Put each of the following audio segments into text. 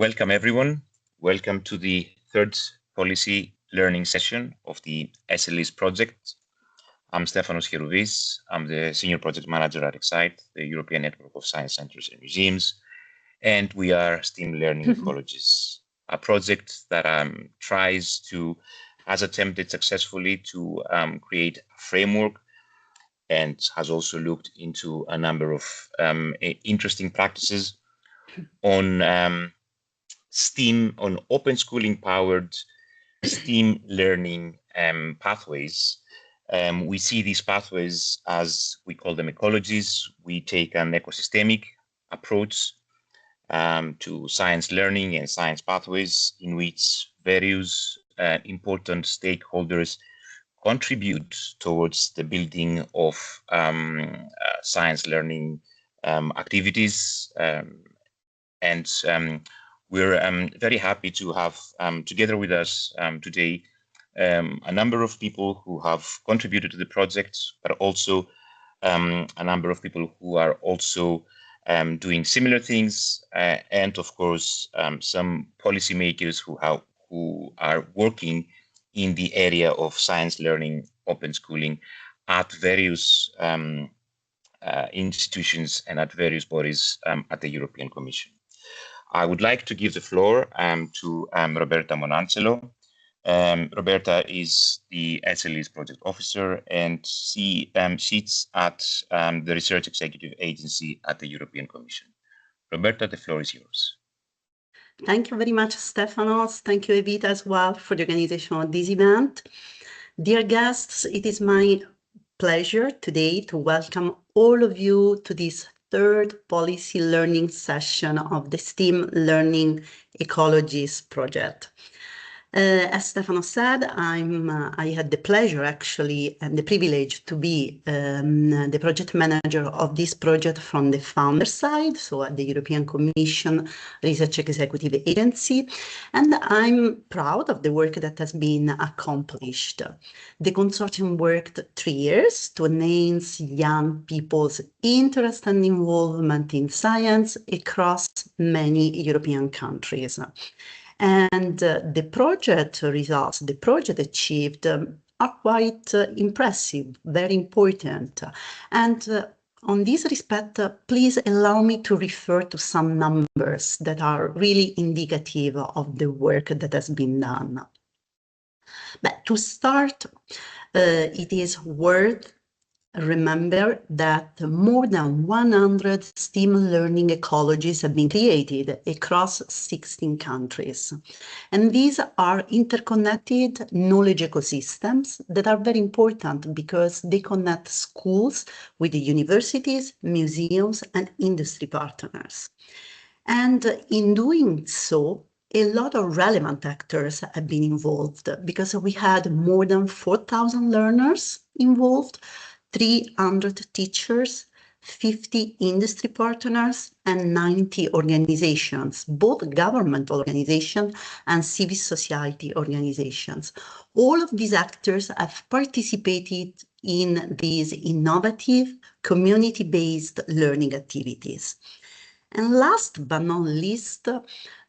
Welcome everyone. Welcome to the third policy learning session of the SLEs project. I'm Stefanos Cherouvis. I'm the Senior Project Manager at Ecsite, the European Network of Science Centers and Museums, and we are STEM Learning Ecologies, a project that has attempted successfully to create a framework and has also looked into a number of interesting practices on STEAM, on open schooling powered STEAM learning pathways. We see these pathways as, we call them ecologies. We take an ecosystemic approach to science learning and science pathways in which various important stakeholders contribute towards the building of science learning activities. We're very happy to have together with us today a number of people who have contributed to the project, but also a number of people who are also doing similar things, and of course some policymakers who are working in the area of science learning, open schooling at various institutions and at various bodies at the European Commission. I would like to give the floor to Roberta Monangelo. Roberta is the SLEs project officer, and she sits at the Research Executive Agency at the European Commission. Roberta, the floor is yours. Thank you very much, Stefanos. Thank you, Evita, as well, for the organization of this event. Dear guests, it is my pleasure today to welcome all of you to this third policy learning session of the STEM Learning Ecologies project. As Stefano said, I had the pleasure actually and the privilege to be the project manager of this project from the founder side, so at the European Commission Research Executive Agency, and I'm proud of the work that has been accomplished. The consortium worked 3 years to enhance young people's interest and involvement in science across many European countries. And the project results, the project achieved are quite impressive, very important. And on this respect, please allow me to refer to some numbers that are really indicative of the work that has been done. But to start, it is worth remember that more than 100 STEM learning ecologies have been created across 16 countries. And these are interconnected knowledge ecosystems that are very important because they connect schools with the universities, museums, and industry partners. And in doing so, a lot of relevant actors have been involved because we had more than 4,000 learners involved, 300 teachers, 50 industry partners, and 90 organizations, both government organizations and civil society organizations. All of these actors have participated in these innovative, community-based learning activities. And last but not least,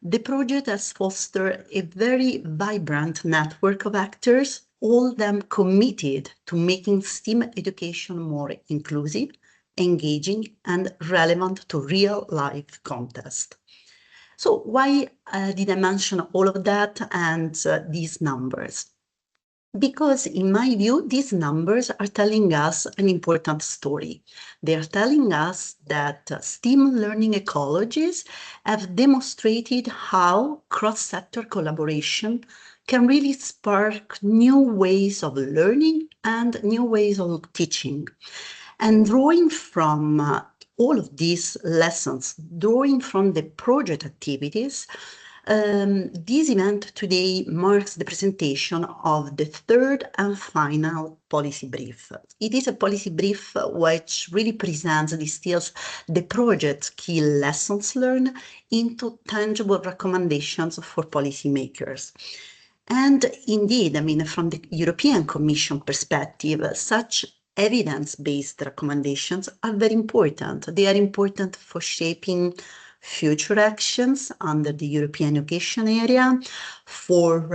the project has fostered a very vibrant network of actors, all of them committed to making STEM education more inclusive, engaging, and relevant to real-life context. So why did I mention all of that and these numbers? Because in my view, these numbers are telling us an important story. They are telling us that STEM learning ecologies have demonstrated how cross-sector collaboration can really spark new ways of learning and new ways of teaching. And drawing from all of these lessons, drawing from the project activities, this event today marks the presentation of the third and final policy brief. It is a policy brief which really presents, distills the project's key lessons learned into tangible recommendations for policymakers. And indeed, I mean, from the European Commission perspective, such evidence-based recommendations are very important. They are important for shaping future actions under the European education area for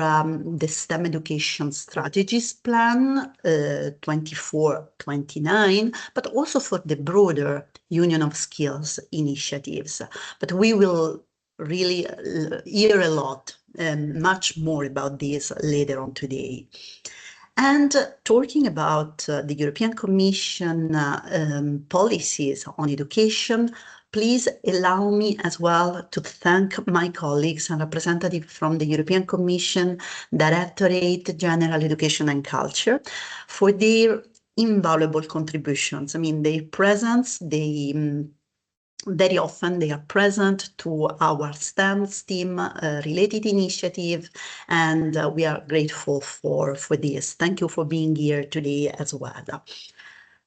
the STEM education strategies plan 24-29, but also for the broader Union of Skills initiatives. But we will really hear a lot, much more about this later on today. And talking about the European Commission policies on education, please allow me as well to thank my colleagues and representatives from the European Commission Directorate General Education and Culture for their invaluable contributions. I mean, their presence, very often they are present to our STEM related initiative, and we are grateful for this. Thank you for being here today as well.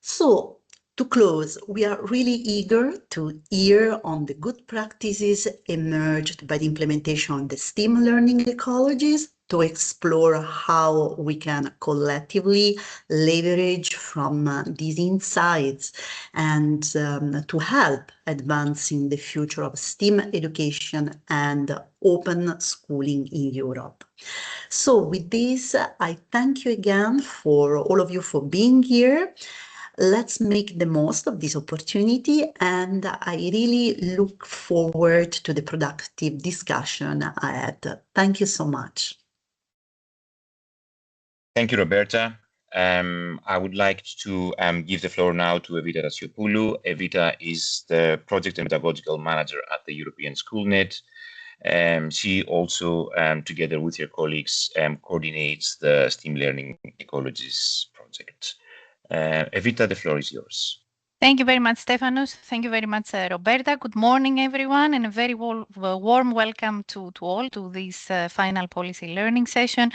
So, to close, we are really eager to hear on the good practices emerged by the implementation of the STEM learning ecologies, to explore how we can collectively leverage from these insights and to help advancing the future of STEM education and open schooling in Europe. So with this, I thank you again for all of you for being here. Let's make the most of this opportunity, and I really look forward to the productive discussion ahead. Thank you so much. Thank you, Roberta. I would like to give the floor now to Evita Rasiopoulou. Evita is the Project and Pedagogical Manager at the European Schoolnet. She also, together with her colleagues, coordinates the STEM Learning Ecologies project. Evita, the floor is yours. Thank you very much, Stefanos. Thank you very much, Roberta. Good morning, everyone, and a very warm welcome to all to this final policy learning session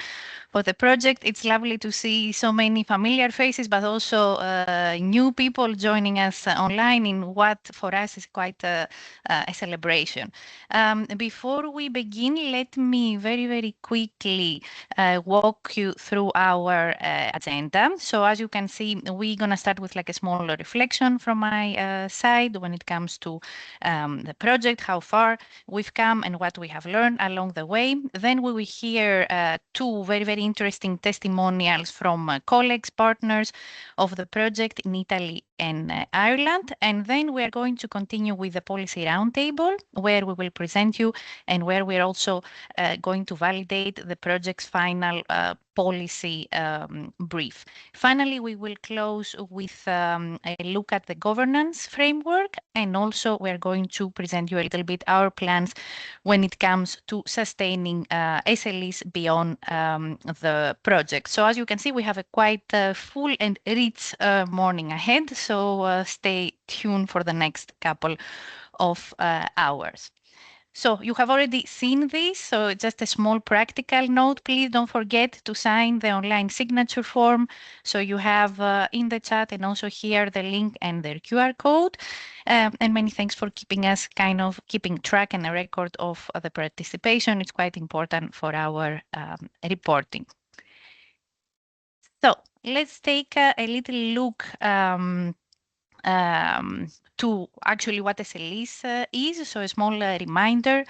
for the project. It's lovely to see so many familiar faces, but also new people joining us online in what for us is quite a celebration. Before we begin, let me very quickly walk you through our agenda. So as you can see, we're going to start with like a small reflection from my side when it comes to the project, how far we've come and what we have learned along the way. Then we will hear two very interesting testimonials from colleagues, partners of the project in Italy and Ireland. And then we are going to continue with the policy roundtable, where we will present you and where we're also going to validate the project's final policy brief. Finally, we will close with a look at the governance framework, and also we're going to present you a little bit our plans when it comes to sustaining SLEs beyond the project. So as you can see, we have a quite full and rich morning ahead, so stay tuned for the next couple of hours. So you have already seen this, so just a small practical note, please don't forget to sign the online signature form. So you have in the chat and also here the link and their QR code. And many thanks for keeping track and a record of the participation. It's quite important for our reporting. So let's take a little look to actually what SLEs is. So a small reminder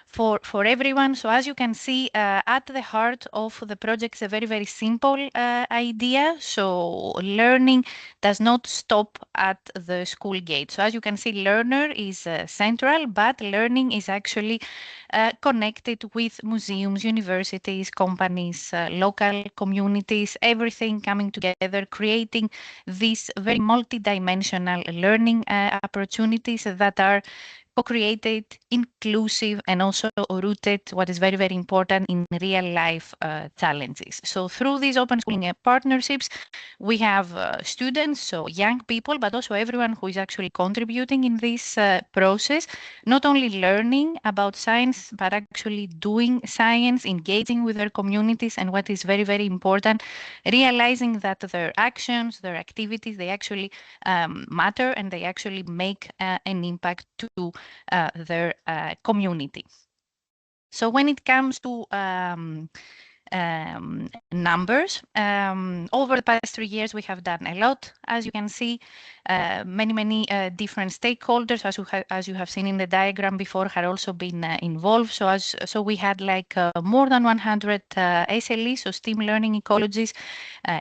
for everyone. So as you can see, at the heart of the project is a very simple idea. So learning does not stop at the school gate. So as you can see, learner is central, but learning is actually connected with museums, universities, companies, local communities, everything coming together, creating these very multidimensional learning opportunities that are co-created, inclusive, and also rooted, what is very important, in real life challenges. So through these open schooling partnerships, we have students, so young people, but also everyone who is actually contributing in this process, not only learning about science, but actually doing science, engaging with their communities, and what is very important, realizing that their actions, their activities, they actually matter and they actually make an impact to their community. So when it comes to numbers. Over the past 3 years, we have done a lot, as you can see. Many different stakeholders, as you have seen in the diagram before, had also been involved. So we had like more than 100 SLEs, so STEM learning ecologies,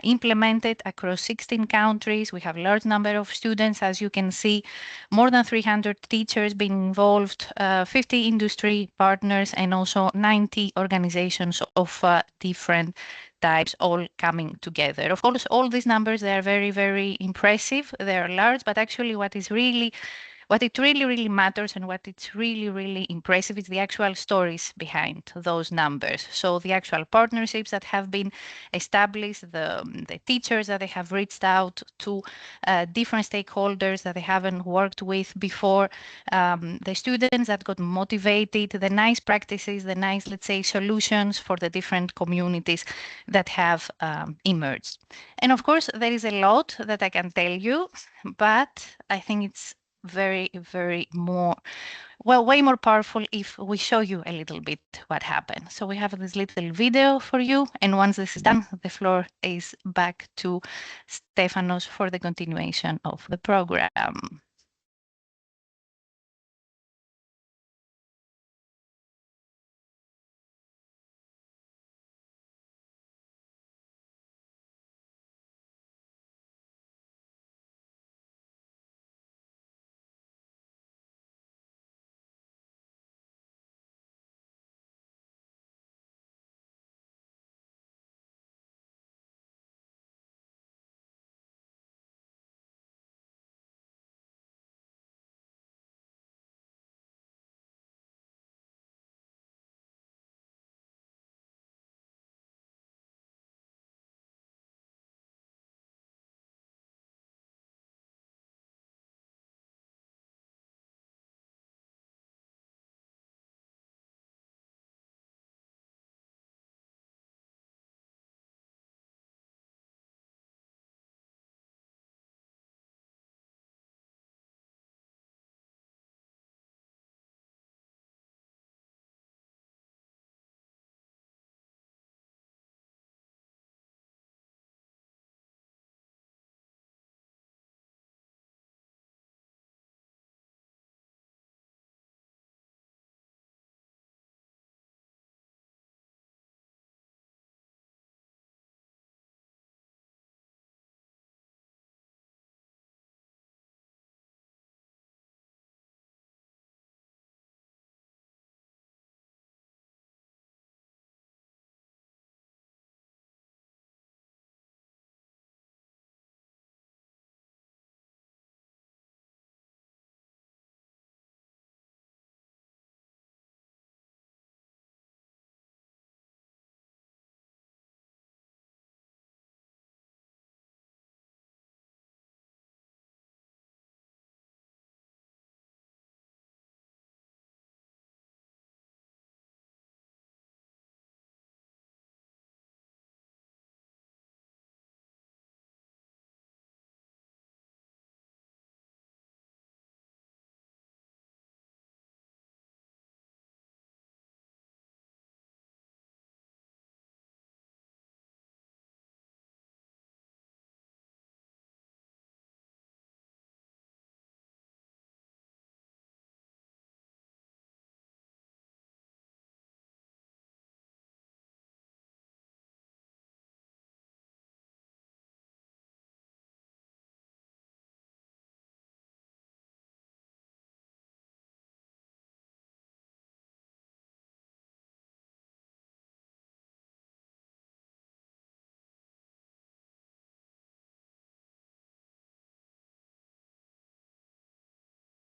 implemented across 16 countries. We have a large number of students, as you can see, more than 300 teachers being involved, 50 industry partners, and also 90 organizations of different types all coming together. Of course, all these numbers, they are very impressive. They are large, but actually what it really matters and what it's really impressive is the actual stories behind those numbers. So the actual partnerships that have been established, the teachers that they have reached out to, different stakeholders that they haven't worked with before, the students that got motivated, the nice practices, the nice, let's say, solutions for the different communities that have emerged. And of course, there is a lot that I can tell you, but I think it's very more, well, way more powerful if we show you a little bit what happened. So we have this little video for you, and once this is done, the floor is back to Stefanos for the continuation of the program.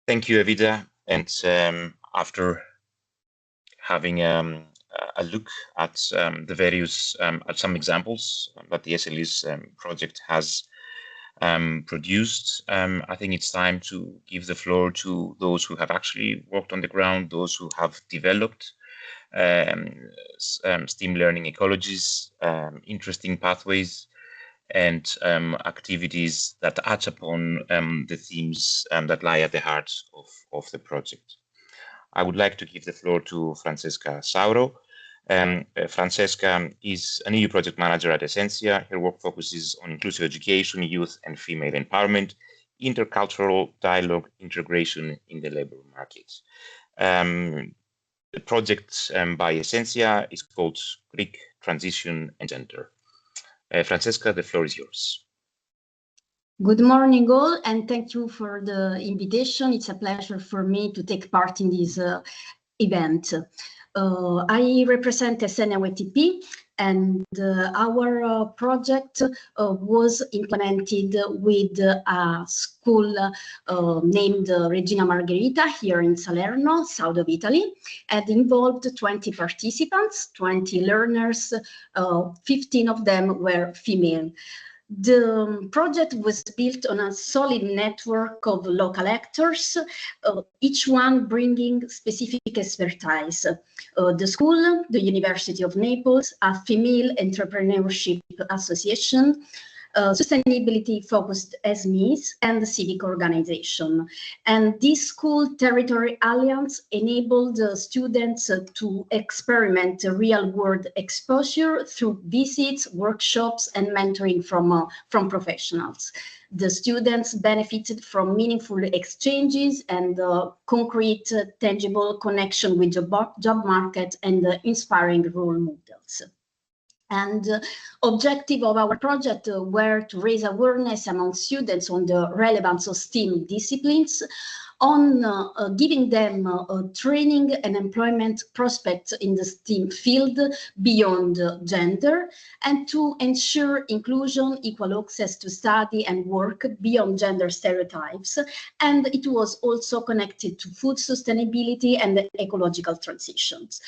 Thank you, Evita. And after having a look at the various, at some examples that the SLEs project has produced, I think it's time to give the floor to those who have actually worked on the ground, those who have developed STEM learning ecologies, interesting pathways, and activities that touch upon the themes that lie at the heart of the project. I would like to give the floor to Francesca Sauro, Francesca is an EU project manager at Essentia. Her work focuses on inclusive education, youth and female empowerment, intercultural dialogue, integration in the labor markets. The project by Essentia is called Greek Transition and Gender. Francesca, the floor is yours. Good morning all, and thank you for the invitation. It's a pleasure for me to take part in this event. I represent Essenia UETP, and our project was implemented with a school named Regina Margherita here in Salerno, south of Italy, and involved 20 participants, 20 learners, 15 of them were female. The project was built on a solid network of local actors, each one bringing specific expertise. The school, the University of Naples, a female entrepreneurship association, sustainability-focused SMEs, and the civic organization. And this school territory alliance enabled students to experiment real-world exposure through visits, workshops, and mentoring from professionals. The students benefited from meaningful exchanges and concrete, tangible connection with the job market and inspiring role models. And objective of our project were to raise awareness among students on the relevance of STEM disciplines, on giving them training and employment prospects in the STEM field beyond gender, and to ensure inclusion, equal access to study and work beyond gender stereotypes. And it was also connected to food sustainability and ecological transitions.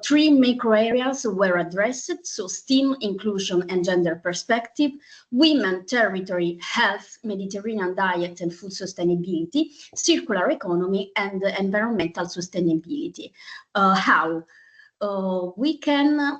3 macro areas were addressed, so STEM, inclusion and gender perspective, women, territory, health, Mediterranean diet and food sustainability, circular economy and environmental sustainability. How we can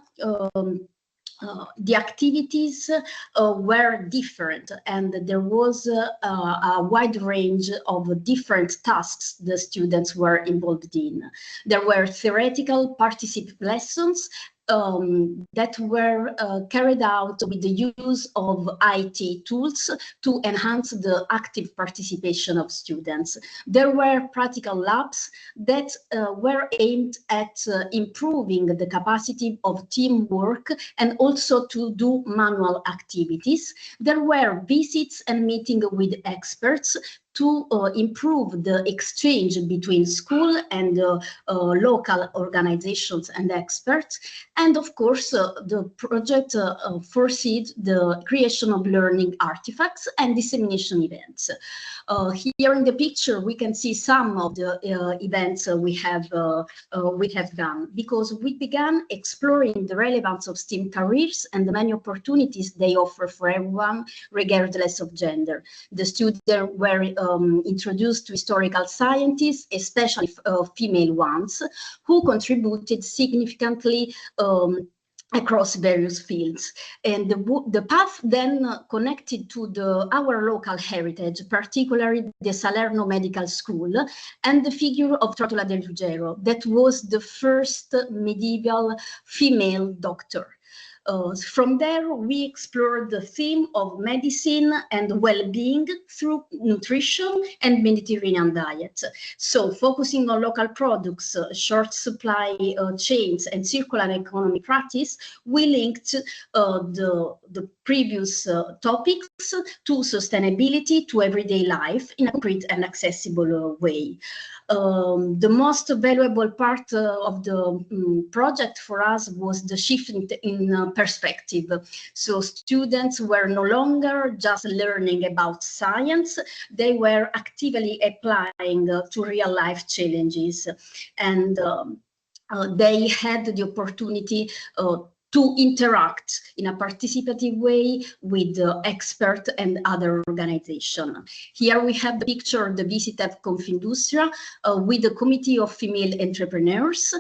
the activities were different, and there was a wide range of different tasks the students were involved in. There were theoretical participative lessons that were carried out with the use of IT tools to enhance the active participation of students. There were practical labs that were aimed at improving the capacity of teamwork and also to do manual activities. There were visits and meetings with experts to improve the exchange between school and local organizations and experts. And of course, the project foresees the creation of learning artifacts and dissemination events. Here in the picture, we can see some of the events we have done, because we began exploring the relevance of STEM careers and the many opportunities they offer for everyone, regardless of gender. The students were introduced to historical scientists, especially female ones, who contributed significantly across various fields. And the path then connected to our local heritage, particularly the Salerno Medical School, and the figure of Trotula del Ruggero, that was the first medieval female doctor. From there, we explored the theme of medicine and well-being through nutrition and Mediterranean diet. So focusing on local products, short supply chains and circular economy practice, we linked the previous topics to sustainability, to everyday life in a concrete and accessible way. The most valuable part of the project for us was the shift in perspective. So students were no longer just learning about science, they were actively applying to real life challenges. And they had the opportunity to interact in a participative way with the expert and other organizations. Here we have the picture of the visit at Confindustria with the Committee of Female Entrepreneurs.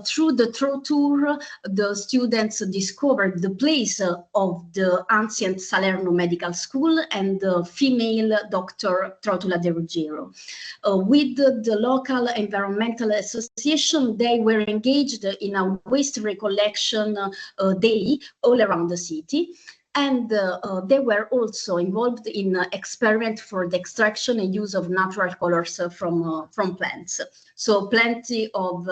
Through the tour, the students discovered the place of the ancient Salerno Medical School and the female Dr. Trotula De Ruggiero. With the local environmental association, they were engaged in a waste recollection day all around the city. And they were also involved in experiment for the extraction and use of natural colors from plants. So plenty of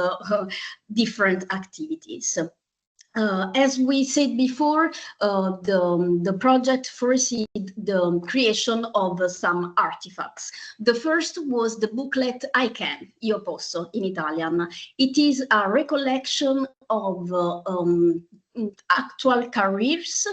different activities. As we said before, the project foresees the creation of some artifacts. The first was the booklet I Can, Io Posso in Italian. It is a recollection of actual careers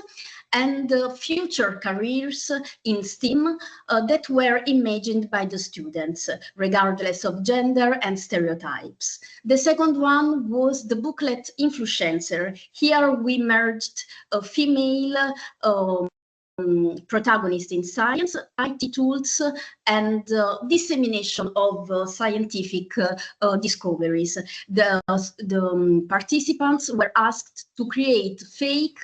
and future careers in STEM that were imagined by the students, regardless of gender and stereotypes. The second one was the booklet Influencer. Here we merged a female protagonist in science, IT tools, and dissemination of scientific discoveries. The participants were asked to create fake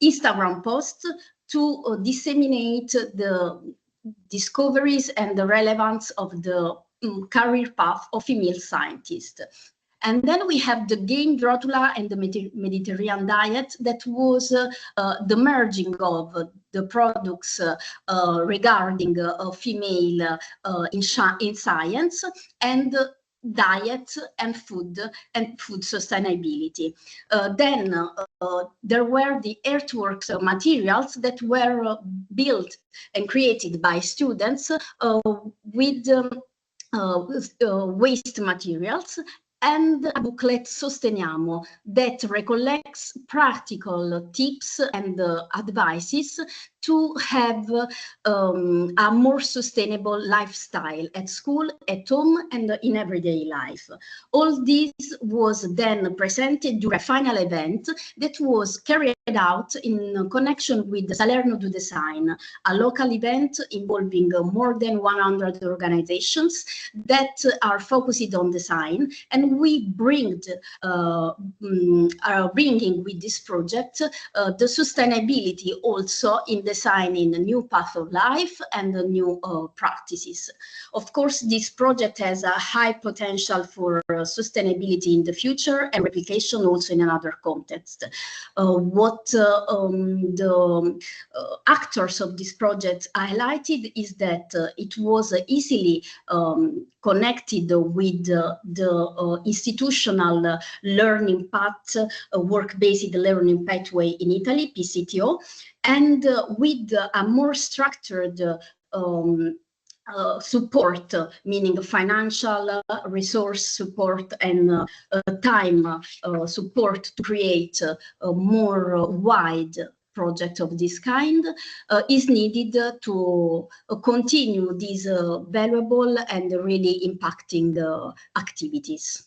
Instagram posts to disseminate the discoveries and the relevance of the career path of female scientists. And then we have the game Drotula and the Mediterranean diet, that was the merging of the products regarding female in science and diet and food sustainability. Then there were the earthworks materials that were built and created by students with waste materials, and a booklet Sosteniamo that recollects practical tips and advices to have a more sustainable lifestyle at school, at home, and in everyday life. All this was then presented during a final event that was carried out in connection with the Salerno Do Design, a local event involving more than 100 organizations that are focused on design. And we are bringing with this project the sustainability also in designing a new path of life and new practices. Of course, this project has a high potential for sustainability in the future and replication also in another context. What the actors of this project highlighted is that it was easily connected with the institutional learning path, work-based learning pathway in Italy, PCTO, and with a more structured support, meaning financial resource support and time support to create a more wide project of this kind is needed to continue these valuable and really impacting the activities.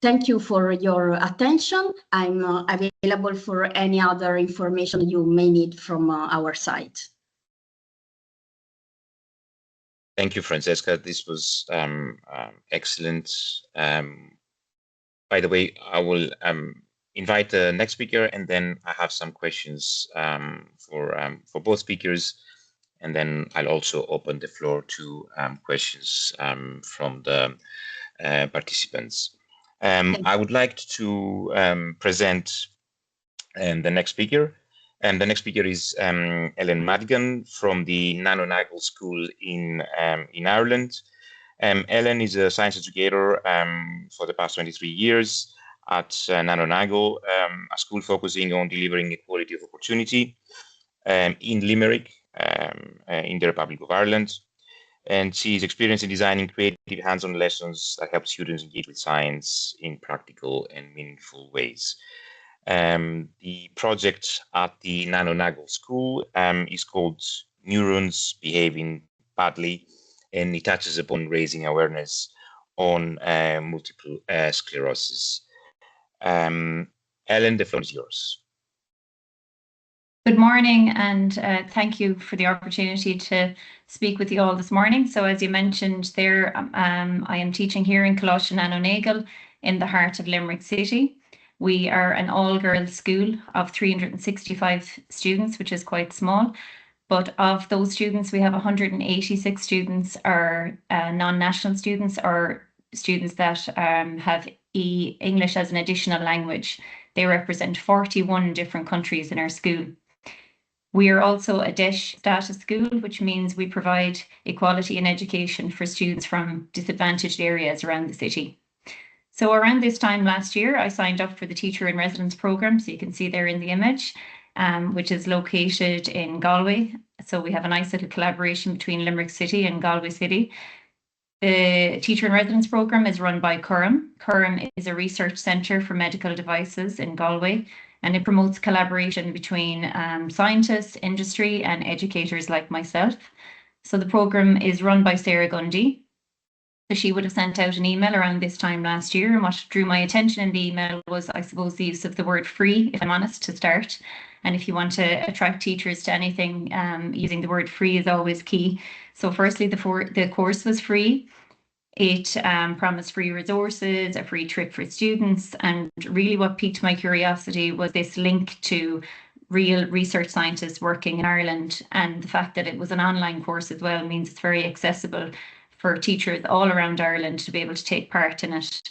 Thank you for your attention. I'm available for any other information you may need from our side. Thank you, Francesca. This was excellent. By the way, I will invite the next speaker, and then I have some questions for both speakers, and then I'll also open the floor to questions from the participants. I would like to present the next speaker. And the next speaker is Ellen Madigan from the Nano Nagle School in Ireland. Ellen is a science educator for the past 23 years at Nano Nagle, a school focusing on delivering equality of opportunity in Limerick, in the Republic of Ireland. And she is experienced in designing creative hands-on lessons that help students engage with science in practical and meaningful ways. The project at the Nano Nagle School is called Neurons Behaving Badly, and it touches upon raising awareness on multiple sclerosis. Ellen, the floor is yours. Good morning, and thank you for the opportunity to speak with you all this morning. So as you mentioned there, I am teaching here in Colaiste Nano Nagle in the heart of Limerick City. We are an all-girls school of 365 students, which is quite small. But of those students, we have 186 students are non-national students or students that have English as an additional language. They represent 41 different countries in our school. We are also a DEIS status school, which means we provide equality in education for students from disadvantaged areas around the city. So around this time last year, I signed up for the Teacher in Residence programme, so you can see there in the image, which is located in Galway. So we have a nice little collaboration between Limerick City and Galway City. The Teacher in Residence programme is run by CURM. CURM is a research centre for medical devices in Galway, and it promotes collaboration between scientists, industry, and educators like myself. So the programme is run by Sarah Gundy. So she would have sent out an email around this time last year, and what drew my attention in the email was, I suppose, the use of the word free, if I'm honest, to start. And if you want to attract teachers to anything, using the word free is always key. So firstly, the course was free. It promised free resources, a free trip for students, and really what piqued my curiosity was this link to real research scientists working in Ireland, and the fact that it was an online course as well means it's very accessible for teachers all around Ireland to be able to take part in it.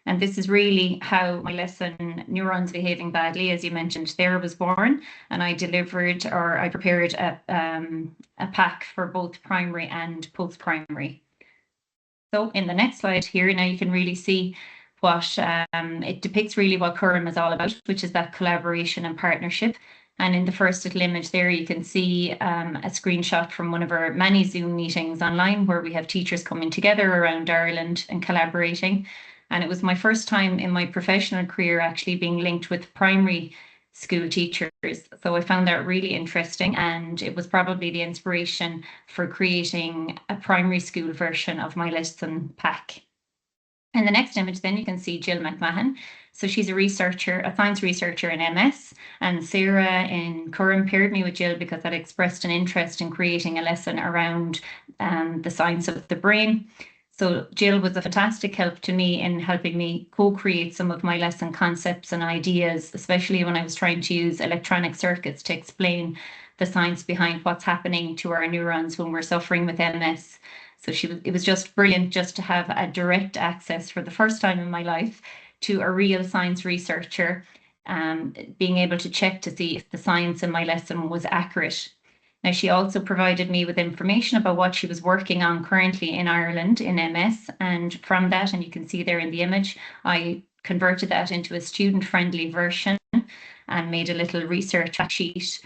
And this is really how my lesson, Neurons Behaving Badly, as you mentioned there, was born. And I delivered, or I prepared a pack for both primary and post-primary. So in the next slide here, now you can really see what it depicts really what CURM is all about, which is that collaboration and partnership. And in the first little image there, you can see a screenshot from one of our many Zoom meetings online where we have teachers coming together around Ireland and collaborating. And it was my first time in my professional career actually being linked with primary school teachers. So I found that really interesting, and it was probably the inspiration for creating a primary school version of my lesson pack. In the next image, then you can see Jill McMahon. So she's a researcher, a science researcher in MS, and Sarah in CURM paired me with Jill because I'd expressed an interest in creating a lesson around the science of the brain. So Jill was a fantastic help to me in helping me co-create some of my lesson concepts and ideas, especially when I was trying to use electronic circuits to explain the science behind what's happening to our neurons when we're suffering with MS. So it was just brilliant just to have a direct access for the first time in my life to a real science researcher, being able to check to see if the science in my lesson was accurate. Now, she also provided me with information about what she was working on currently in Ireland in MS. And from that, and you can see there in the image, I converted that into a student-friendly version and made a little research fact sheet.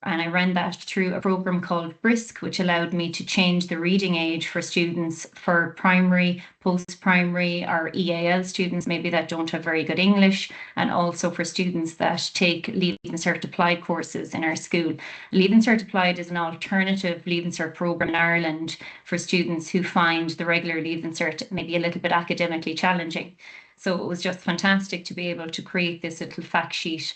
And I ran that through a program called BRISC, which allowed me to change the reading age for students for primary, post-primary, or EAL students, maybe that don't have very good English, and also for students that take Leaving Cert Applied courses in our school. Leaving Cert Applied is an alternative Leaving Cert program in Ireland for students who find the regular Leaving Cert maybe a little bit academically challenging. So it was just fantastic to be able to create this little fact sheet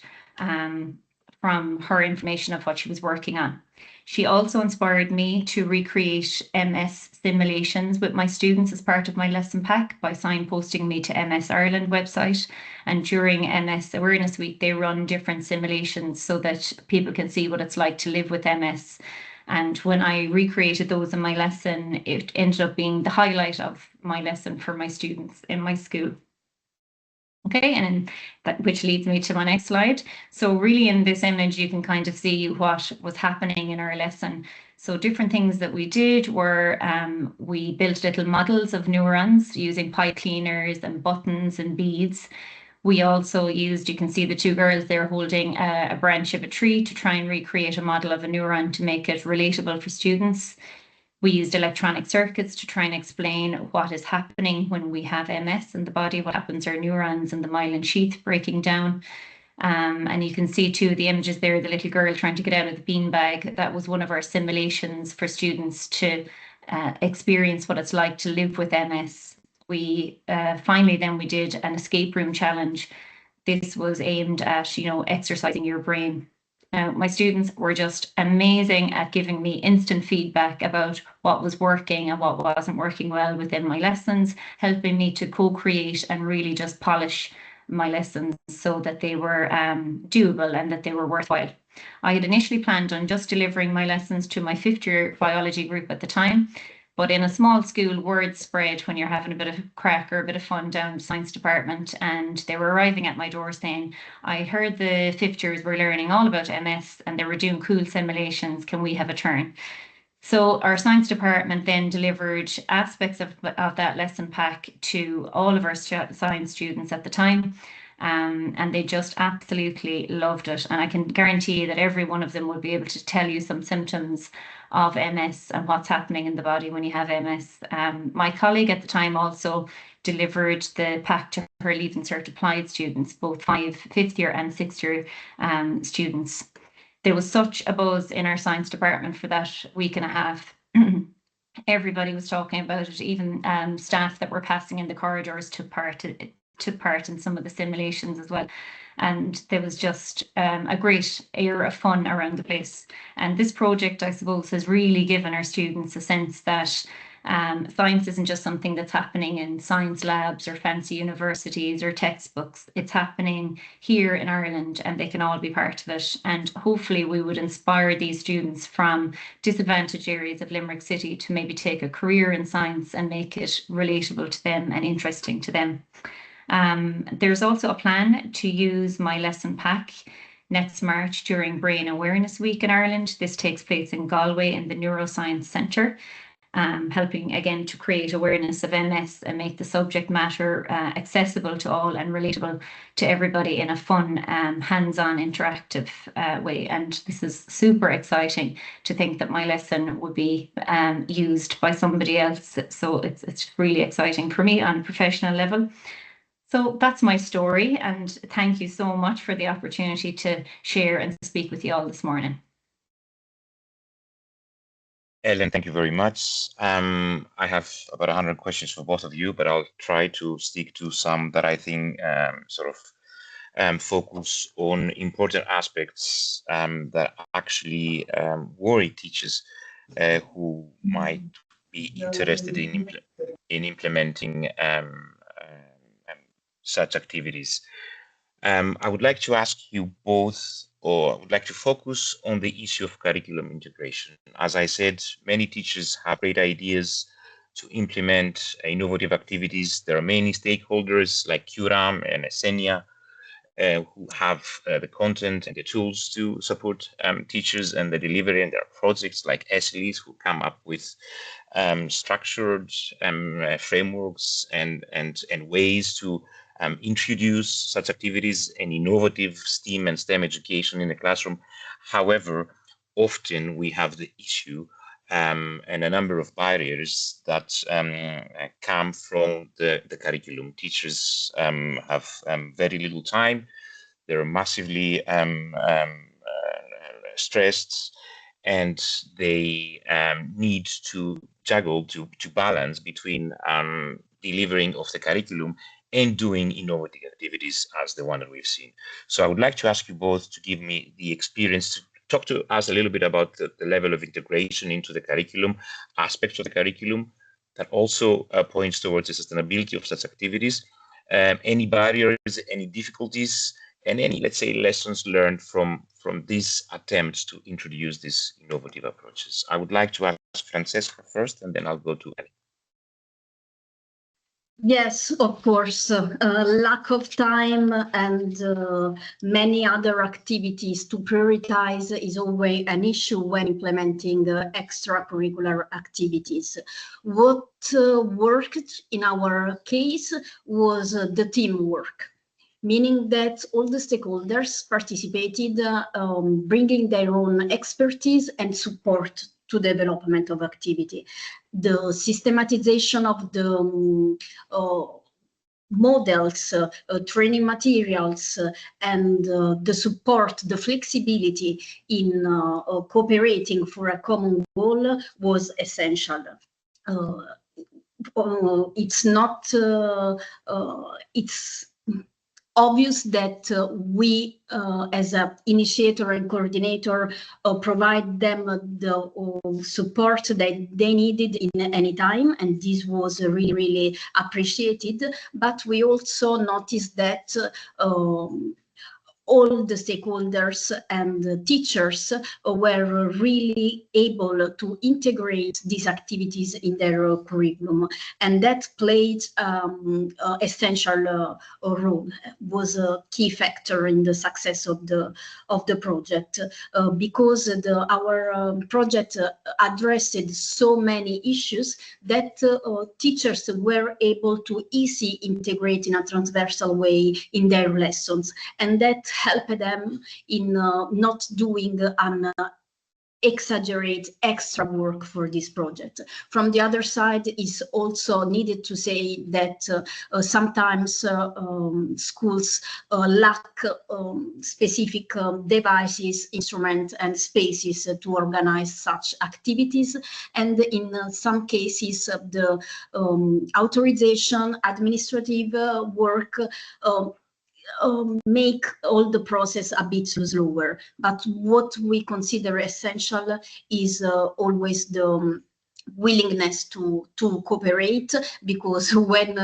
from her information of what she was working on. She also inspired me to recreate MS simulations with my students as part of my lesson pack by signposting me to MS Ireland website. And during MS Awareness Week, they run different simulations so that people can see what it's like to live with MS. And when I recreated those in my lesson, it ended up being the highlight of my lesson for my students in my school. Okay, and which leads me to my next slide. So really in this image, you can kind of see what was happening in our lesson. So different things that we did were we built little models of neurons using pipe cleaners and buttons and beads. We also used, you can see the two girls there holding a branch of a tree to try and recreate a model of a neuron to make it relatable for students. We used electronic circuits to try and explain what is happening when we have MS in the body, what happens to our neurons and the myelin sheath breaking down. And you can see too the images there, the little girl trying to get out of the beanbag. That was one of our simulations for students to experience what it's like to live with MS. we finally then we did an escape room challenge. This was aimed at, you know, exercising your brain. My students were just amazing at giving me instant feedback about what was working and what wasn't working well within my lessons, helping me to co-create and really just polish my lessons so that they were doable and that they were worthwhile. I had initially planned on just delivering my lessons to my 5th year biology group at the time, but in a small school, word spread when you're having a bit of crack or a bit of fun down in the science department, and they were arriving at my door saying, I heard the 5th years were learning all about MS and they were doing cool simulations. Can we have a turn? So our science department then delivered aspects of that lesson pack to all of our science students at the time. And they just absolutely loved it. And I can guarantee you that every one of them would be able to tell you some symptoms of MS and what's happening in the body when you have MS. My colleague at the time also delivered the pack to her Leaving Cert Applied students, both 5th year and 6th year students. There was such a buzz in our science department for that week and a half. Everybody was talking about it, even staff that were passing in the corridors took part in some of the simulations as well. And there was just a great air of fun around the place. And this project, I suppose, has really given our students a sense that science isn't just something that's happening in science labs or fancy universities or textbooks. It's happening here in Ireland and they can all be part of it. And hopefully we would inspire these students from disadvantaged areas of Limerick City to maybe take a career in science and make it relatable to them and interesting to them. There's also a plan to use my lesson pack next March during Brain Awareness Week in Ireland. This takes place in Galway in the Neuroscience Centre, helping again to create awareness of MS and make the subject matter accessible to all and relatable to everybody in a fun, hands-on interactive way. And this is super exciting to think that my lesson would be used by somebody else. So it's really exciting for me on a professional level. So that's my story, and thank you so much for the opportunity to share and speak with you all this morning. Ellen, thank you very much. I have about 100 questions for both of you, but I'll try to stick to some that I think focus on important aspects that actually worry teachers who might be interested in implementing such activities. I would like to ask you both, or I would like to focus on the issue of curriculum integration. As I said, many teachers have great ideas to implement innovative activities. There are many stakeholders like QRAM and Essenia who have the content and the tools to support teachers and the delivery, and there are projects like SLEs who come up with structured frameworks and ways to introduce such activities and innovative STEAM and STEM education in the classroom. However, often we have the issue and a number of barriers that come from the curriculum. Teachers have very little time. They're massively stressed, and they need to juggle, to balance between delivering of the curriculum and doing innovative activities as the one that we've seen. So I would like to ask you both to give me the experience, to talk to us a little bit about the level of integration into the curriculum, aspects of the curriculum that also points towards the sustainability of such activities, any barriers, any difficulties, and any, let's say, lessons learned from these attempts to introduce these innovative approaches. I would like to ask Francesca first, and then I'll go to Ellen. Yes, of course, lack of time and many other activities to prioritize is always an issue when implementing extracurricular activities. What worked in our case was the teamwork, meaning that all the stakeholders participated, bringing their own expertise and support to development of activity. The systematization of the models, training materials, and the support, the flexibility in cooperating for a common goal was essential. it's not, it's obvious that we, as an initiator and coordinator, provide them the support that they needed in any time, and this was really, really appreciated. But we also noticed that all the stakeholders and the teachers were really able to integrate these activities in their curriculum, and that played essential role, was a key factor in the success of the project, because our project addressed so many issues that teachers were able to easily integrate in a transversal way in their lessons, and that help them in not doing an exaggerate extra work for this project. From the other side, is also needed to say that sometimes schools lack specific devices, instruments, and spaces to organize such activities, and in some cases the authorization, administrative work make all the process a bit slower. But what we consider essential is always the willingness to cooperate, because when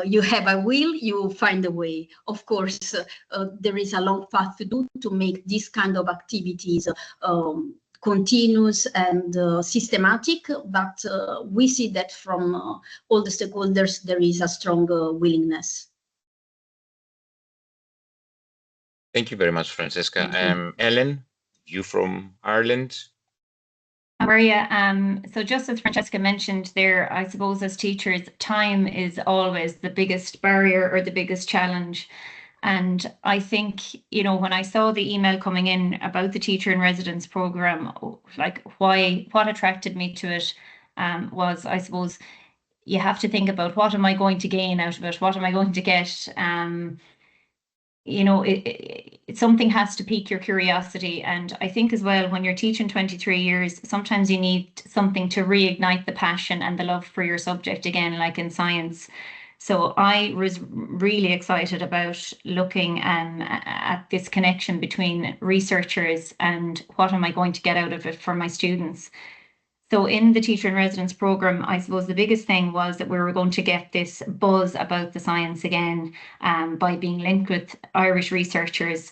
you have a will, you find a way. Of course, there is a long path to do to make this kind of activities continuous and systematic, but we see that from all the stakeholders there is a strong willingness. Thank you very much, Francesca. Ellen, you from Ireland? How are you? So just as Francesca mentioned there, I suppose as teachers, time is always the biggest barrier or the biggest challenge. And I think, you know, when I saw the email coming in about the teacher in residence program, like what attracted me to it was, I suppose, you have to think about what am I going to gain out of it? What am I going to get? You know, something has to pique your curiosity. And I think as well, when you're teaching 23 years, sometimes you need something to reignite the passion and the love for your subject again, like in science. So I was really excited about looking at this connection between researchers and what am I going to get out of it for my students. So in the teacher in residence program, I suppose the biggest thing was that we were going to get this buzz about the science again by being linked with Irish researchers,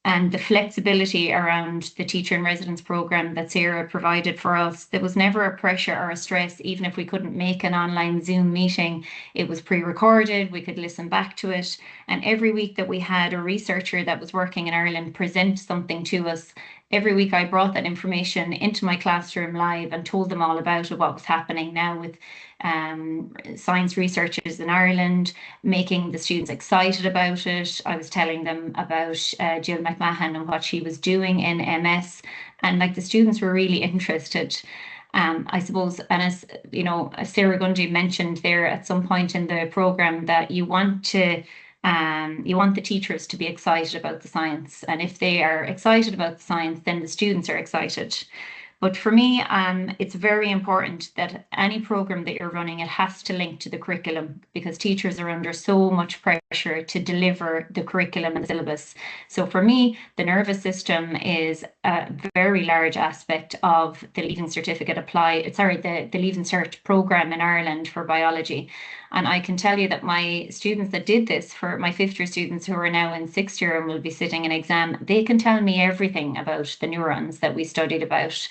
and the flexibility around the teacher in residence program that Sarah provided for us. There was never a pressure or a stress, even if we couldn't make an online Zoom meeting. It was pre-recorded, we could listen back to it. And every week that we had a researcher that was working in Ireland present something to us, every week I brought that information into my classroom live and told them all about it, what was happening now with science researchers in Ireland, making the students excited about it. I was telling them about Jill McMahon and what she was doing in MS, and like the students were really interested. I suppose, and as you know, Sarah Gundy mentioned there at some point in the program that you want the teachers to be excited about the science, and if they are excited about the science, then the students are excited. But for me, it's very important that any program that you're running, it has to link to the curriculum, because teachers are under so much pressure to deliver the curriculum and the syllabus. So for me, the nervous system is a very large aspect of the Leaving Certificate the Leaving Cert program in Ireland for biology. And I can tell you that my students that did this, for my fifth year students who are now in sixth year and will be sitting an exam, they can tell me everything about the neurons that we studied about.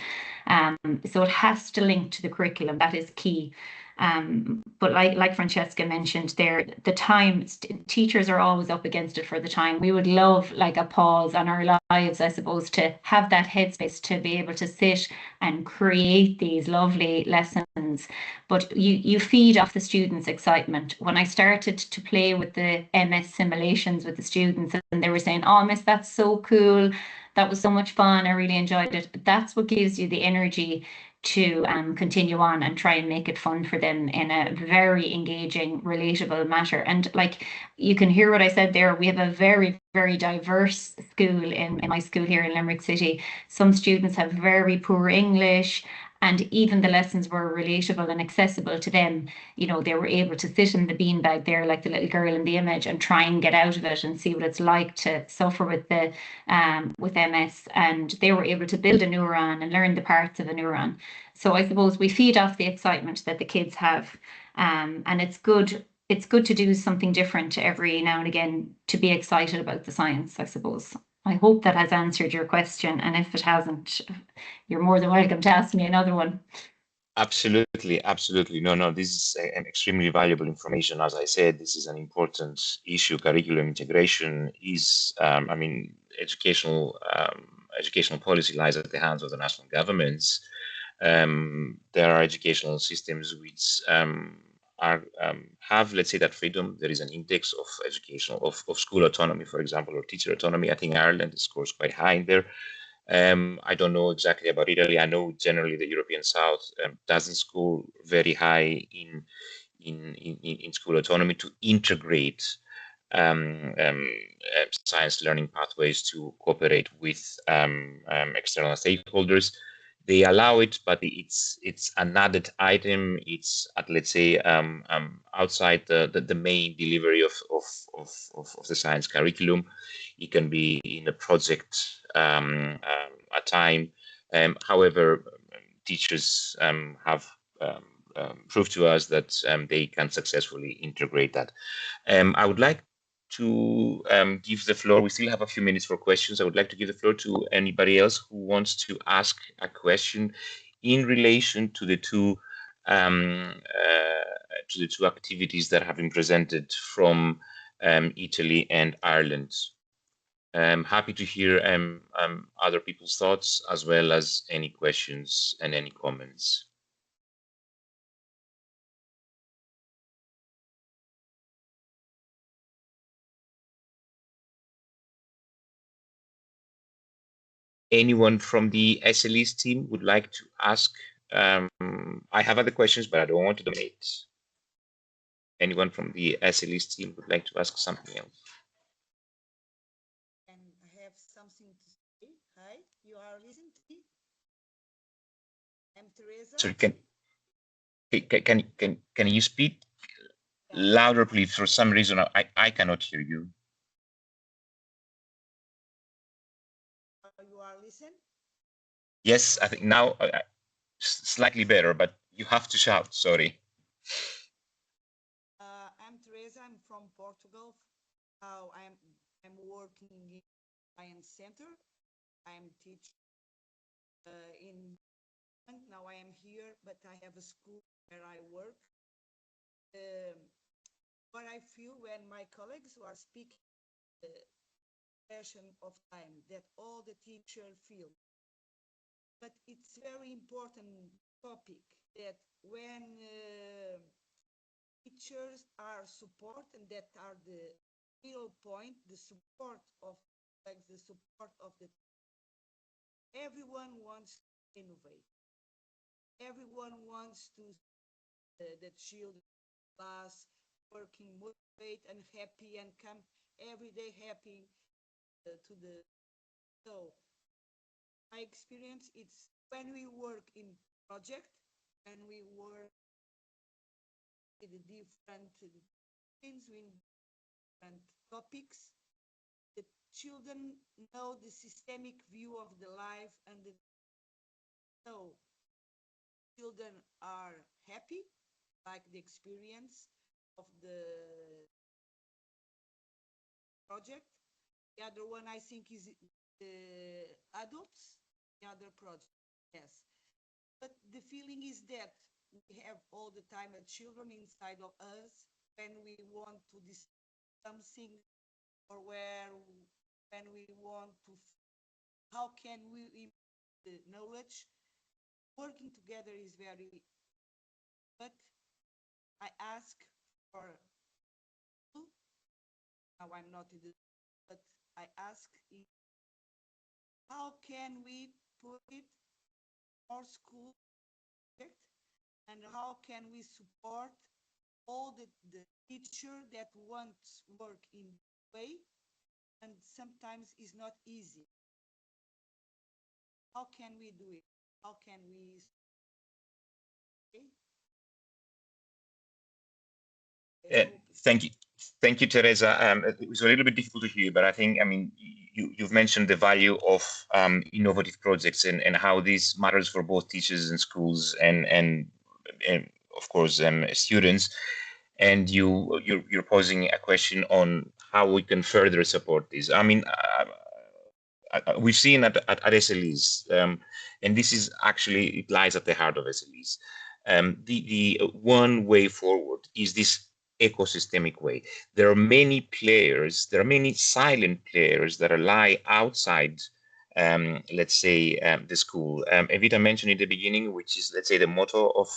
So it has to link to the curriculum, that is key. But like Francesca mentioned there, the time, teachers are always up against it for the time. We would love like a pause on our lives, I suppose, to have that headspace to be able to sit and create these lovely lessons. But you feed off the students' excitement. When I started to play with the MS simulations with the students, and they were saying, "Oh, Miss, that's so cool. That was so much fun. I really enjoyed it." That's what gives you the energy to continue on and try and make it fun for them in a very engaging, relatable manner. And like, you can hear what I said there, we have a very, very diverse school in my school here in Limerick City. Some students have very poor English, And even the lessons were relatable and accessible to them. You know, they were able to sit in the beanbag there, like the little girl in the image, and try and get out of it and see what it's like to suffer with MS. And they were able to build a neuron and learn the parts of a neuron. So I suppose we feed off the excitement that the kids have, and it's good. It's good to do something different every now and again to be excited about the science, I suppose. I hope that has answered your question. And if it hasn't, you're more than welcome to ask me another one. Absolutely, absolutely. No, this is an extremely valuable information. As I said, this is an important issue. Curriculum integration is, I mean, educational policy lies at the hands of the national governments. There are educational systems which have, let's say, that freedom. There is an index of of school autonomy, for example, or teacher autonomy. I think Ireland scores quite high in there. I don't know exactly about Italy. I know generally the European South doesn't score very high in school autonomy to integrate science learning pathways to cooperate with external stakeholders. They allow it, but it's an added item. It's at, let's say, outside the main delivery of the science curriculum. It can be in a project at time. However, teachers have proved to us that they can successfully integrate that. I would like to give the floor. We still have a few minutes for questions. I would like to give the floor to anybody else who wants to ask a question in relation to the two activities that have been presented from Italy and Ireland. I'm happy to hear other people's thoughts as well as any questions and any comments. Anyone from the SLEs team would like to ask? I have other questions, but I don't want to dominate. Anyone from the SLEs team would like to ask something else? And I have something to say. Hi, you are listening to me? I'm Teresa. Sorry, can you speak louder, please? For some reason, I cannot hear you. You are listening? Yes, I think now slightly better, but you have to shout. Sorry. I'm Teresa. I'm from Portugal. Now I'm working in Science Center. I'm teaching in. Now I am here, but I have a school where I work. What I feel when my colleagues were speaking, the passion of time that all the teachers feel. But it's very important topic that when teachers are support, and that are the real point, the support of, like, the support of the, everyone wants to innovate. Everyone wants to the children class working motivate and happy and come every day happy to the, so my experience, it's when we work in project and we work with the different things, with different topics, the children know the systemic view of the life, and the, so children are happy, like the experience of the project. The other one I think is the adults, the other project, yes. But the feeling is that we have all the time a children inside of us when we want to discuss something, or when we want to, how can we improve the knowledge? Working together is very, but I ask for, now I'm not in the, but I ask how can we put it more school project, and how can we support all the teacher that wants work in way, and sometimes it's not easy. How can we do it? How can we Thank you, Teresa. It was a little bit difficult to hear, but I think, I mean, you've mentioned the value of innovative projects and how this matters for both teachers and schools and of course students. And you're posing a question on how we can further support this. I mean, we've seen at SLEs, and this is actually, it lies at the heart of SLEs. The one way forward is this ecosystemic way. There are many players, there are many silent players that lie outside, let's say, the school. Evita mentioned in the beginning, which is, let's say, the motto of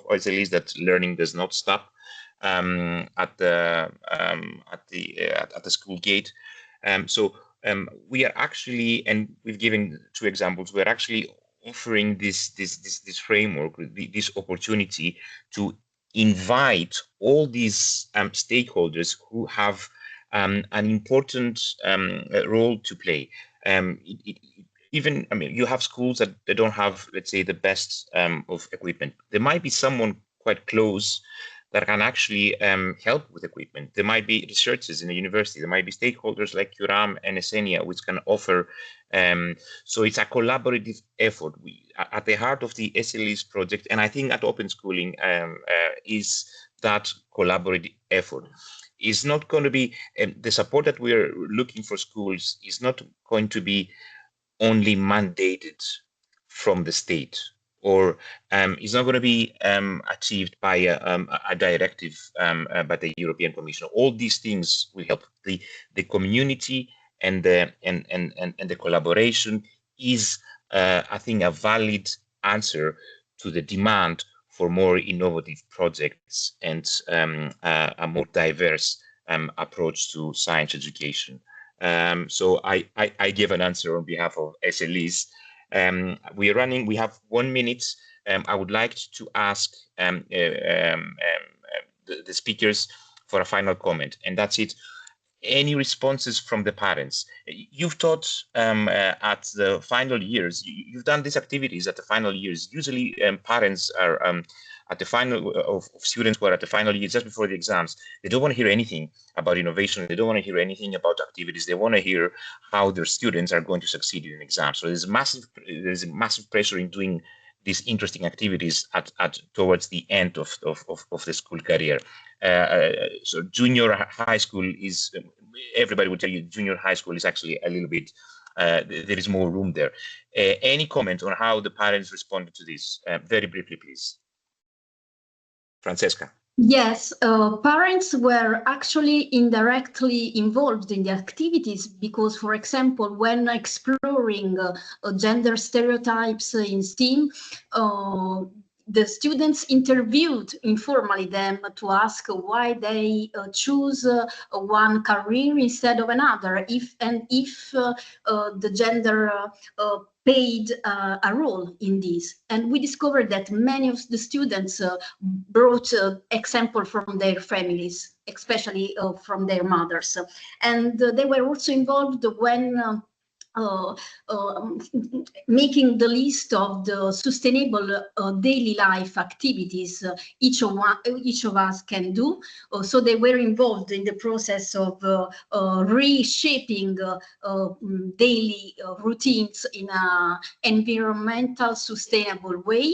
SLEs, that learning does not stop at the school gate. So we are actually, and we've given 2 examples, we're actually offering this framework, this opportunity to invite all these stakeholders who have an important role to play. Even, I mean, you have schools that they don't have, let's say, the best of equipment. There might be someone quite close that can actually help with equipment. There might be researchers in the university. There might be stakeholders like Curam and Essenia, which can offer. So it's a collaborative effort. At the heart of the SLEs project, and I think at Open Schooling, is that collaborative effort. It's not going to be, the support that we're looking for schools is not going to be only mandated from the state, or it's not going to be achieved by a directive by the European Commission. All these things will help. The community and the collaboration is, I think, a valid answer to the demand for more innovative projects and a more diverse approach to science education. So I give an answer on behalf of SLEs. We have 1 minute. I would like to ask the speakers for a final comment, and that's it. Any responses from the parents? You've taught at the final years. You've done these activities at the final years. Usually parents are at the final of students who are at the final year, just before the exams. They don't want to hear anything about innovation. They don't want to hear anything about activities. They want to hear how their students are going to succeed in exams. So there's massive pressure in doing these interesting activities towards the end of the school career. So junior high school is, everybody will tell you, junior high school is actually a little bit, there is more room there. Any comment on how the parents responded to this? Very briefly, please. Francesca. Yes, parents were actually indirectly involved in the activities because, for example, when exploring gender stereotypes in STEAM, the students interviewed informally them to ask why they choose one career instead of another, if the gender played a role in this. And we discovered that many of the students brought example from their families, especially from their mothers. And they were also involved when making the list of the sustainable daily life activities each of us can do. So they were involved in the process of reshaping daily routines in an environmental sustainable way.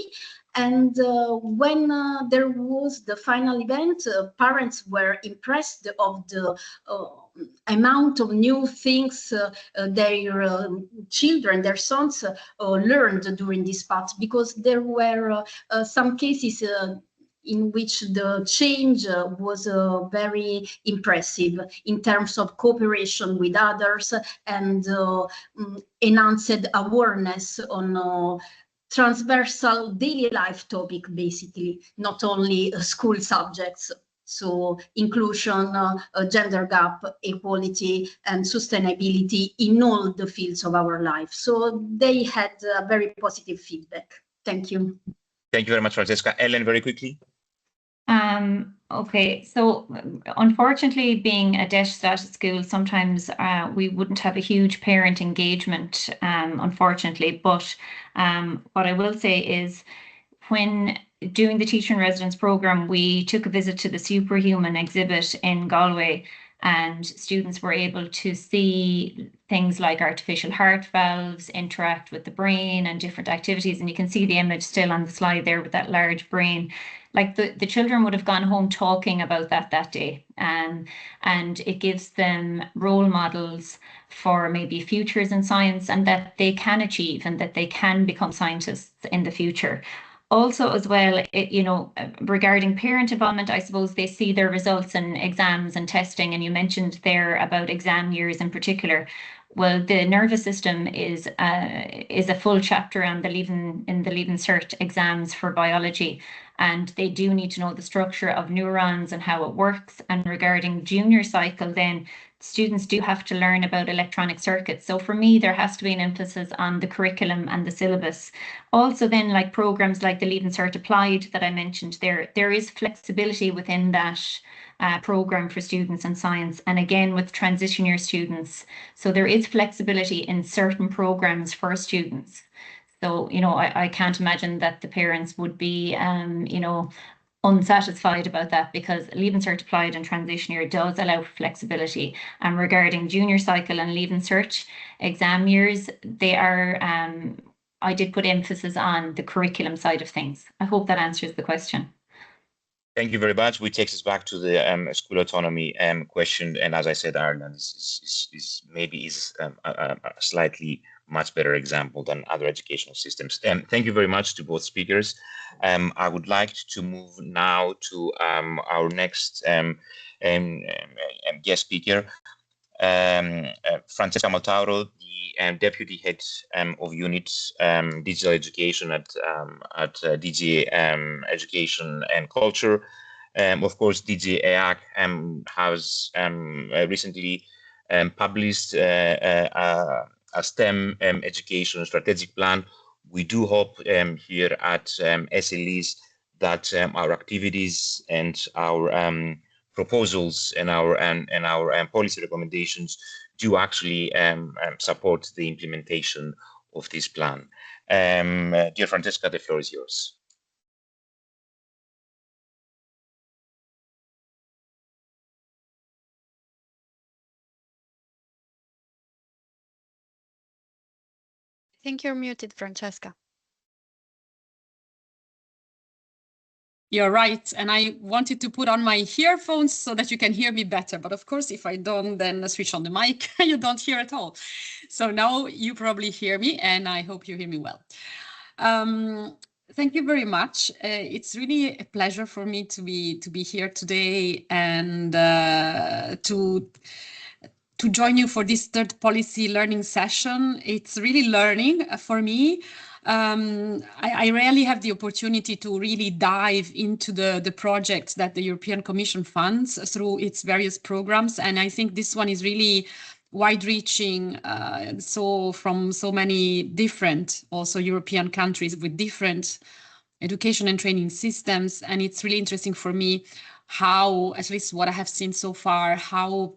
And when there was the final event, parents were impressed of the amount of new things their children, their sons learned during this part, because there were some cases in which the change was very impressive in terms of cooperation with others and enhanced awareness on transversal daily life topic, basically, not only school subjects. So inclusion, gender gap, equality, and sustainability in all the fields of our life. So they had very positive feedback. Thank you. Thank you very much, Francesca. Ellen, very quickly. Okay, so unfortunately, being a debt status school, sometimes we wouldn't have a huge parent engagement, unfortunately. But what I will say is, when doing the Teacher in Residence programme, we took a visit to the Superhuman exhibit in Galway, and students were able to see things like artificial heart valves interact with the brain and different activities. And you can see the image still on the slide there with that large brain. Like the children would have gone home talking about that day. And it gives them role models for maybe futures in science, and that they can achieve and that they can become scientists in the future. Also, as well, regarding parent involvement, I suppose they see their results in exams and testing, and you mentioned there about exam years in particular. Well, the nervous system is a full chapter on the Leaving Cert exams for biology, and they do need to know the structure of neurons and how it works. And regarding junior cycle, then students do have to learn about electronic circuits. So for me, there has to be an emphasis on the curriculum and the syllabus. Also then, like programs like the Leaving Cert Applied that I mentioned, there is flexibility within that program for students in science, and again with transition year students. So there is flexibility in certain programs for students. So, I can't imagine that the parents would be, unsatisfied about that, because Leaving Cert Applied and Transition Year does allow for flexibility. And regarding junior cycle and Leaving Cert exam years, they are, I did put emphasis on the curriculum side of things. I hope that answers the question. Thank you very much. Which takes us back to the school autonomy question. And as I said, Ireland is maybe a slightly much better example than other educational systems. Thank you very much to both speakers. I would like to move now to our next guest speaker, Francesca Sauro, the Deputy Head of Unit Digital Education at DG Education and Culture. Of course, DG EAC has recently published a STEM education strategic plan. We do hope here at SLEs that our activities and our proposals and our policy recommendations do actually support the implementation of this plan. Dear Francesca, the floor is yours. I think you're muted, Francesca. You're right, and I wanted to put on my earphones so that you can hear me better. But of course, if I don't then switch on the mic, you don't hear at all. So now you probably hear me, and I hope you hear me well. Thank you very much. It's really a pleasure for me to be here today and to join you for this third policy learning session. It's really learning for me. I rarely have the opportunity to really dive into the projects that the European Commission funds through its various programs. And I think this one is really wide-reaching, so from so many different also European countries with different education and training systems. And it's really interesting for me how, at least what I have seen so far, how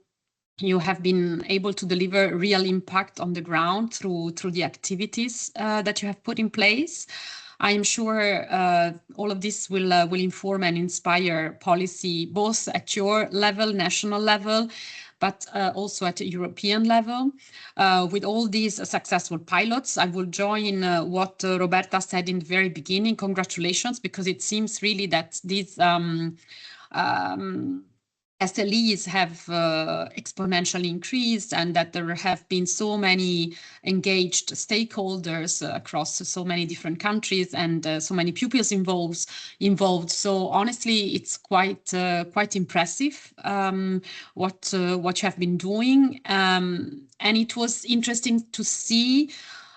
you have been able to deliver real impact on the ground through the activities that you have put in place. I am sure all of this will inform and inspire policy, both at your level, national level, but also at a European level. With all these successful pilots, I will join what Roberta said in the very beginning. Congratulations, because it seems really that these SLEs have exponentially increased, and that there have been so many engaged stakeholders across so many different countries, and so many pupils involved. So honestly, it's quite impressive what you have been doing, and it was interesting to see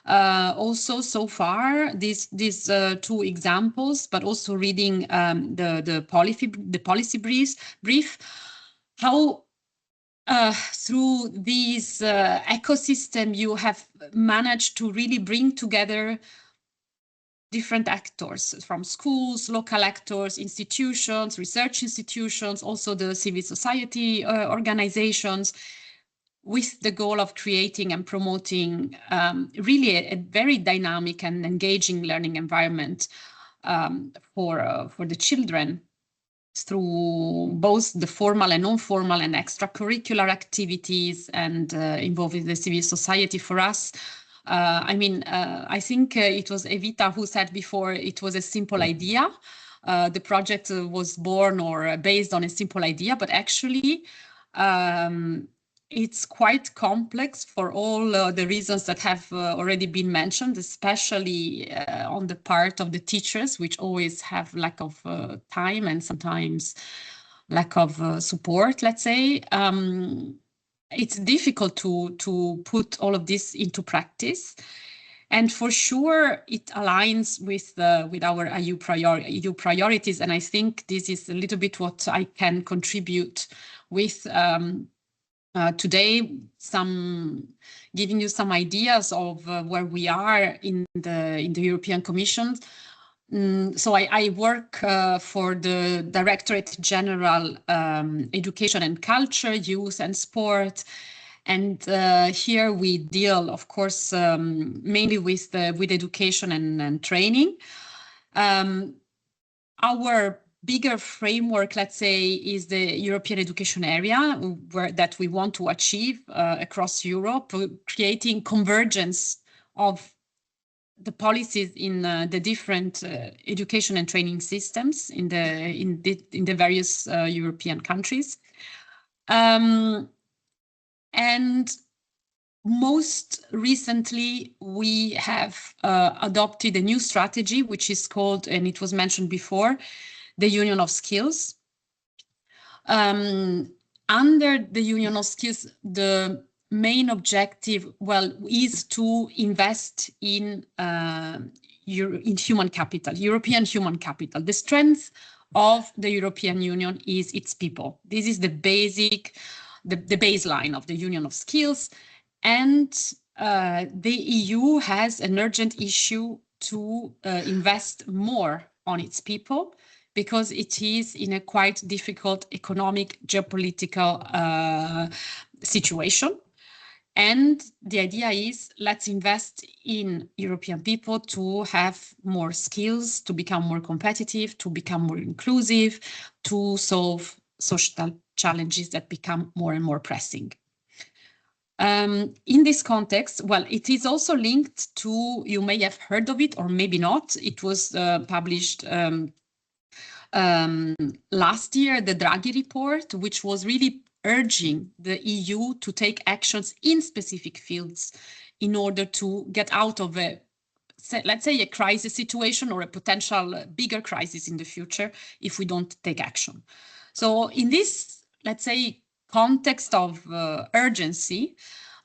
also so far these two examples, but also reading the policy brief. How through this ecosystem you have managed to really bring together different actors from schools, local actors, institutions, research institutions, also the civil society organizations, with the goal of creating and promoting really a very dynamic and engaging learning environment for the children through both the formal and non-formal and extracurricular activities and involving the civil society. For us, I think it was Evita who said before it was a simple idea. The project was born or based on a simple idea, but actually it's quite complex for all the reasons that have already been mentioned, especially on the part of the teachers, which always have lack of time and sometimes lack of support, let's say. It's difficult to put all of this into practice. And for sure, it aligns with our EU priorities. And I think this is a little bit what I can contribute with today, giving you some ideas of where we are in the European Commission. So I work for the Directorate General Education and Culture, Youth and Sport. And here we deal, of course, mainly with education and training. Our bigger framework, let's say, is the European education area that we want to achieve across Europe, creating convergence of the policies in the different education and training systems in the various European countries. And most recently, we have adopted a new strategy, which is called, and it was mentioned before, the Union of Skills. Under the Union of Skills, the main objective, is to invest in human capital, European human capital. The strength of the European Union is its people. This is the baseline of the Union of Skills. And the EU has an urgent issue to invest more on its people, because it is in a quite difficult economic, geopolitical situation. And the idea is, let's invest in European people to have more skills, to become more competitive, to become more inclusive, to solve social challenges that become more and more pressing. In this context, it is also linked to, you may have heard of it or maybe not, it was published last year, the Draghi report, which was really urging the EU to take actions in specific fields in order to get out of let's say, a crisis situation or a potential bigger crisis in the future if we don't take action. So in this, let's say, context of urgency,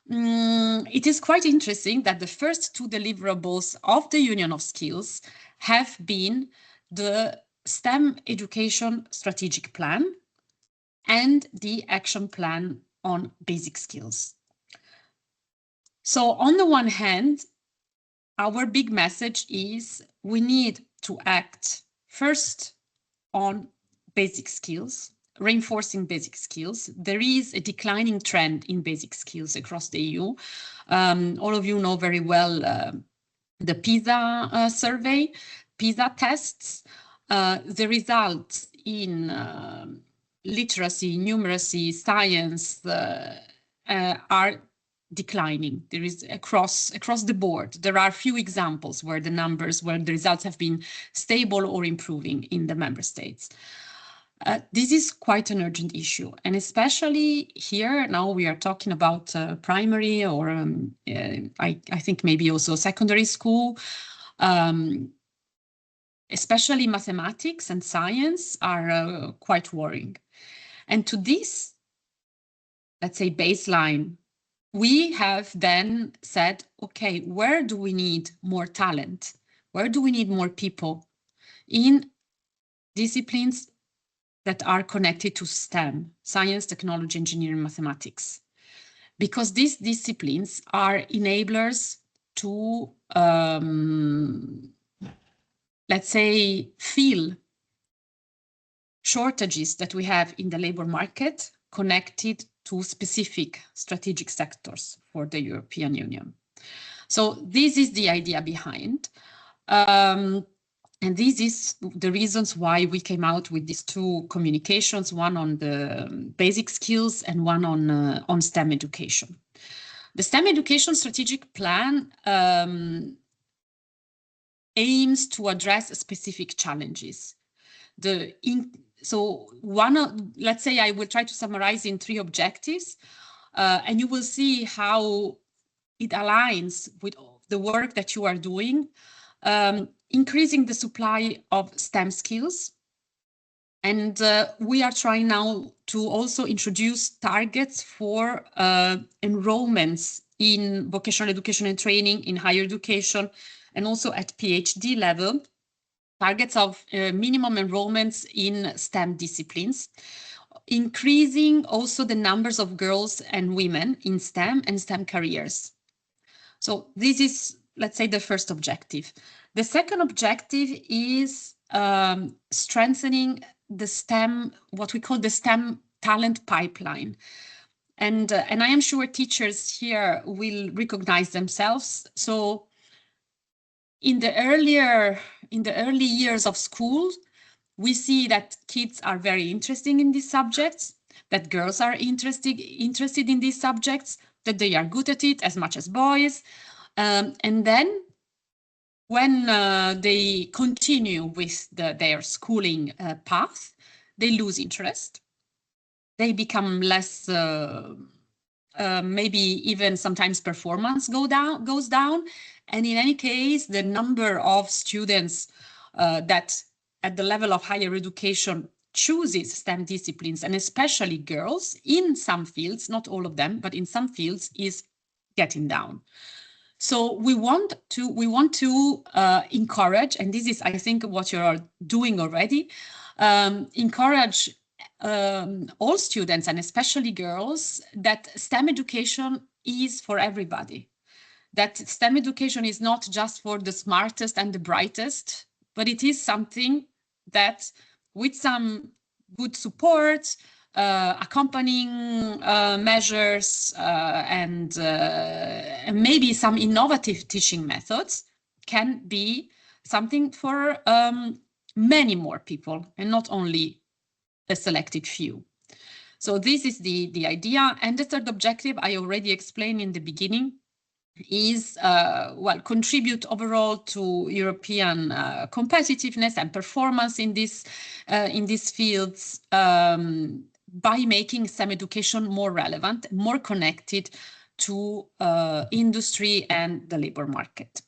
it is quite interesting that the first two deliverables of the Union of Skills have been the STEM Education Strategic Plan and the Action Plan on Basic Skills. So on the one hand, our big message is we need to act first on basic skills, reinforcing basic skills. There is a declining trend in basic skills across the EU. All of you know very well the PISA survey, PISA tests. The results in literacy, numeracy, science are declining. There is across the board. There are few examples where the results have been stable or improving in the member states. This is quite an urgent issue, and especially here now we are talking about primary or I think maybe also secondary school. Especially mathematics and science are quite worrying. And to this, let's say, baseline, we have then said, okay, where do we need more talent? Where do we need more people in disciplines that are connected to STEM, science, technology, engineering, mathematics? Because these disciplines are enablers to let's say, fill shortages that we have in the labor market connected to specific strategic sectors for the European Union. So this is the idea behind. And this is the reasons why we came out with these two communications, one on the basic skills and one on STEM education. The STEM education strategic plan aims to address specific challenges. So let's say I will try to summarize in 3 objectives, and you will see how it aligns with the work that you are doing. Increasing the supply of STEM skills. And we are trying now to also introduce targets for enrollments in vocational education and training, in higher education, and also at PhD level, targets of minimum enrollments in STEM disciplines, increasing also the numbers of girls and women in STEM and STEM careers. So this is, let's say, the first objective. The second objective is strengthening the STEM, what we call the STEM talent pipeline. And I am sure teachers here will recognize themselves. So in the early years of school, we see that kids are very interested in these subjects, that girls are interested in these subjects, that they are good at it as much as boys. And then when they continue with their schooling path, they lose interest. They become less, maybe even sometimes performance goes down. And in any case, the number of students that at the level of higher education chooses STEM disciplines, and especially girls in some fields, not all of them, but in some fields, is getting down. So we want to encourage, and this is, I think, what you are doing already, encourage all students, and especially girls, that STEM education is for everybody. That STEM education is not just for the smartest and the brightest, but it is something that, with some good support, accompanying measures and maybe some innovative teaching methods, can be something for many more people and not only a selected few. So this is the idea. And the third objective I already explained in the beginning is, well, contribute overall to European competitiveness and performance in these fields, by making STEM education more relevant, more connected to industry and the labor market.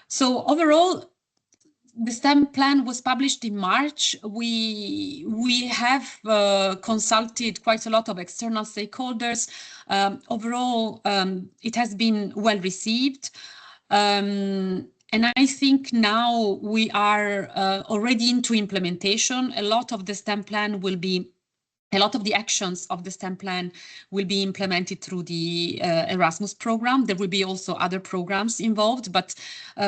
So overall, the STEM plan was published in March. We have consulted quite a lot of external stakeholders. Overall, it has been well received. And I think now we are already into implementation. A lot of the STEM plan will be A lot of the actions of the STEM plan will be implemented through the Erasmus program. There will be also other programs involved, but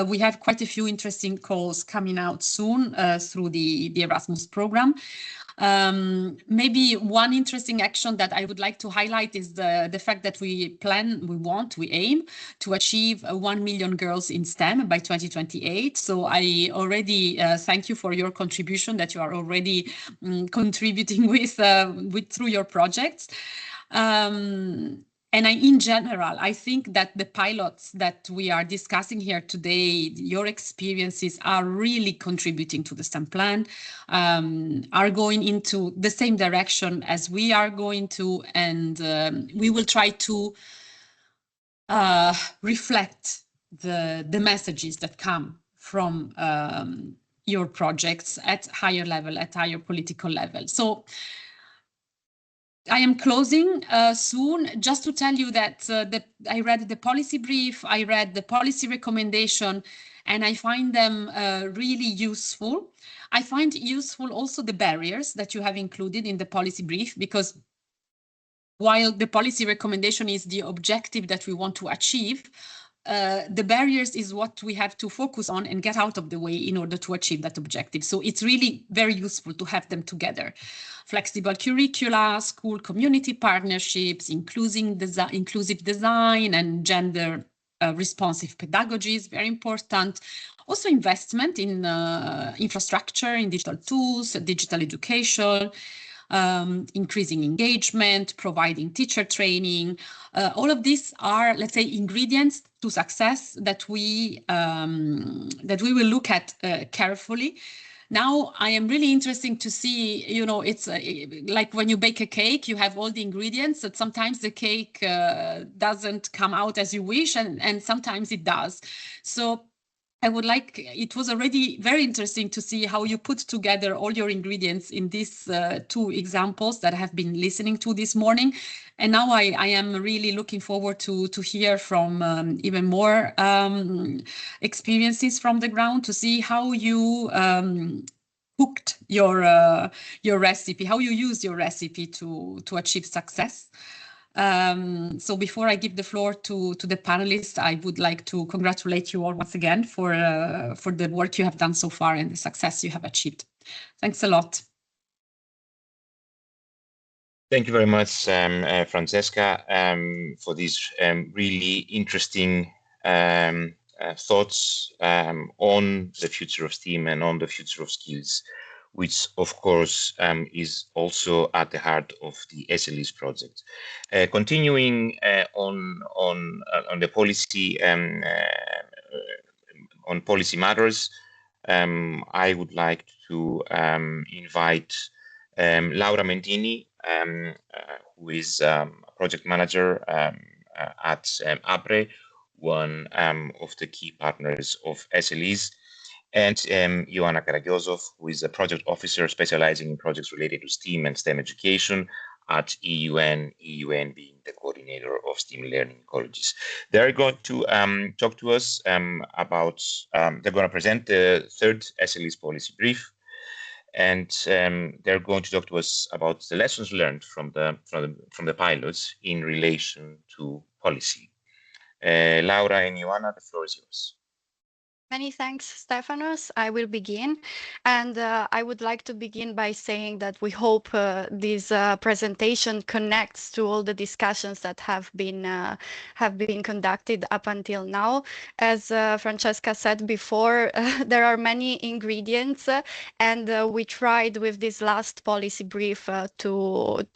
we have quite a few interesting calls coming out soon through the Erasmus program. Maybe one interesting action that I would like to highlight is the fact that we aim to achieve 1 million girls in STEM by 2028. So I already thank you for your contribution that you are already contributing with through your projects. And in general, I think that the pilots that we are discussing here today, your experiences are really contributing to the STEM plan, are going into the same direction as we are going to, and we will try to reflect the messages that come from your projects at higher level, at higher political level. So I am closing soon, just to tell you that I read the policy brief, I read the policy recommendation, and I find them really useful. I find useful also the barriers that you have included in the policy brief, because while the policy recommendation is the objective that we want to achieve, the barriers is what we have to focus on and get out of the way in order to achieve that objective. So it's really very useful to have them together. Flexible curricula, school community partnerships, inclusive design and gender responsive pedagogy is very important. Also investment in infrastructure, in digital tools, digital education, increasing engagement, providing teacher training. All of these are, let's say, ingredients to success that we will look at carefully. Now, I am really interested to see, you know, it's like when you bake a cake, you have all the ingredients, but sometimes the cake doesn't come out as you wish, and sometimes it does. So it was already very interesting to see how you put together all your ingredients in these two examples that I have been listening to this morning. And now I am really looking forward to hear from even more experiences from the ground, to see how you cooked your recipe, how you used your recipe to achieve success. So before I give the floor to the panelists, I would like to congratulate you all once again for the work you have done so far and the success you have achieved. Thanks a lot. Thank you very much, Francesca, for these really interesting thoughts on the future of STEAM and on the future of skills, which of course is also at the heart of the SLEs project. Continuing on the policy on policy matters, I would like to invite Laura Mentini, who is a project manager at APRE, one of the key partners of SLEs, and Ioana Karagiozov, who is a project officer specializing in projects related to STEAM and STEM education at EUN being the coordinator of STEAM Learning Ecologies. They're going to talk to us about, they're going to present the third SLEs policy brief, and they're going to talk to us about the lessons learned from the pilots in relation to policy. Laura and Ioana, the floor is yours. Many thanks, Stefanos. I will begin, and I would like to begin by saying that we hope this presentation connects to all the discussions that have been conducted up until now. As Francesca said before, there are many ingredients, and we tried with this last policy brief to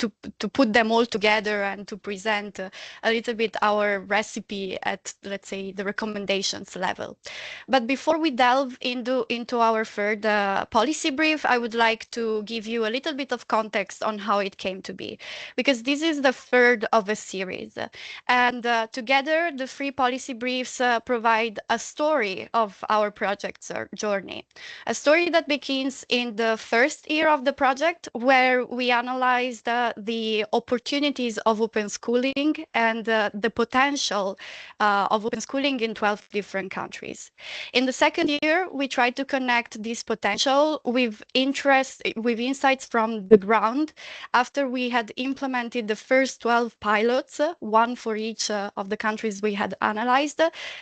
put them all together and to present a little bit our recipe at, let's say, the recommendations level. But before we delve into our third policy brief, I would like to give you a little bit of context on how it came to be, because this is the third of a series. And together, the three policy briefs provide a story of our project's journey. A story that begins in the first year of the project, where we analyzed the opportunities of open schooling and the potential of open schooling in 12 different countries. In the second year, we tried to connect this potential with insights from the ground after we had implemented the first 12 pilots, one for each of the countries we had analyzed,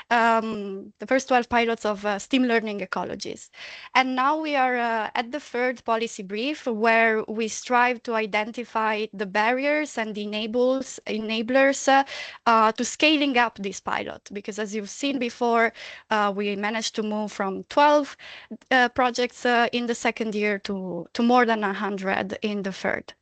the first 12 pilots of STEAM Learning Ecologies. And now we are at the third policy brief, where we strive to identify the barriers and the enablers to scaling up this pilot, because as you've seen before, we managed to move from 12 projects in the second year to more than 100 in the third.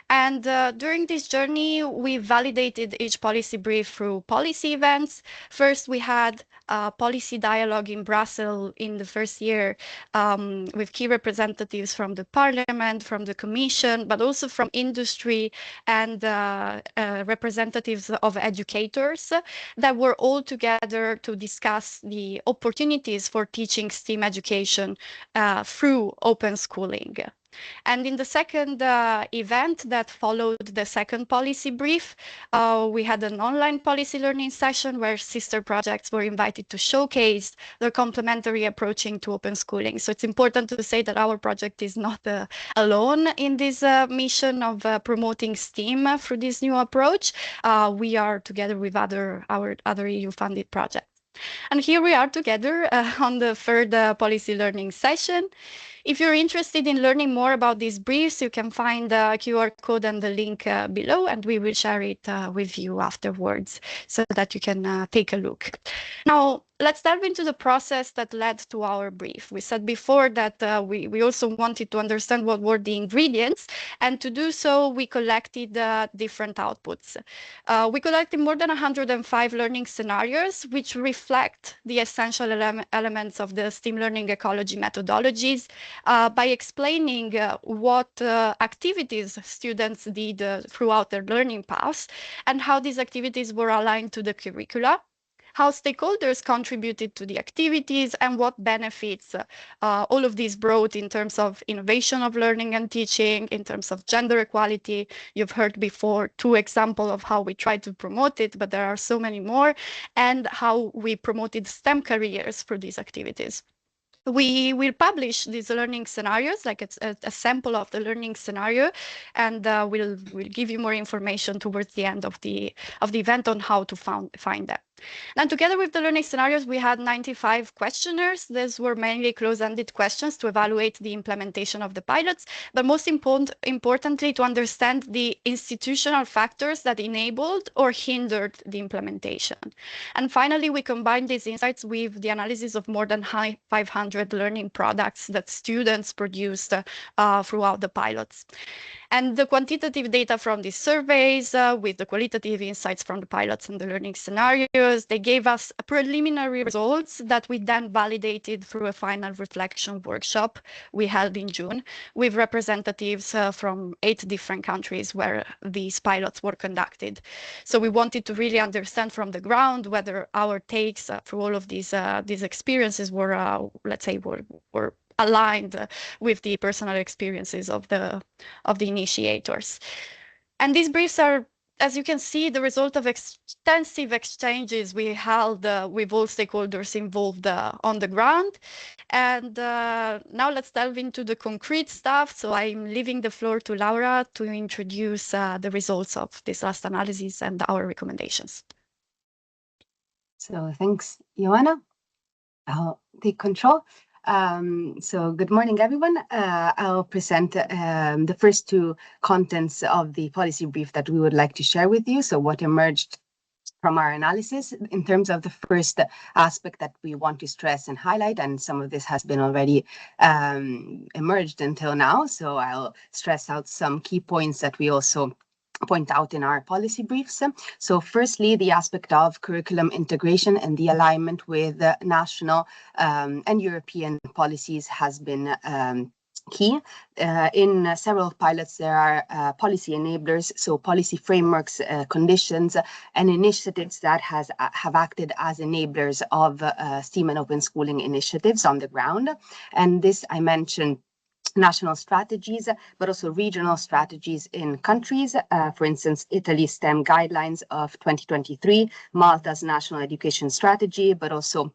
And during this journey, we validated each policy brief through policy events. First, we had a policy dialogue in Brussels in the first year with key representatives from the Parliament, from the Commission, but also from industry and representatives of educators that were all together to discuss the opportunities for teaching STEAM education through open schooling. And in the second event that followed the second policy brief, we had an online policy learning session where sister projects were invited to showcase their complementary approaching to open schooling. So it's important to say that our project is not alone in this mission of promoting STEAM through this new approach. We are together with our other EU-funded projects. And here we are together on the third policy learning session. If you're interested in learning more about these briefs, you can find the QR code and the link below, and we will share it with you afterwards so that you can take a look. Now, let's delve into the process that led to our brief. We said before that we also wanted to understand what were the ingredients, and to do so, we collected different outputs. We collected more than 105 learning scenarios, which reflect the essential elements of the STEAM learning ecology methodologies by explaining what activities students did throughout their learning paths and how these activities were aligned to the curricula, how stakeholders contributed to the activities, and what benefits all of these brought in terms of innovation of learning and teaching, in terms of gender equality. You've heard before 2 examples of how we tried to promote it, but there are so many more, and how we promoted STEM careers through these activities. We will publish these learning scenarios, like it's a sample of the learning scenario, and we'll give you more information towards the end of the event on how to find them. And together with the learning scenarios, we had 95 questionnaires. These were mainly close-ended questions to evaluate the implementation of the pilots, but most importantly, to understand the institutional factors that enabled or hindered the implementation. And finally, we combined these insights with the analysis of more than 500 learning products that students produced throughout the pilots. And the quantitative data from these surveys with the qualitative insights from the pilots and the learning scenarios, they gave us preliminary results that we then validated through a final reflection workshop we held in June with representatives from 8 different countries where these pilots were conducted. So we wanted to really understand from the ground whether our takes through all of these experiences were, let's say, were aligned with the personal experiences of the initiators. And these briefs are, as you can see, the result of extensive exchanges we held with all stakeholders involved on the ground. And now let's delve into the concrete stuff. So I'm leaving the floor to Laura to introduce the results of this last analysis and our recommendations. So thanks, Joanna. I'll take control. So good morning, everyone. I'll present the first 2 contents of the policy brief that we would like to share with you. So what emerged from our analysis in terms of the first aspect that we want to stress and highlight, and some of this has been already emerged until now. So I'll stress out some key points that we also point out in our policy briefs. So firstly, the aspect of curriculum integration and the alignment with national and European policies has been key. In several pilots, there are policy enablers, so policy frameworks, conditions, and initiatives that have acted as enablers of STEAM and open schooling initiatives on the ground. And this, I mentioned, national strategies, but also regional strategies in countries. For instance, Italy's STEM guidelines of 2023, Malta's national education strategy, but also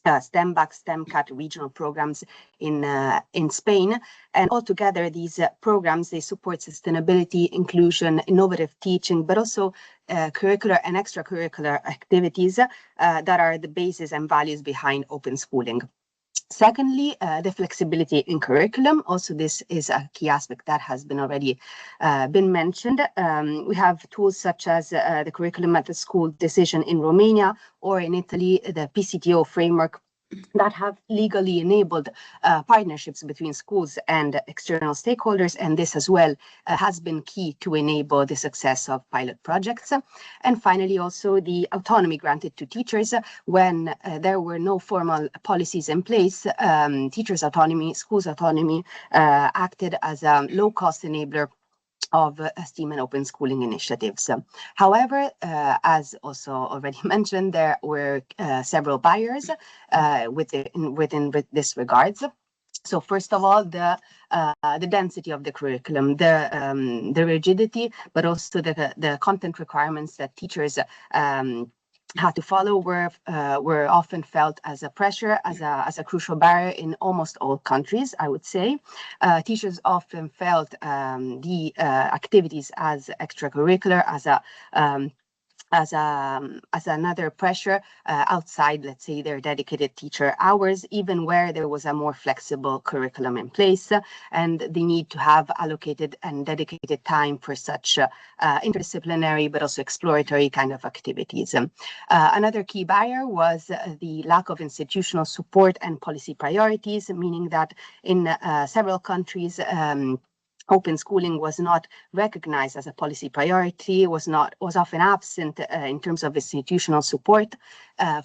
STEMBAC, STEMCAT regional programs in Spain. And altogether, these programs, they support sustainability, inclusion, innovative teaching, but also curricular and extracurricular activities that are the basis and values behind open schooling. Secondly, the flexibility in curriculum. Also, this is a key aspect that has been already been mentioned. We have tools such as the curriculum at the school decision in Romania, or in Italy, the PCTO framework, that have legally enabled partnerships between schools and external stakeholders, and this as well has been key to enable the success of pilot projects. And finally, also the autonomy granted to teachers when there were no formal policies in place. Teachers' autonomy, schools' autonomy acted as a low-cost enabler of STEAM and open schooling initiatives. However, as also already mentioned, there were several barriers within this regards. So first of all, the density of the curriculum, the rigidity, but also the content requirements that teachers had to follow were often felt as a pressure, as a crucial barrier in almost all countries, I would say. Teachers often felt the activities as extracurricular, as a as another pressure outside, let's say, their dedicated teacher hours, even where there was a more flexible curriculum in place, and the need to have allocated and dedicated time for such interdisciplinary but also exploratory kind of activities. Another key barrier was the lack of institutional support and policy priorities, meaning that in several countries, open schooling was not recognized as a policy priority, was often absent in terms of institutional support.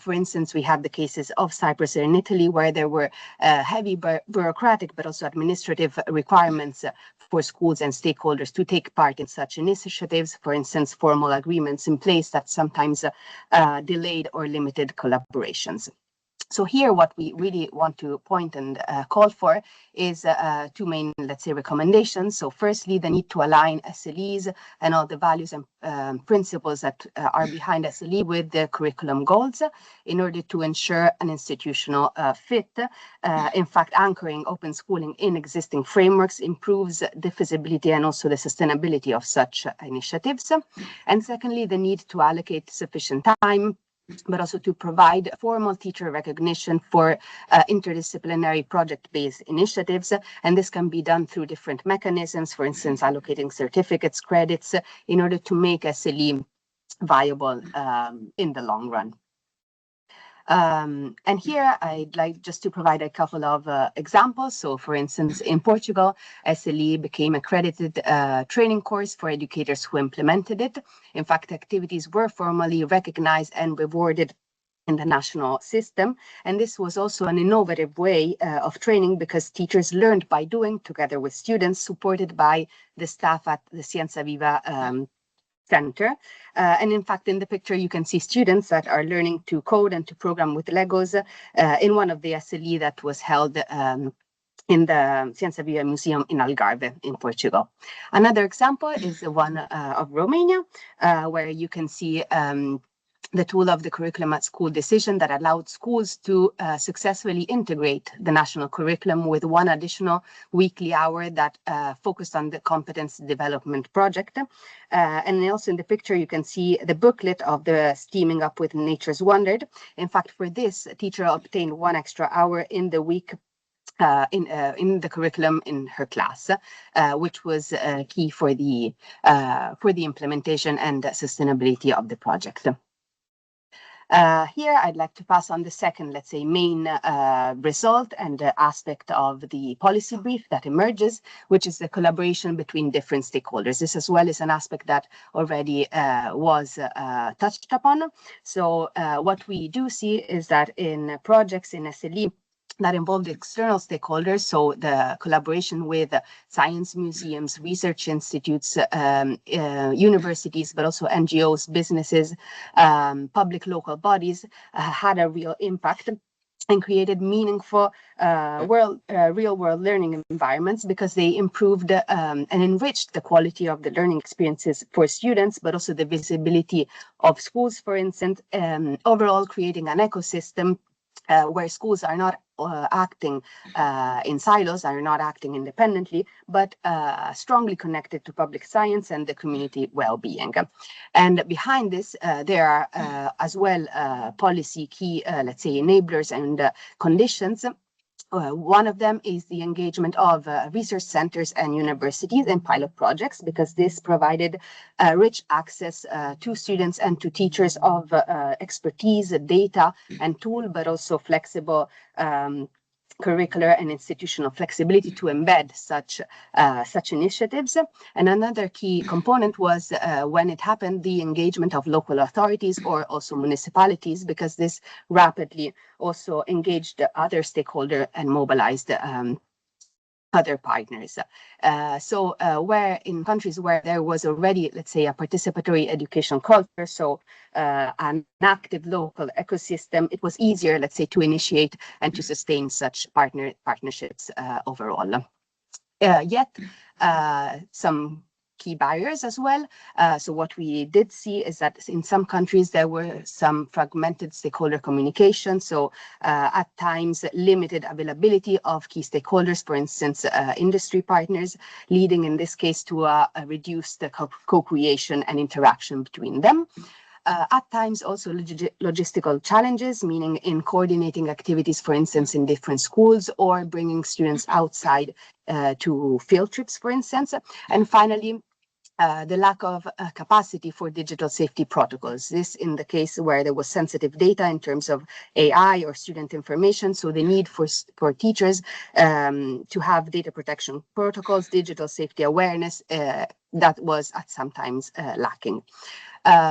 For instance, we have the cases of Cyprus and Italy, where there were heavy bureaucratic but also administrative requirements for schools and stakeholders to take part in such initiatives. For instance, formal agreements in place that sometimes delayed or limited collaborations. So here, what we really want to point and call for is two main, let's say, recommendations. So firstly, the need to align SLEs and all the values and principles that are behind SLE with the curriculum goals in order to ensure an institutional fit. In fact, anchoring open schooling in existing frameworks improves the feasibility and also the sustainability of such initiatives. And secondly, the need to allocate sufficient time, but also to provide formal teacher recognition for interdisciplinary project-based initiatives. And this can be done through different mechanisms, for instance, allocating certificates, credits, in order to make SLE viable in the long run. And here I'd like just to provide a couple of examples. So for instance, in Portugal, SLE became accredited training course for educators who implemented it. In fact, activities were formally recognized and rewarded in the national system. And this was also an innovative way of training, because teachers learned by doing together with students, supported by the staff at the Scienza Viva center. And in fact, in the picture, you can see students that are learning to code and to program with Legos in one of the SLE that was held in the Scienza Viva Museum in Algarve in Portugal. Another example is the one of Romania, where you can see the tool of the curriculum at school decision that allowed schools to successfully integrate the national curriculum with one additional weekly hour that focused on the competence development project. And also in the picture, you can see the booklet of the Steaming Up with Nature's Wonder. In fact, for this, a teacher obtained 1 extra hour in the week in the curriculum in her class, which was key for the implementation and sustainability of the project. Here, I'd like to pass on the second, let's say, main result and aspect of the policy brief that emerges, which is the collaboration between different stakeholders. This as well is an aspect that already was touched upon. So what we do see is that in projects in SLE that involved external stakeholders, so the collaboration with science museums, research institutes, universities, but also NGOs, businesses, public local bodies, had a real impact and created meaningful real-world learning environments, because they improved and enriched the quality of the learning experiences for students, but also the visibility of schools, for instance, overall creating an ecosystem where schools are not acting in silos, are not acting independently, but strongly connected to public science and the community well-being. And behind this, there are as well policy key, let's say, enablers and conditions. One of them is the engagement of research centers and universities in pilot projects, because this provided rich access to students and to teachers of expertise, data, and tool, but also flexible curricular and institutional flexibility to embed such initiatives. And another key component was, when it happened, the engagement of local authorities or also municipalities, because this rapidly also engaged other stakeholders and mobilized other partners. So where in countries where there was already, let's say, a participatory education culture, so an active local ecosystem, it was easier, let's say, to initiate and to sustain such partnerships overall. Yet some key barriers as well. So what we did see is that in some countries there were some fragmented stakeholder communication. So at times limited availability of key stakeholders, for instance, industry partners, leading in this case to a reduced co-creation and interaction between them. At times also logistical challenges, meaning in coordinating activities, for instance, in different schools, or bringing students outside to field trips, for instance. And finally, the lack of capacity for digital safety protocols. This in the case where there was sensitive data in terms of AI or student information. So the need for teachers to have data protection protocols, digital safety awareness, that was at sometimes lacking.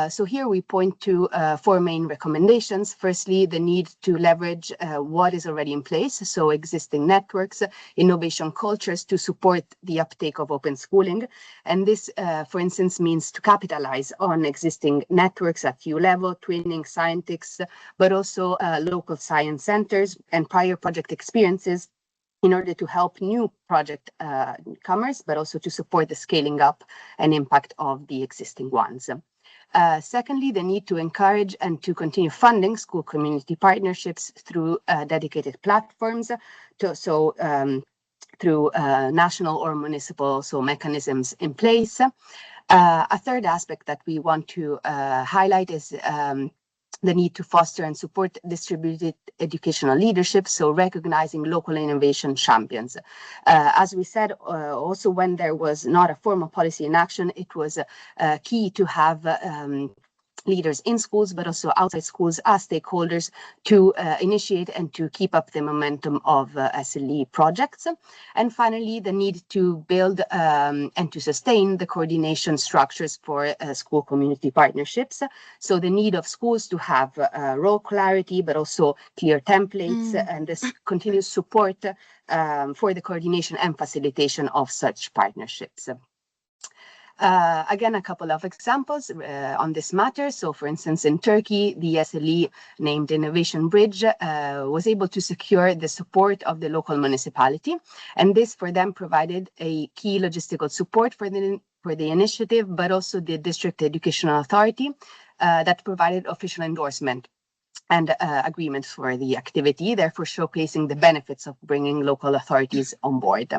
So here we point to 4 main recommendations. Firstly, the need to leverage what is already in place, so existing networks, innovation cultures to support the uptake of open schooling. And this, for instance, means to capitalize on existing networks at EU level, twinning scientists, but also local science centers and prior project experiences in order to help new project comers, but also to support the scaling up and impact of the existing ones. Secondly, the need to encourage and to continue funding school community partnerships through dedicated platforms, through national or municipal mechanisms in place. A third aspect that we want to highlight is the need to foster and support distributed educational leadership, so recognizing local innovation champions. As we said, also when there was not a formal policy in action, it was key to have leaders in schools, but also outside schools as stakeholders to initiate and to keep up the momentum of SLE projects. And finally, the need to build and to sustain the coordination structures for school community partnerships. So the need of schools to have role clarity, but also clear templates and this continuous support for the coordination and facilitation of such partnerships. Again, a couple of examples on this matter. So, for instance, in Turkey, the SLE named Innovation Bridge was able to secure the support of the local municipality. And this for them provided a key logistical support for the initiative, but also the district educational authority that provided official endorsement and agreement for the activity, therefore showcasing the benefits of bringing local authorities on board.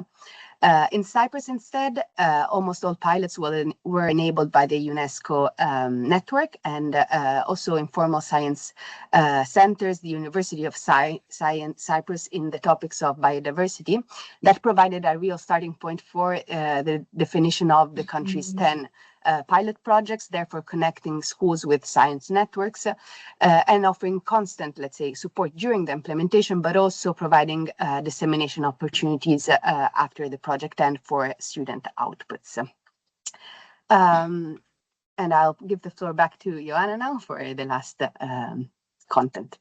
In Cyprus, instead, almost all pilots were enabled by the UNESCO network, and also informal science centers, the University of Cyprus in the topics of biodiversity, that provided a real starting point for the definition of the country's 10 pilot projects, therefore connecting schools with science networks and offering constant, let's say, support during the implementation, but also providing dissemination opportunities after the project end for student outputs. And I'll give the floor back to Joanna now for the last content.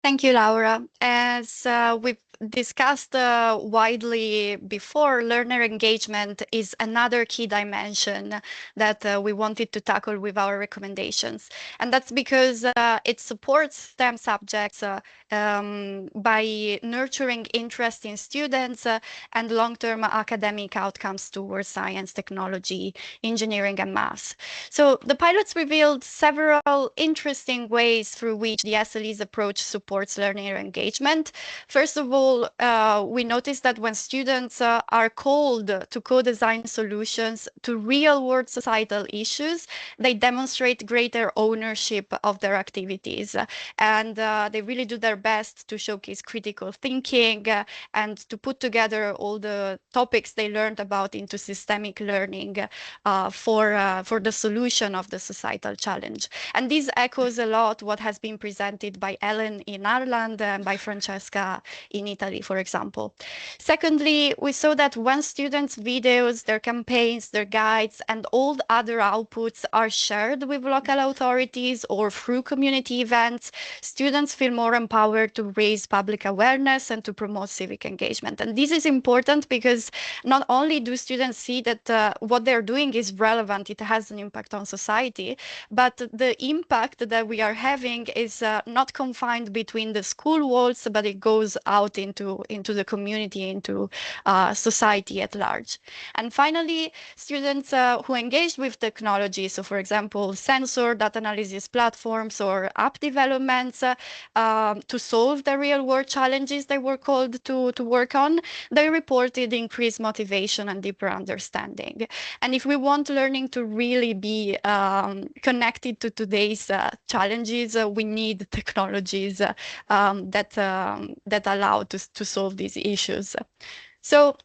Thank you, Laura. As we've discussed widely before, learner engagement is another key dimension that we wanted to tackle with our recommendations. And that's because it supports STEM subjects by nurturing interest in students and long-term academic outcomes towards science, technology, engineering, and math. So the pilots revealed several interesting ways through which the SLEs approach supports learner engagement. First of all, we noticed that when students are called to co-design solutions to real-world societal issues, they demonstrate greater ownership of their activities, and they really do their best to showcase critical thinking and to put together all the topics they learned about into systemic learning for the solution of the societal challenge. And this echoes a lot what has been presented by Ellen in Ireland and by Francesca in Italy, for example. Secondly, we saw that when students' videos, their campaigns, their guides, and all the other outputs are shared with local authorities or through community events, students feel more empowered to raise public awareness and to promote civic engagement. And this is important because not only do students see that what they're doing is relevant, it has an impact on society, but the impact that we are having is not confined between the school walls, but it goes out into the community, into society at large. And finally, students who engaged with technology, so for example, sensor data analysis platforms or app developments to solve the real world challenges they were called to work on, they reported increased motivation and deeper understanding. And if we want learning to really be connected to today's challenges, we need technologies that allow to solve these issues. So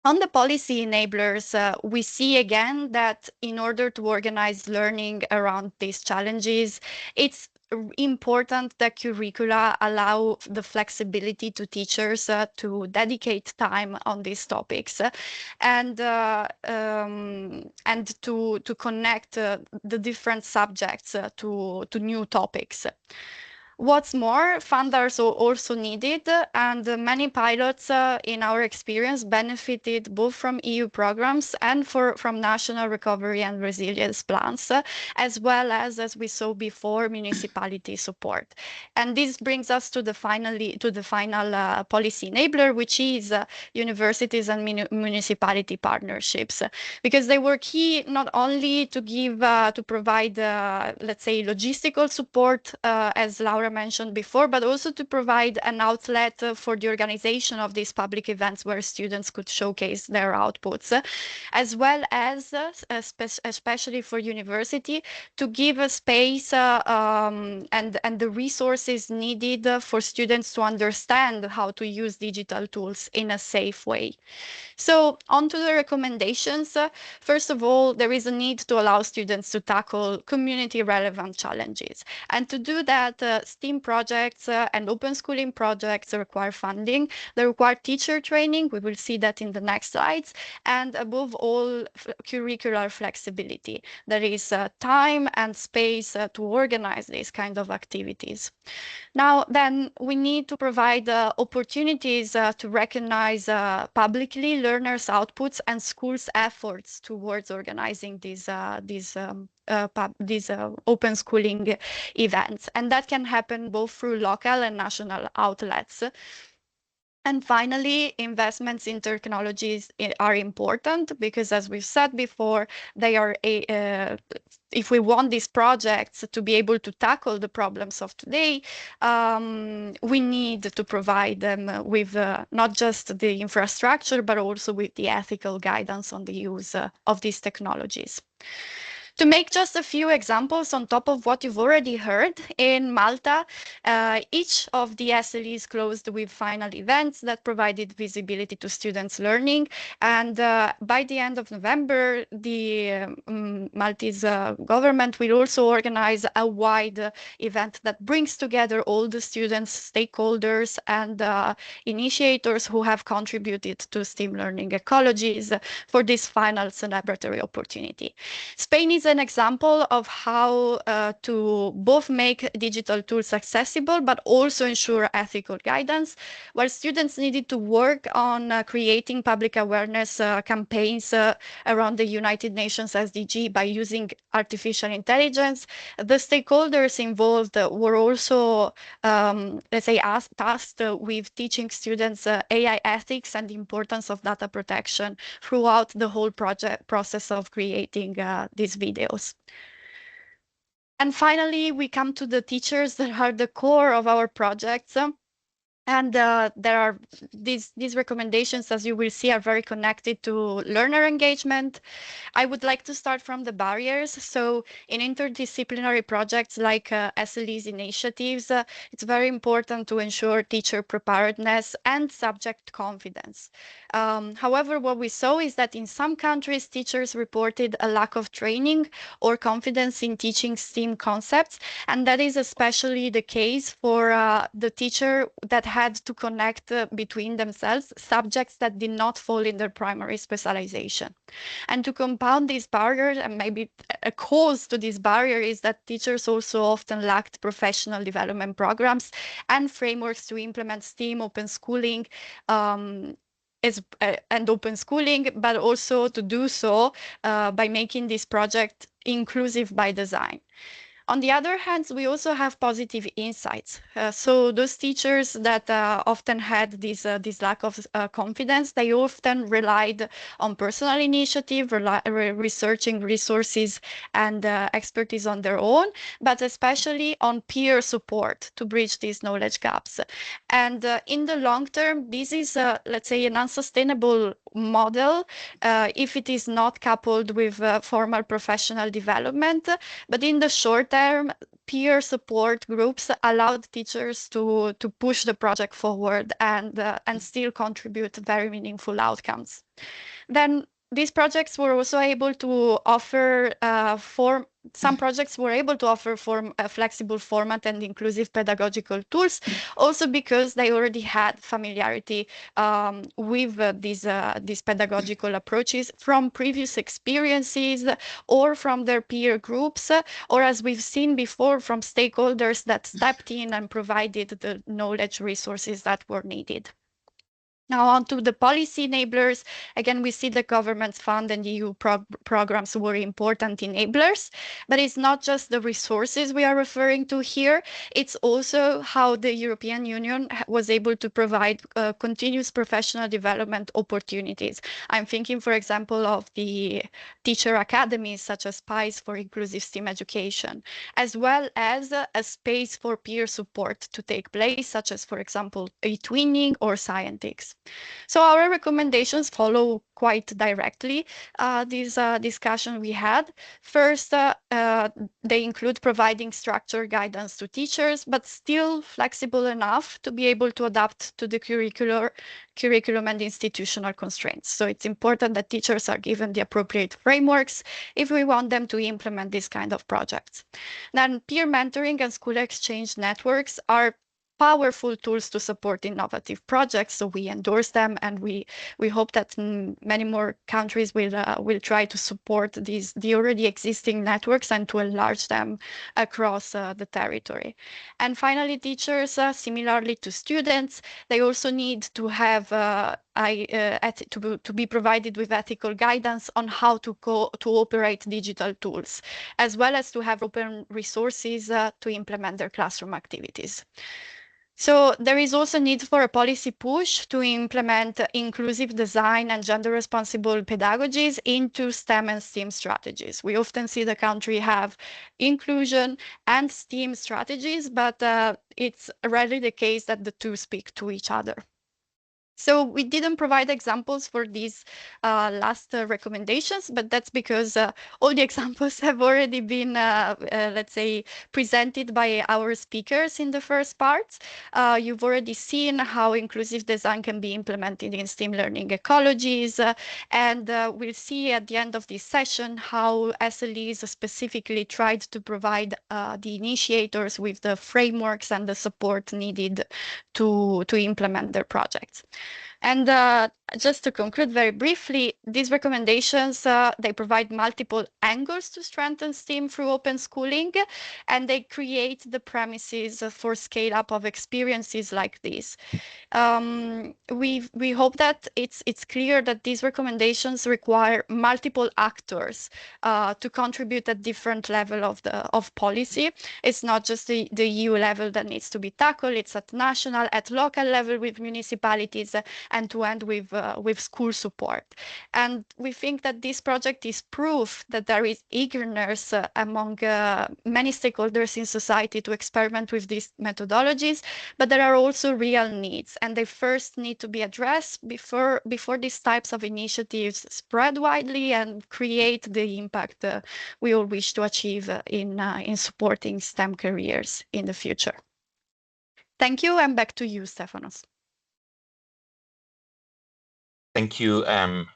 on the policy enablers, we see again that in order to organize learning around these challenges, it's important that curricula allow the flexibility to teachers to dedicate time on these topics and to connect the different subjects to new topics. What's more, funds are also needed, and many pilots, in our experience, benefited both from EU programs and from national recovery and resilience plans, as well as we saw before, municipality support. And this brings us to the final policy enabler, which is universities and municipality partnerships, because they were key not only to give to provide, let's say, logistical support, as Laura mentioned before, but also to provide an outlet for the organization of these public events where students could showcase their outputs, as well as, especially for university, to give a space and the resources needed for students to understand how to use digital tools in a safe way. So on to the recommendations. First of all, there is a need to allow students to tackle community-relevant challenges. And to do that, STEAM projects and open schooling projects require funding. They require teacher training. We will see that in the next slides. And above all, curricular flexibility. There is time and space to organize these kind of activities. Now, then, we need to provide opportunities to recognize publicly learners' outputs and schools' efforts towards organizing these open schooling events. And that can happen both through local and national outlets. And finally, investments in technologies are important because, as we've said before, they are if we want these projects to be able to tackle the problems of today, we need to provide them with not just the infrastructure, but also with the ethical guidance on the use of these technologies. To make just a few examples on top of what you've already heard, in Malta, each of the SLEs closed with final events that provided visibility to students' learning. And by the end of November, the Maltese government will also organize a wide event that brings together all the students, stakeholders, and initiators who have contributed to STEAM Learning Ecologies for this final celebratory opportunity. Spain is an example of how to both make digital tools accessible, but also ensure ethical guidance, where students needed to work on creating public awareness campaigns around the United Nations SDG by using artificial intelligence. The stakeholders involved were also, let's say, tasked with teaching students AI ethics and the importance of data protection throughout the whole process of creating these videos. And finally, we come to the teachers that are the core of our projects. And there are these recommendations, as you will see, are very connected to learner engagement. I would like to start from the barriers. So in interdisciplinary projects like SLEs initiatives, it's very important to ensure teacher preparedness and subject confidence. However, what we saw is that in some countries, teachers reported a lack of training or confidence in teaching STEAM concepts. And that is especially the case for the teacher that had to connect between themselves subjects that did not fall in their primary specialization. And to compound these barriers, and maybe a cause to this barrier, is that teachers also often lacked professional development programs and frameworks to implement STEAM open schooling and open schooling, but also to do so by making this project inclusive by design. On the other hand, we also have positive insights. So those teachers that often had this lack of confidence, they often relied on personal initiative, researching resources and expertise on their own, but especially on peer support to bridge these knowledge gaps. And in the long term, this is, let's say, an unsustainable model if it is not coupled with formal professional development. But in the short term, peer support groups allowed teachers to push the project forward and still contribute very meaningful outcomes. Then these projects were also able to offer some projects were able to offer a flexible format and inclusive pedagogical tools, also because they already had familiarity with these pedagogical approaches from previous experiences or from their peer groups, or as we've seen before, from stakeholders that stepped in and provided the knowledge resources that were needed. Now on to the policy enablers. Again, we see the government's fund and EU programs were important enablers, but it's not just the resources we are referring to here. It's also how the European Union was able to provide continuous professional development opportunities. I'm thinking, for example, of the teacher academies such as PIEs for inclusive STEM education, as well as a space for peer support to take place, such as, for example, e-twinning or Scientix. So our recommendations follow quite directly this discussion we had. First, they include providing structured guidance to teachers, but still flexible enough to be able to adapt to the curriculum and institutional constraints. So it's important that teachers are given the appropriate frameworks if we want them to implement this kind of projects. Then peer mentoring and school exchange networks are powerful tools to support innovative projects, so we endorse them, and we hope that many more countries will try to support the already existing networks and to enlarge them across the territory. And finally, teachers, similarly to students, they also need to have to be provided with ethical guidance on how to operate digital tools, as well as to have open resources to implement their classroom activities. So there is also need for a policy push to implement inclusive design and gender-responsible pedagogies into STEM and STEAM strategies. We often see the country have inclusion and STEAM strategies, but it's rarely the case that the two speak to each other. So we didn't provide examples for these last recommendations, but that's because all the examples have already been, let's say, presented by our speakers in the first part. You've already seen how inclusive design can be implemented in STEM learning ecologies, and we'll see at the end of this session how SLEs specifically tried to provide the initiators with the frameworks and the support needed to implement their projects. And just to conclude very briefly, these recommendations, they provide multiple angles to strengthen STEAM through open schooling, and they create the premises for scale up of experiences like this. We hope that it's clear that these recommendations require multiple actors to contribute at different level of policy. It's not just the EU level that needs to be tackled, it's at national, at local level with municipalities, and to end with school support. And we think that this project is proof that there is eagerness among many stakeholders in society to experiment with these methodologies, but there are also real needs, and they first need to be addressed before these types of initiatives spread widely and create the impact we all wish to achieve in supporting STEM careers in the future. Thank you, and back to you, Stefanos. Thank you,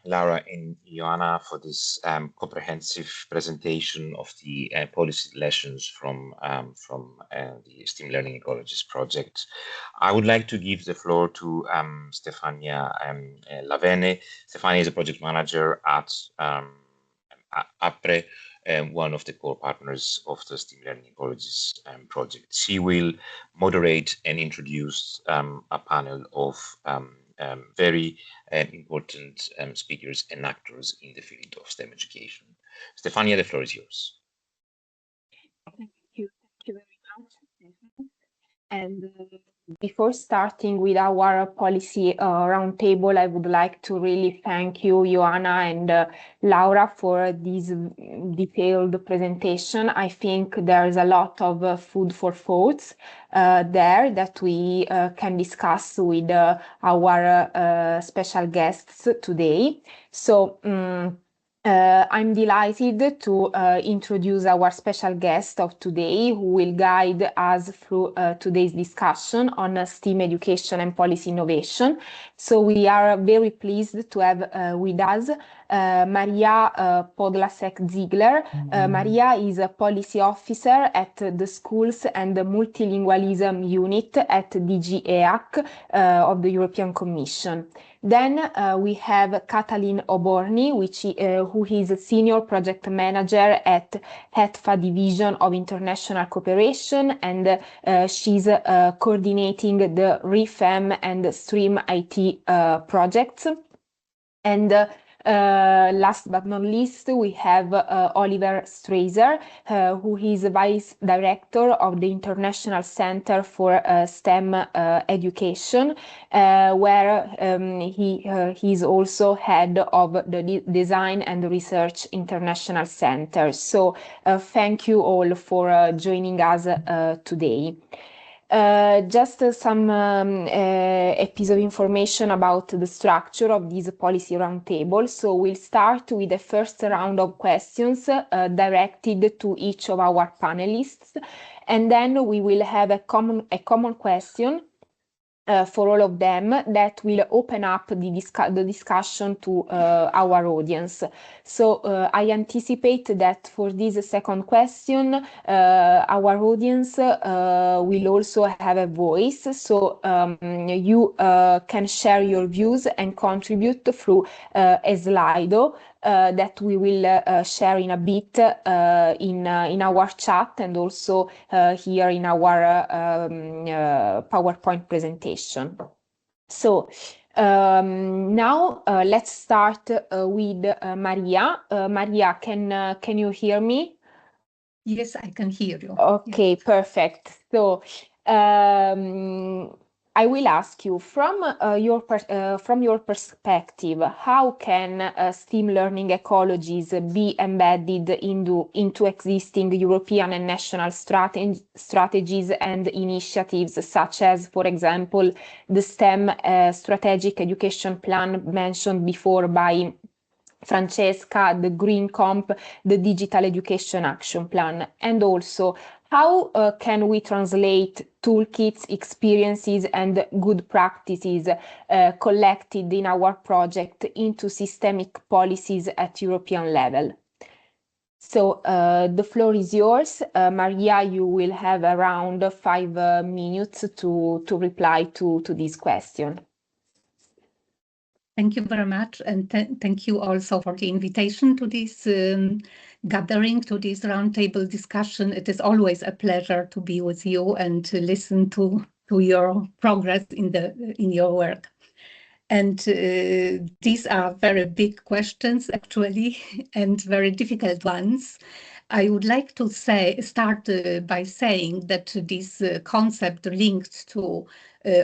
Laura and Ioana, for this comprehensive presentation of the policy lessons from the STEM Learning Ecologies project. I would like to give the floor to Stefania Lavene. Stefania is a project manager at APRE, one of the core partners of the STEM Learning Ecologies project. She will moderate and introduce a panel of very important speakers and actors in the field of STEM education. Stefania, the floor is yours. Thank you. And before starting with our policy roundtable, I would like to really thank you, Joanna and Laura, for this detailed presentation. I think there is a lot of food for thoughts there that we can discuss with our special guests today. So I'm delighted to introduce our special guest of today, who will guide us through today's discussion on STEAM education and policy innovation. So we are very pleased to have with us Maria Podlasek-Ziegler. Maria is a policy officer at the Schools and the Multilingualism Unit at DG EAC of the European Commission. Then we have Katalin Oborny, who is a senior project manager at HETFA Division of International Cooperation, and she's coordinating the REFEM and STREAM IT projects. And last but not least, we have Oliver Straser, who is Vice Director of the International Center for STEM Education, where he is also head of the Design and Research International Center. So thank you all for joining us today. Just some a piece of information about the structure of this policy roundtable. So we'll start with the first round of questions directed to each of our panelists, and then we will have a common question for all of them that will open up the discussion to our audience. So I anticipate that for this second question, our audience will also have a voice. So you can share your views and contribute through a Slido that we will share in a bit in our chat and also here in our PowerPoint presentation. So now let's start with Maria. Maria, can you hear me? Yes, I can hear you. Okay, yes. Perfect. So I will ask you from your perspective, how can STEAM learning ecologies be embedded into existing European and national strategies and initiatives, such as, for example, the STEM strategic education plan mentioned before by Francesca, the Green Comp, the Digital Education Action Plan, and also how can we translate toolkits, experiences, and good practices collected in our project into systemic policies at European level? So the floor is yours. Maria, you will have around 5 minutes to reply to this question. Thank you very much, and thank you also for the invitation to this gathering, to this roundtable discussion. It is always a pleasure to be with you and to listen to your progress in your work. And these are very big questions, actually, and very difficult ones. I would like to start by saying that this concept linked to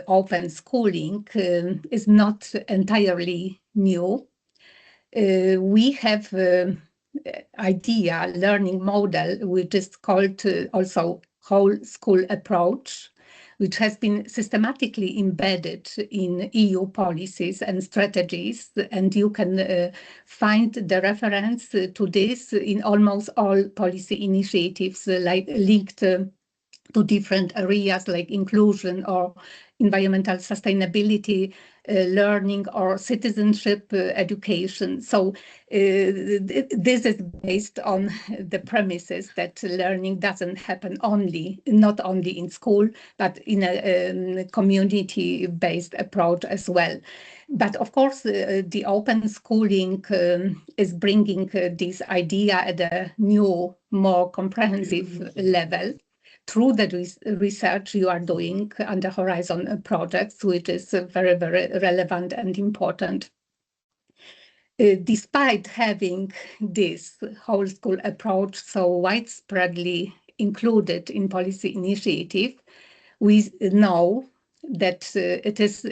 open schooling is not entirely new. We have learning model, which is called also whole school approach, which has been systematically embedded in EU policies and strategies. And you can find the reference to this in almost all policy initiatives linked to different areas like inclusion or environmental sustainability, learning or citizenship education. So this is based on the premises that learning doesn't happen not only in school, but in a community-based approach as well. But of course, the open schooling is bringing this idea at a new, more comprehensive level through the research you are doing under Horizon projects, which is very, very relevant and important. Despite having this whole school approach so widespreadly included in policy initiative, we know that it is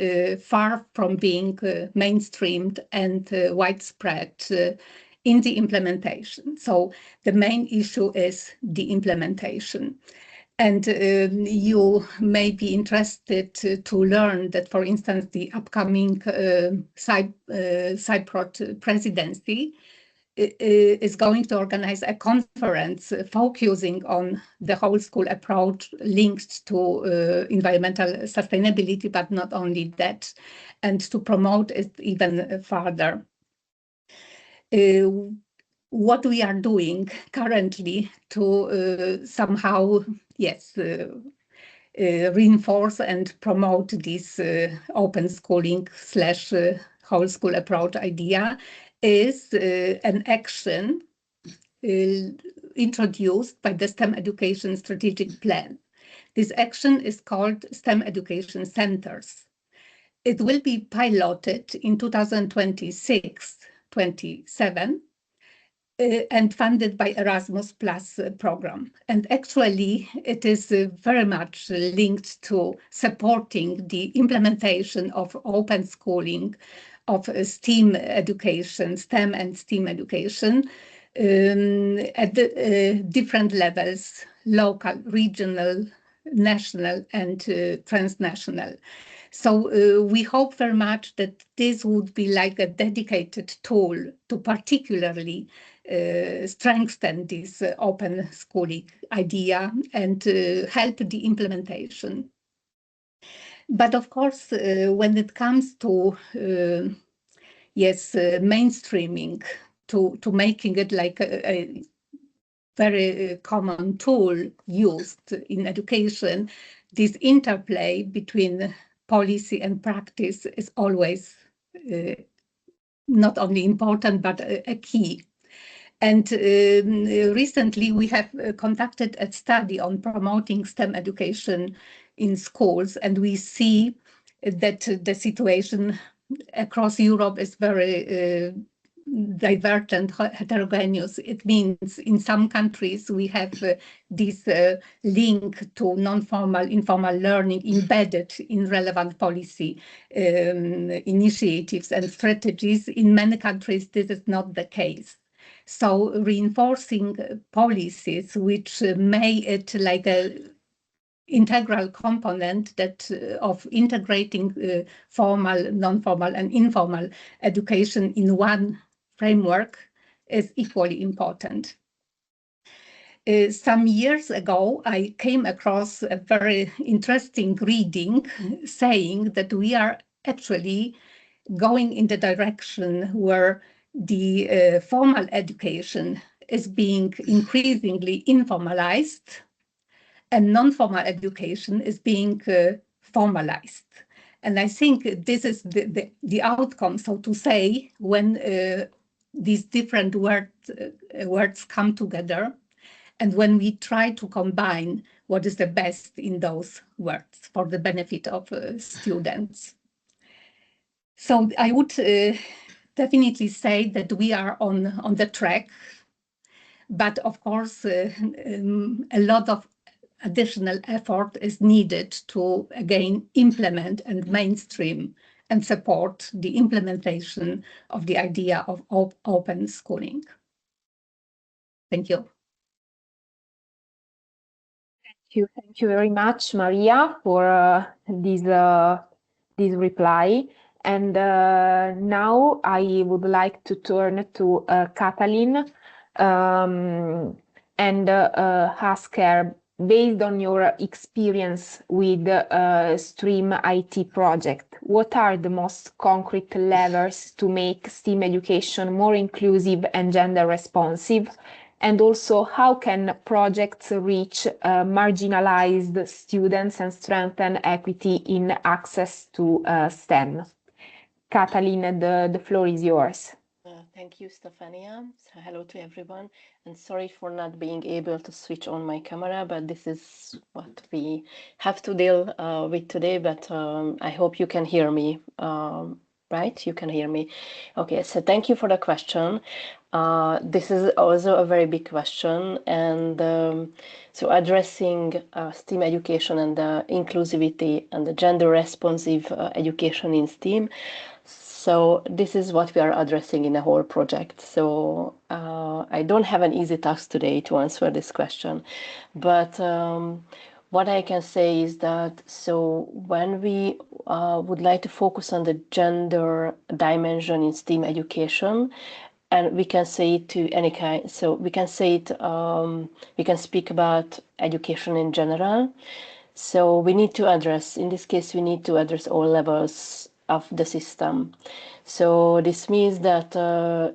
far from being mainstreamed and widespread in the implementation. So the main issue is the implementation. And you may be interested to learn that, for instance, the upcoming Cyprus presidency is going to organize a conference focusing on the whole school approach linked to environmental sustainability, but not only that, and to promote it even further. What we are doing currently to somehow, reinforce and promote this open schooling / whole school approach idea is an action introduced by the STEM Education Strategic Plan. This action is called STEM Education Centers. It will be piloted in 2026-27 and funded by Erasmus Plus program. And actually, it is very much linked to supporting the implementation of open schooling, of STEAM education, STEM and STEAM education at the, different levels, local, regional, national, and transnational. So we hope very much that this would be like a dedicated tool to particularly strengthen this open schooling idea and help the implementation. But of course, when it comes to mainstreaming, to making it like a very common tool used in education, this interplay between policy and practice is always not only important, but a key. And recently we have conducted a study on promoting STEM education in schools, and we see that the situation across Europe is very divergent, heterogeneous. It means in some countries we have this link to non-formal, informal learning embedded in relevant policy initiatives and strategies. In many countries, this is not the case. So reinforcing policies which make it like a integral component that of integrating formal, non-formal, and informal education in one framework is equally important. Some years ago, I came across a very interesting reading saying that we are actually going in the direction where the formal education is being increasingly informalized and non-formal education is being formalized. And I think this is the outcome, so to say, when these different words come together and when we try to combine what is the best in those words for the benefit of students. So I would definitely say that we are on the track, but of course a lot of additional effort is needed to again implement and mainstream and support the implementation of the idea of open schooling. Thank you. Thank you very much, Maria, for this reply. And now I would like to turn to Katalin and ask her, based on your experience with STEAM IT project, what are the most concrete levers to make STEAM education more inclusive and gender responsive? And also, how can projects reach marginalized students and strengthen equity in access to STEM? Katalin, the floor is yours. Thank you, Stefania. So hello to everyone, and sorry for not being able to switch on my camera, but this is what we have to deal with today, but I hope you can hear me right? You can hear me. Okay, so thank you for the question. This is also a very big question, and so addressing STEAM education and the inclusivity and the gender responsive education in STEAM. So this is what we are addressing in the whole project. So I don't have an easy task today to answer this question, but what I can say is that, so when we would like to focus on the gender dimension in STEAM education, and we can say it to any kind, so we can say it, we can speak about education in general. So we need to address, in this case, we need to address all levels of the system. So this means that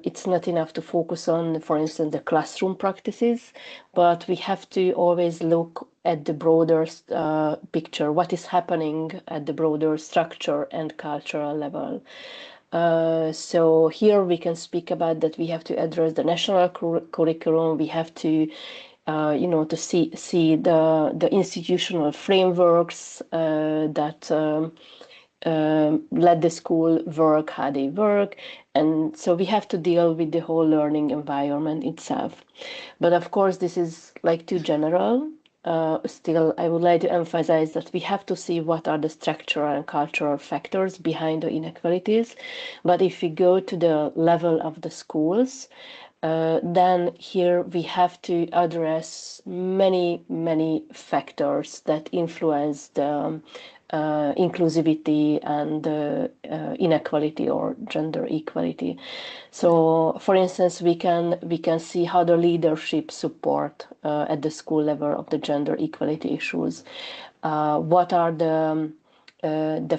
it's not enough to focus on, for instance, the classroom practices, but we have to always look at the broader picture, what is happening at the broader structure and cultural level. So here we can speak about that we have to address the national curriculum, we have to to see the institutional frameworks that let the school work, how they work. And so we have to deal with the whole learning environment itself. But of course, this is like too general. Still, I would like to emphasize that we have to see what are the structural and cultural factors behind the inequalities. But if we go to the level of the schools, then here we have to address many factors that influence the inclusivity and inequality or gender equality. So, for instance, we can see how the leadership support at the school level of the gender equality issues. What are the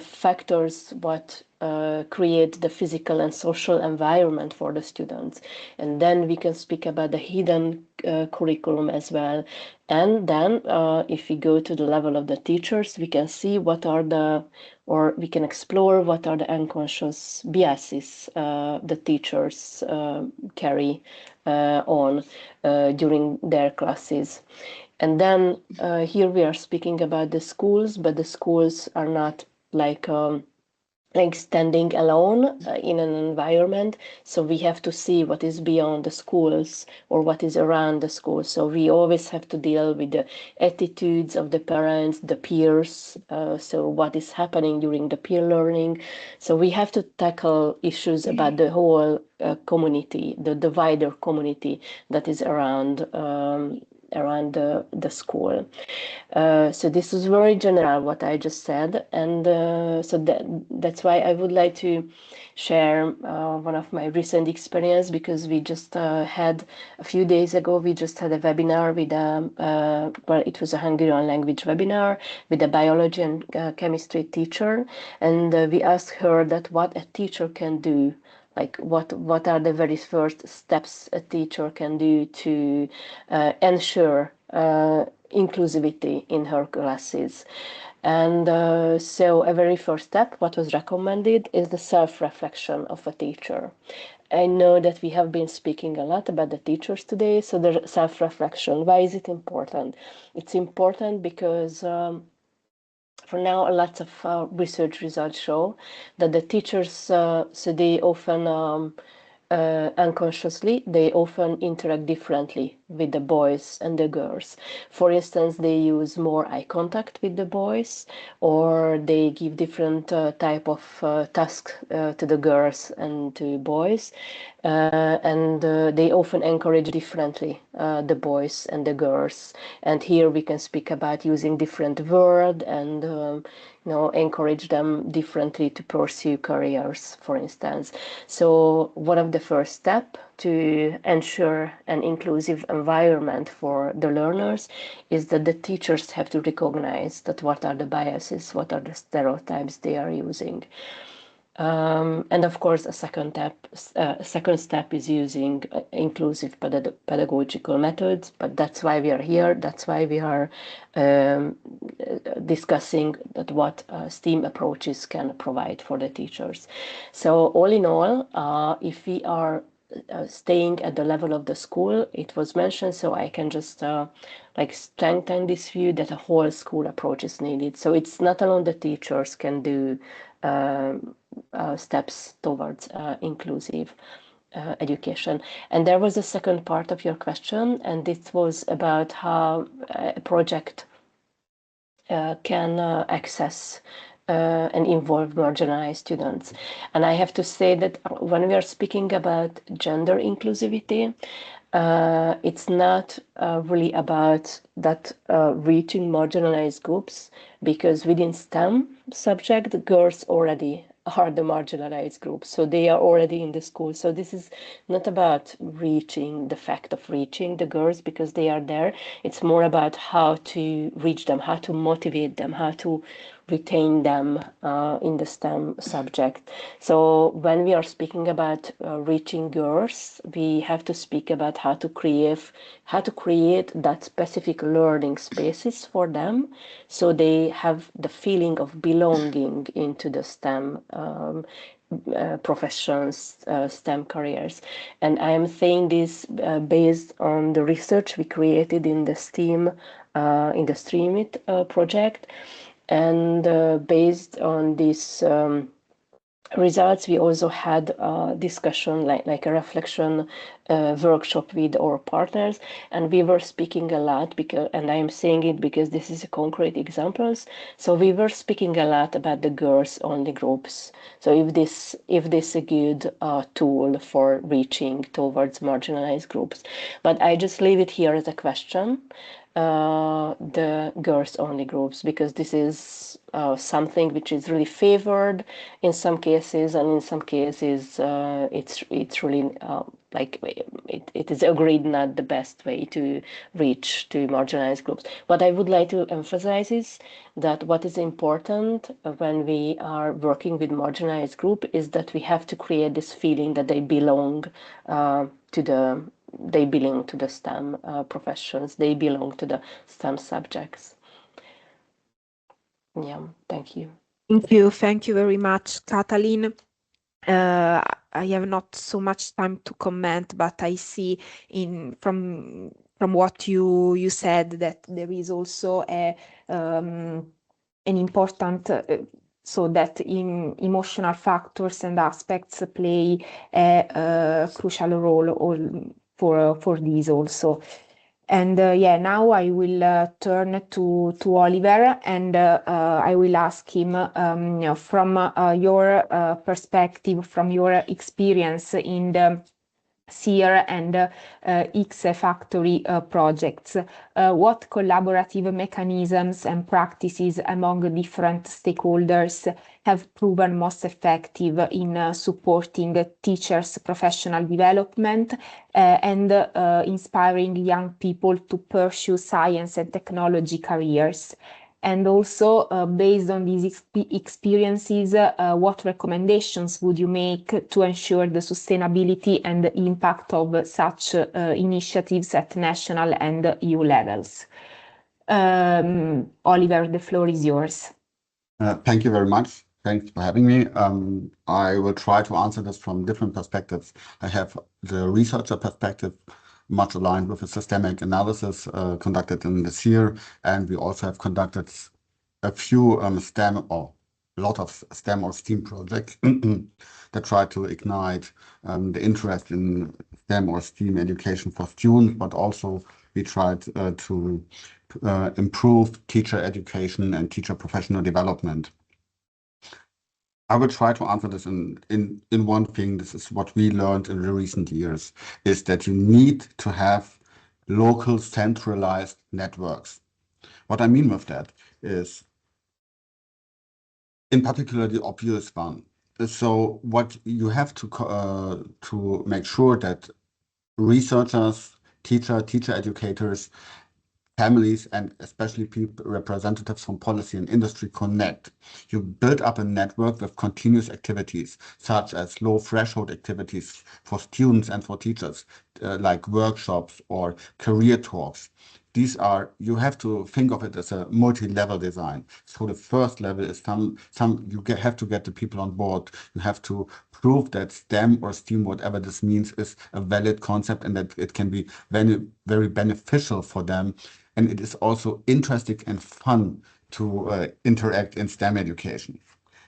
factors what create the physical and social environment for the students, and then we can speak about the hidden curriculum as well. And then if we go to the level of the teachers, we can see what are or we can explore what are the unconscious biases the teachers carry on during their classes. And then here we are speaking about the schools, but the schools are not like standing alone in an environment. So we have to see what is beyond the schools or what is around the schools. So we always have to deal with the attitudes of the parents, the peers. So what is happening during the peer learning. So we have to tackle issues about the whole community, the wider community that is around the school. So this is very general what I just said, and so that's why I would like to share one of my recent experience, because we just had a few days ago, we just had a webinar with well, it was a Hungarian language webinar with a biology and chemistry teacher, and we asked her that what a teacher can do, like what are the very first steps a teacher can do to ensure inclusivity in her classes. And so a very first step, what was recommended, is the self-reflection of a teacher. I know that we have been speaking a lot about the teachers today, so the self-reflection, why is it important? It's important because for now, lots of research results show that the teachers, so they often unconsciously, they often interact differently with the boys and the girls. For instance, they use more eye contact with the boys, or they give different type of tasks to the girls and to boys, and they often encourage differently the boys and the girls. And here we can speak about using different words and encourage them differently to pursue careers, for instance. So one of the first steps to ensure an inclusive environment for the learners is that the teachers have to recognize that what are the biases, what are the stereotypes they are using. And of course, a second step is using inclusive pedagogical methods, but that's why we are here. That's why we are discussing that what STEAM approaches can provide for the teachers. So all in all, if we are staying at the level of the school. It was mentioned, so I can just like strengthen this view that a whole school approach is needed. So it's not alone the teachers can do steps towards inclusive education. And there was a second part of your question, and this was about how a project can access and involve marginalized students. And I have to say that when we are speaking about gender inclusivity, it's not really about that reaching marginalized groups, because within STEM subject, girls already are the marginalized groups, so they are already in the school. So this is not about reaching the fact of reaching the girls because they are there. It's more about how to reach them, how to motivate them, how to retain them in the STEM subject. So when we are speaking about reaching girls, we have to speak about how to create that specific learning spaces for them, so they have the feeling of belonging into the STEM professions, STEM careers. And I am saying this based on the research we created in the STEAM, in the STREAMIT project. And based on these results, we also had a discussion, like a reflection workshop with our partners, and we were speaking a lot because, and I am saying it because this is a concrete examples. So we were speaking a lot about the girls-only groups. So if this is a good tool for reaching towards marginalized groups, but I just leave it here as a question. The girls-only groups, because this is something which is really favored in some cases, and in some cases it's really like it is agreed not the best way to reach to marginalized groups. What I would like to emphasize is that what is important when we are working with marginalized group is that we have to create this feeling that they belong they belong to the STEM professions, they belong to the STEM subjects. Yeah, thank you. Thank you very much, Katalin. I have not so much time to comment, but I see from what you said that there is also an important so that emotional factors and aspects play a crucial role for these also. And yeah, now I will turn to Oliver, and I will ask him from your perspective, from your experience in the SEER and X Factory projects. What collaborative mechanisms and practices among different stakeholders have proven most effective in supporting teachers' professional development and inspiring young people to pursue science and technology careers? And also, based on these experiences, what recommendations would you make to ensure the sustainability and the impact of such initiatives at national and EU levels? Oliver, the floor is yours. Thank you very much. Thanks for having me. I will try to answer this from different perspectives. I have the researcher perspective, much aligned with the systemic analysis conducted in this year, and we also have conducted a few STEM or a lot of STEM or STEAM projects that try to ignite the interest in STEM or STEAM education for students, but also we tried to improve teacher education and teacher professional development. I will try to answer this in one thing. This is what we learned in the recent years, is that you need to have local centralized networks. What I mean with that is, in particular, the obvious one. So what you have to make sure that researchers, teacher educators, families, and especially people, representatives from policy and industry connect. You build up a network with continuous activities, such as low threshold activities for students and for teachers, like workshops or career talks. these are, you have to think of it as a multi-level design. So the first level is have to get the people on board. You have to prove that STEM or STEAM, whatever this means, is a valid concept and that it can be very, very beneficial for them. And it is also interesting and fun to interact in STEM education.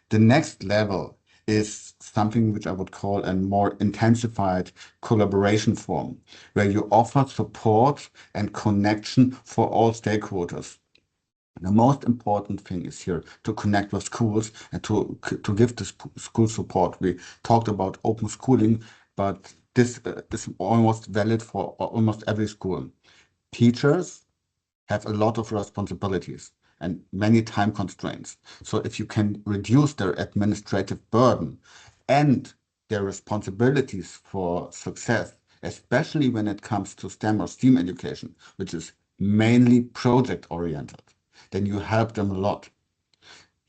The next level is something which I would call a more intensified collaboration form, where you offer support and connection for all stakeholders. The most important thing is here to connect with schools and to give the school support. We talked about open schooling, but this is almost valid for almost every school. Teachers have a lot of responsibilities and many time constraints. So if you can reduce their administrative burden and their responsibilities for success, especially when it comes to STEM or STEAM education, which is mainly project-oriented, then you help them a lot.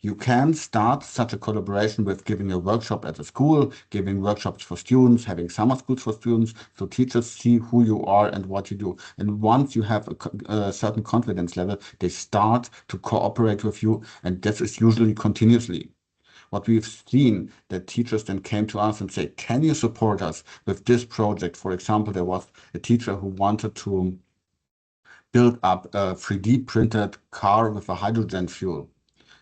You can start such a collaboration with giving a workshop at a school, giving workshops for students, having summer schools for students, so teachers see who you are and what you do. And once you have a certain confidence level, they start to cooperate with you, and this is usually continuously. What we've seen, that teachers then came to us and say, can you support us with this project? For example, there was a teacher who wanted to build up a 3D printed car with a hydrogen fuel.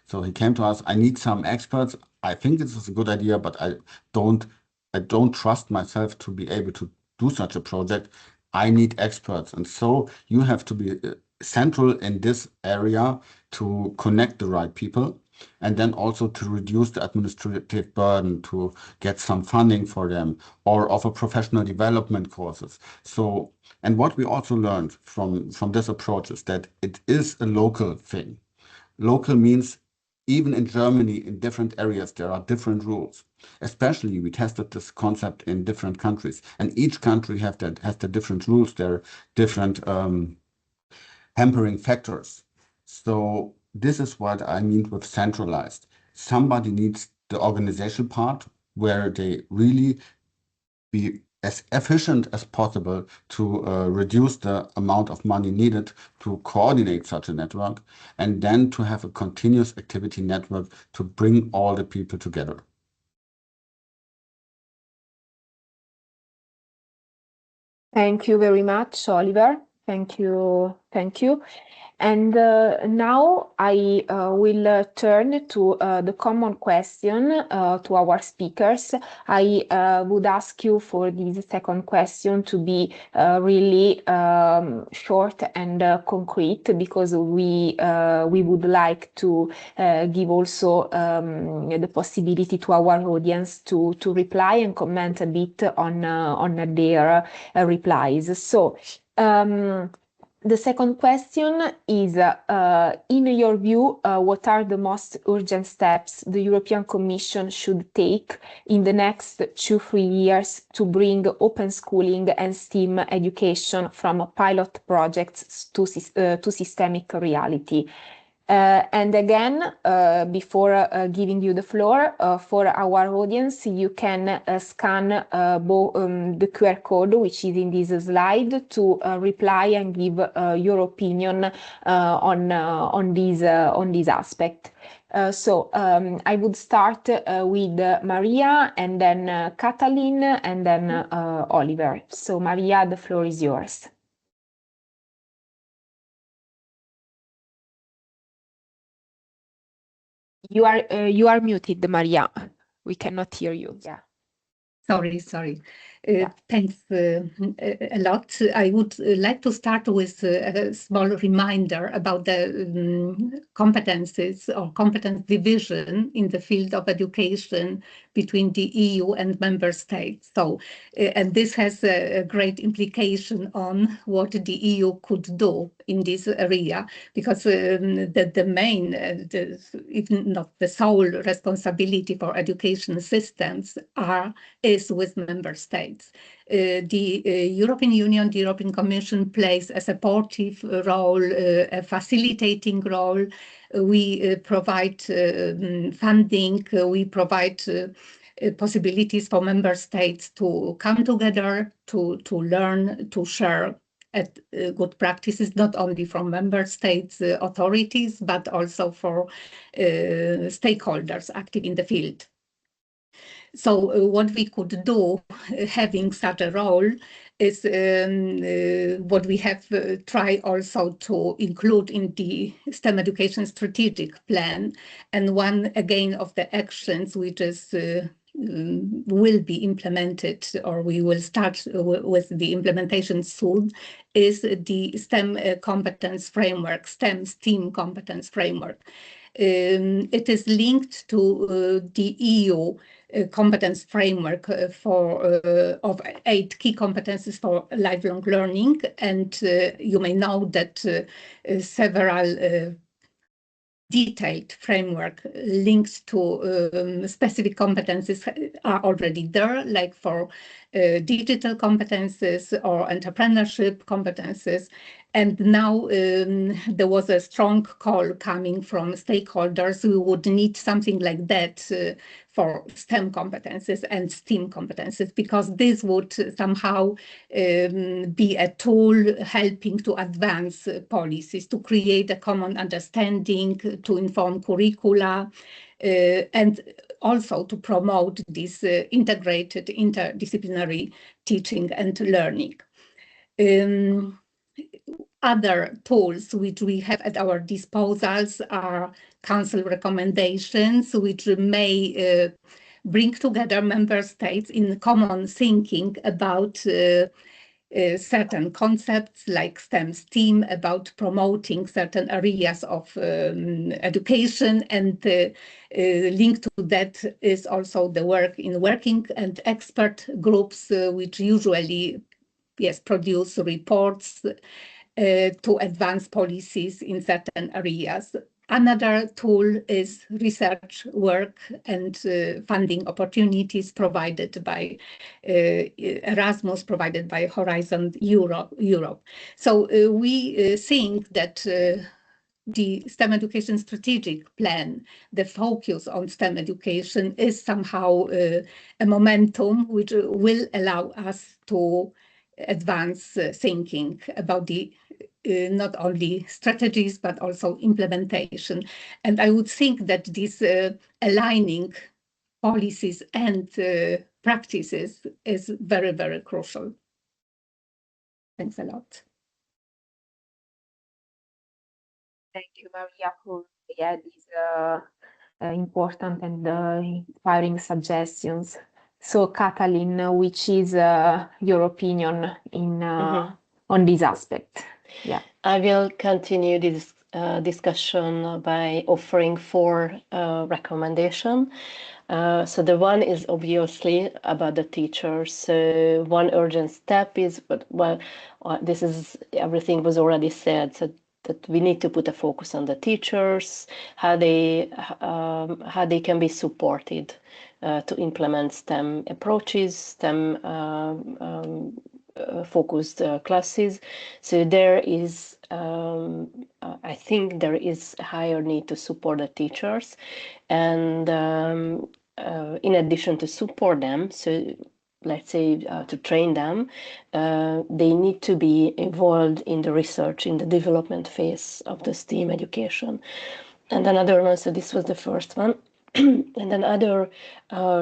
So he came to us, I need some experts. I think this is a good idea, but I don't trust myself to be able to do such a project. I need experts. And so you have to be central in this area to connect the right people, and then also to reduce the administrative burden, to get some funding for them or offer professional development courses. So, and what we also learned from this approach is that it is a local thing. Local means even in Germany, in different areas, there are different rules. Especially, we tested this concept in different countries, and each country has the different rules. There are different hampering factors. So this is what I mean with centralized. Somebody needs the organization part, where they really be as efficient as possible to reduce the amount of money needed to coordinate such a network, and then to have a continuous activity network to bring all the people together. Thank you very much, Oliver. Thank you. Thank you. And now I will turn to the common question to our speakers. I would ask you for this second question to be really short and concrete, because we would like to give also the possibility to our audience to reply and comment a bit on their replies. So. The second question is, in your view, what are the most urgent steps the European Commission should take in the next 2-3 years to bring open schooling and STEAM education from pilot projects to systemic reality? And again, before giving you the floor, for our audience, you can scan the QR code, which is in this slide, to reply and give your opinion on this aspect. So I would start with Maria, and then Katalin, and then Oliver. So Maria, the floor is yours. You are muted, Maria. We cannot hear you. Yeah. Sorry. Thanks a lot. I would like to start with a small reminder about the competences or competence division in the field of education between the EU and member states. So, and this has a great implication on what the EU could do in this area, because the main, if not the sole responsibility for education systems is with member states. The European Union, the European Commission plays a supportive role, a facilitating role. We provide funding, we provide possibilities for member states to come together, to learn, to share at good practices, not only from member states authorities, but also for stakeholders active in the field. So what we could do, having such a role, is what we have tried also to include in the STEM education strategic plan. And one, again, of the actions which is will be implemented, or we will start with the implementation soon, is the STEM competence framework, STEM competence framework. It is linked to the EU competence framework of 8 key competences for lifelong learning. And you may know that several detailed framework links to specific competences are already there, like for digital competences or entrepreneurship competences. And now there was a strong call coming from stakeholders who would need something like that for STEM competences and STEAM competences, because this would somehow be a tool helping to advance policies, to create a common understanding, to inform curricula, and also to promote this integrated interdisciplinary teaching and learning. Other tools which we have at our disposals are Council recommendations, which may bring together member states in common thinking about certain concepts like STEM, STEAM, about promoting certain areas of education, and linked to that is also the work in working and expert groups, which usually produce reports to advance policies in certain areas. Another tool is research work and funding opportunities provided by Erasmus, provided by Horizon Europe. So we think that the STEM education strategic plan, the focus on STEM education, is somehow a momentum which will allow us to advance thinking about the not only strategies, but also implementation. And I would think that this aligning policies and practices is very, very crucial. Thanks a lot. Thank you, Maria, for these important and inspiring suggestions. So, Katalin, which is your opinion in on this aspect? Yeah, I will continue this discussion by offering 4 recommendations. So the one is obviously about the teachers. So one urgent step is, this is, everything was already said, so that we need to put a focus on the teachers, how they can be supported to implement STEM approaches, STEM focused classes. So there is, I think there is a higher need to support the teachers, and in addition to support them, so let's say to train them, they need to be involved in the research, in the development phase of the STEAM education. And another one, so this was the first one. And another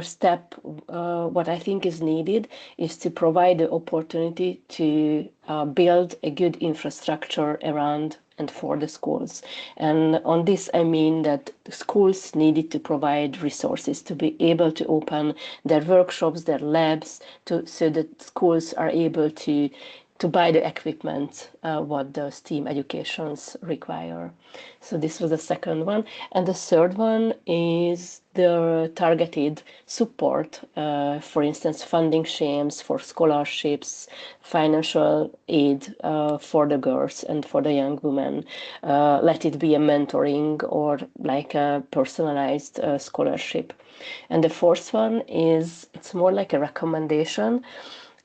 step, what I think is needed, is to provide the opportunity to build a good infrastructure around and for the schools. And on this, I mean that the schools needed to provide resources to be able to open their workshops, their labs, so that schools are able to buy the equipment what the STEAM educations require. So this was the second one. And the third one is the targeted support, for instance, funding schemes for scholarships, financial aid for the girls and for the young women. Let it be a mentoring or like a personalized scholarship. And the fourth one is, it's more like a recommendation.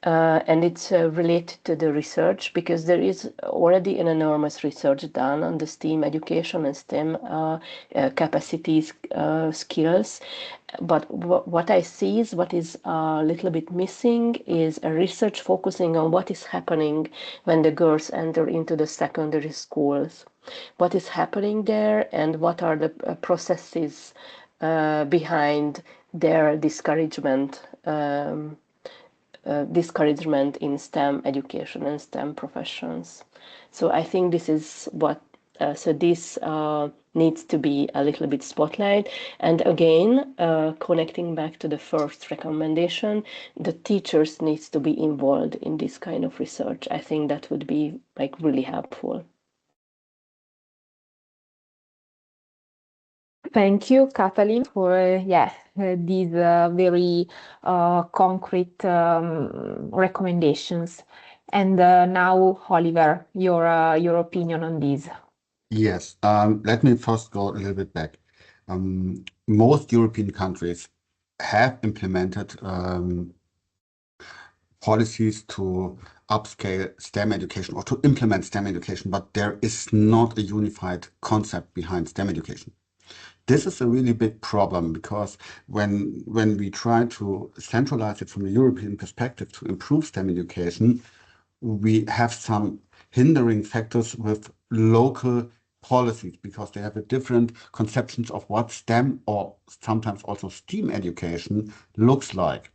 And it's related to the research, because there is already an enormous research done on the STEAM education and STEM capacities, skills. But what I see is what is a little bit missing is a research focusing on what is happening when the girls enter into the secondary schools. What is happening there and what are the processes behind their discouragement in STEM education and STEM professions. So I think this is what, this needs to be a little bit spotlight. And again, connecting back to the first recommendation, the teachers needs to be involved in this kind of research. I think that would be like really helpful. Thank you, Kathleen, for these very concrete recommendations. And now, Oliver, your opinion on these. Yes, let me first go a little bit back. Most European countries have implemented policies to upscale STEM education or to implement STEM education, but there is not a unified concept behind STEM education. This is a really big problem, because when we try to centralize it from a European perspective to improve STEM education, we have some hindering factors with local policies, because they have a different conceptions of what STEM or sometimes also STEAM education looks like.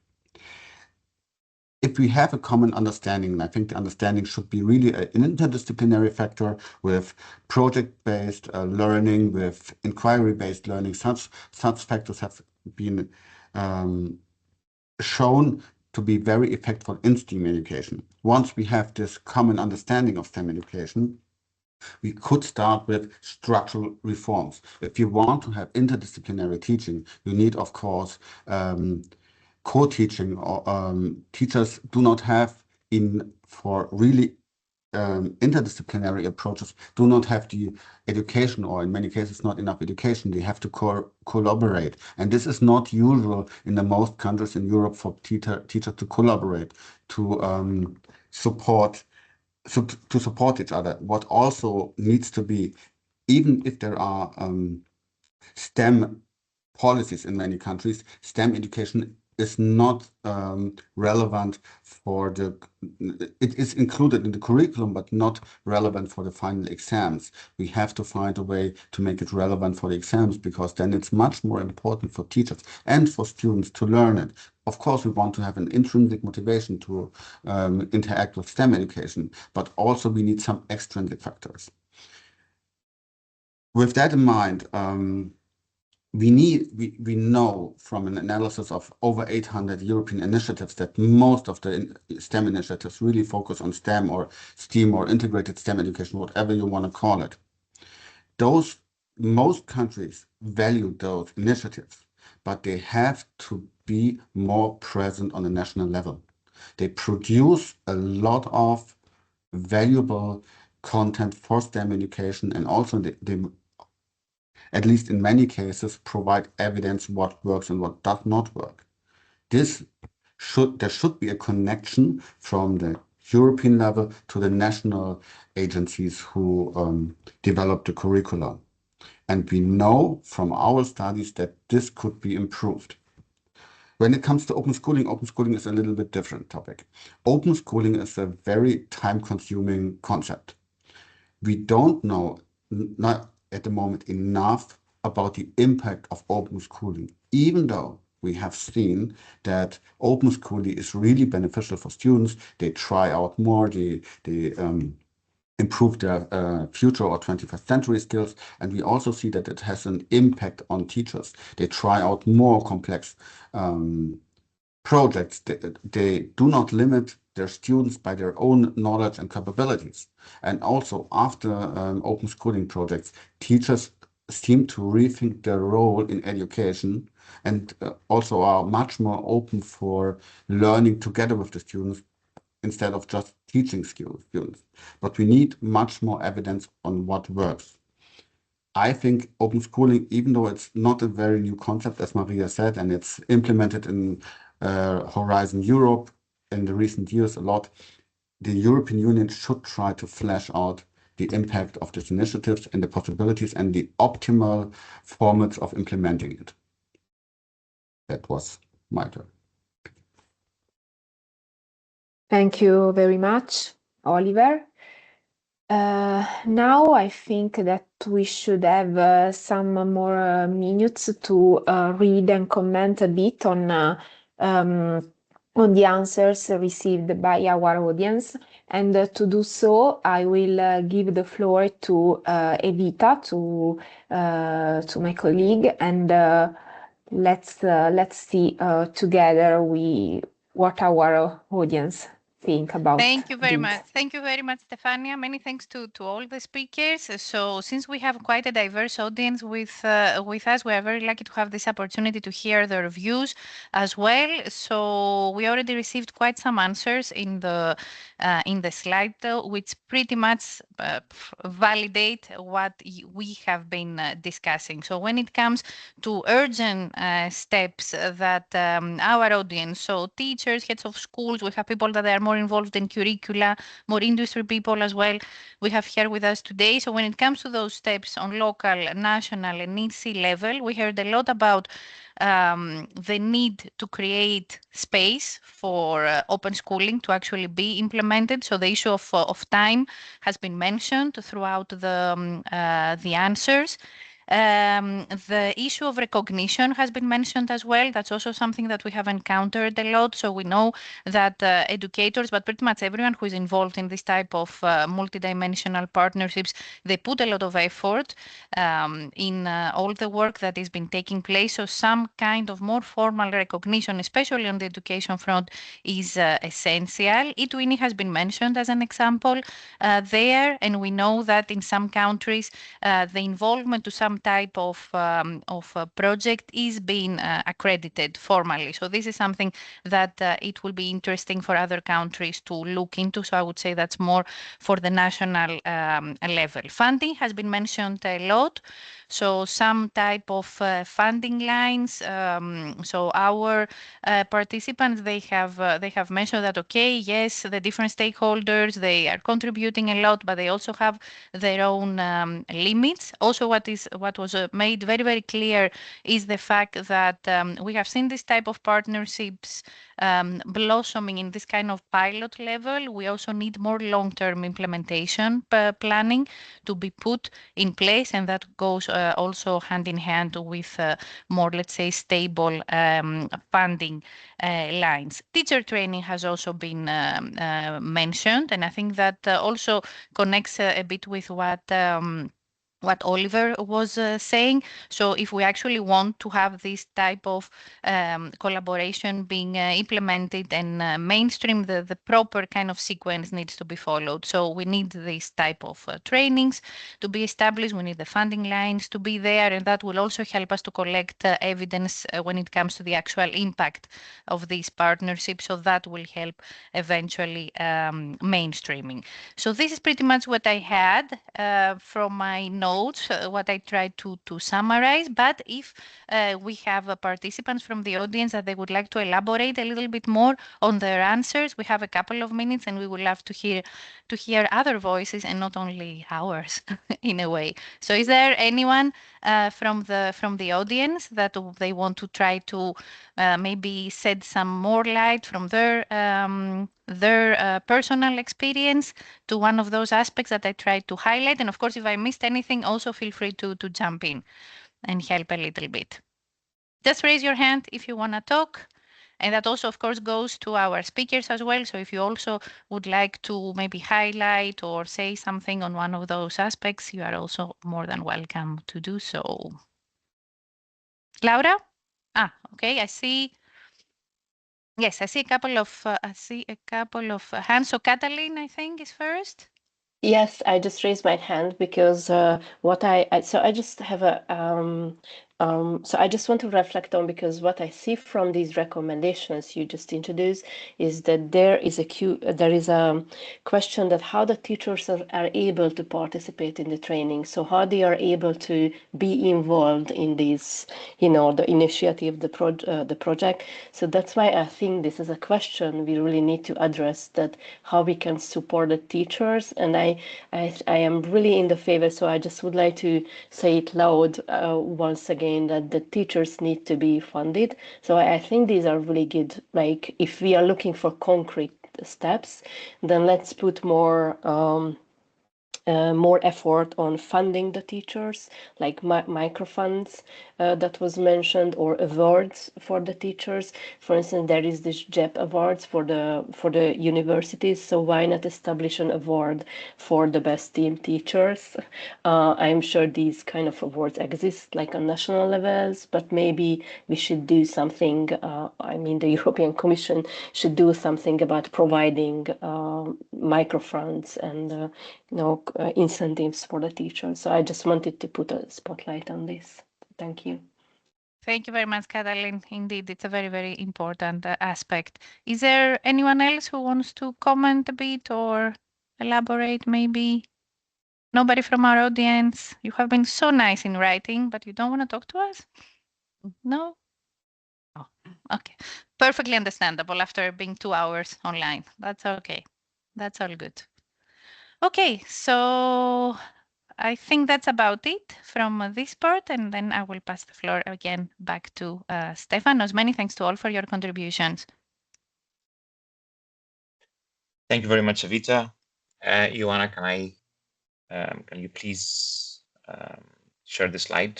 If we have a common understanding, and I think the understanding should be really an interdisciplinary factor with project-based learning, with inquiry-based learning, such factors have been shown to be very effective in STEAM education. Once we have this common understanding of STEM education, we could start with structural reforms. If you want to have interdisciplinary teaching, you need, of course, co-teaching, or teachers do not have for really interdisciplinary approaches, do not have the education, or in many cases not enough education. They have to collaborate, and this is not usual in the most countries in Europe for teachers to collaborate, to support each other. What also needs to be, even if there are STEM policies in many countries, STEM education is not relevant for it is included in the curriculum, but not relevant for the final exams. We have to find a way to make it relevant for the exams, because then it's much more important for teachers and for students to learn it. Of course, we want to have an intrinsic motivation to interact with STEM education, but also we need some extrinsic factors. With that in mind, we know from an analysis of over 800 European initiatives that most of the STEM initiatives really focus on STEM or STEAM or integrated STEM education, whatever you want to call it. Most countries value those initiatives, but they have to be more present on a national level. They produce a lot of valuable content for STEM education, and also they at least in many cases, provide evidence what works and what does not work. There should be a connection from the European level to the national agencies who develop the curriculum. And we know from our studies that this could be improved. When it comes to open schooling is a little bit different topic. Open schooling is a very time-consuming concept. We don't know, not at the moment, enough about the impact of open schooling, even though we have seen that open schooling is really beneficial for students. They try out more, they improve their future or 21st century skills, and we also see that it has an impact on teachers. They try out more complex projects. They do not limit their students by their own knowledge and capabilities. And also after open schooling projects, teachers seem to rethink their role in education, and also are much more open for learning together with the students instead of just teaching students. But we need much more evidence on what works. I think open schooling, even though it's not a very new concept, as Maria said, and it's implemented in Horizon Europe, in the recent years a lot, the European Union should try to flesh out the impact of these initiatives and the possibilities and the optimal formats of implementing it. That was my turn. Thank you very much, Oliver. Now I think that we should have some more minutes to read and comment a bit on the answers received by our audience. And to do so, I will give the floor to Evita, to my colleague, and let's see together what our audience think about. Thank you very this. much. Thank you very much, Stefania. Many thanks to all the speakers. So since we have quite a diverse audience with us, we are very lucky to have this opportunity to hear their views as well. So we already received quite some answers in the slide, which pretty much validate what we have been discussing. So when it comes to urgent steps that our audience, so teachers, heads of schools, we have people that are more involved in curricula, more industry people as well, we have here with us today. So when it comes to those steps on local, national and EC level, we heard a lot about the need to create space for open schooling to actually be implemented. So the issue of time has been mentioned throughout the answers. The issue of recognition has been mentioned as well. That's also something that we have encountered a lot. So we know that educators, but pretty much everyone who is involved in this type of multidimensional partnerships, they put a lot of effort in all the work that has been taking place. So some kind of more formal recognition, especially on the education front, is essential. eTwinning has been mentioned as an example there, and we know that in some countries, the involvement to some type of project is being accredited formally. So this is something that it will be interesting for other countries to look into. So I would say that's more for the national level. Funding has been mentioned a lot. So some type of funding lines. So our participants, they have mentioned that, okay, yes, the different stakeholders, they are contributing a lot, but they also have their own limits. Also, what was made very, very clear is the fact that we have seen this type of partnerships blossoming in this kind of pilot level. We also need more long-term implementation planning to be put in place, and that goes also hand in hand with more, let's say, stable funding lines. Teacher training has also been mentioned, and I think that also connects a bit with what Oliver was saying. So if we actually want to have this type of collaboration being implemented and mainstream, the proper kind of sequence needs to be followed. So we need this type of trainings to be established. We need the funding lines to be there, and that will also help us to collect evidence when it comes to the actual impact of these partnerships. So that will help eventually mainstreaming. So this is pretty much what I had from my notes, what I tried to summarize. But if we have participants from the audience that they would like to elaborate a little bit more on their answers, we have a couple of minutes, and we would love to hear other voices and not only ours in a way. So is there anyone from the audience that they want to try to maybe shed some more light from their personal experience to one of those aspects that I tried to highlight? And of course, if I missed anything, also feel free to jump in and help a little bit. Just raise your hand if you want to talk. And that also, of course, goes to our speakers as well. So if you also would like to maybe highlight or say something on one of those aspects, you are also more than welcome to do so. Laura? Okay, I see. Yes, I see a couple of hands. So Catalin, I think, is first. Yes, I just raised my hand because so I just have So I just want to reflect on, because what I see from these recommendations you just introduced is that there is a question that how the teachers are able to participate in the training. So how they are able to be involved in this, the initiative, the project. So that's why I think this is a question we really need to address, that how we can support the teachers. And I am really in the favor. So I just would like to say it loud once again, that the teachers need to be funded. So I think these are really good. Like, if we are looking for concrete steps, then let's put more effort on funding the teachers, like microfunds that was mentioned, or awards for the teachers. For instance, there is this JEP awards for the universities, so why not establish an award for the best team teachers? I'm sure these kind of awards exist like on national levels, but maybe we should do something. I mean, the European Commission should do something about providing microfunds and incentives for the teachers. So I just wanted to put a spotlight on this. Thank you. Thank you very much, Katalin. Indeed, it's a very, very important aspect. Is there anyone else who wants to comment a bit or elaborate maybe? Nobody from our audience? You have been so nice in writing, but you don't want to talk to us? No? Oh, okay. Perfectly understandable after being 2 hours online. That's okay. That's all good. Okay, so I think that's about it from this part, and then I will pass the floor again back to Stefanos. Many thanks to all for your contributions. Thank you very much, Evita. Ioana, can you please share the slide?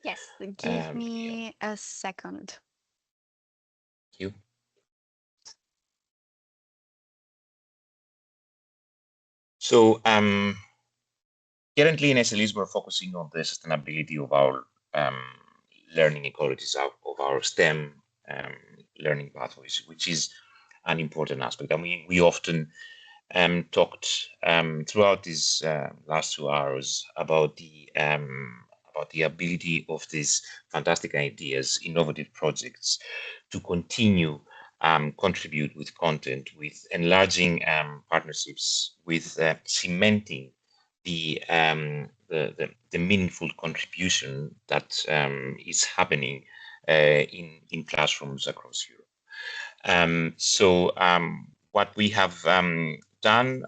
Yes, give me a second. Thank you. So currently in SLEs, we're focusing on the sustainability of our learning ecologies, of our STEM learning pathways, which is an important aspect. I mean, we often talked throughout these last 2 hours about the ability of these fantastic ideas, innovative projects, to continue contribute with content, with enlarging partnerships, with cementing the meaningful contribution that is happening in classrooms across Europe. So what we have done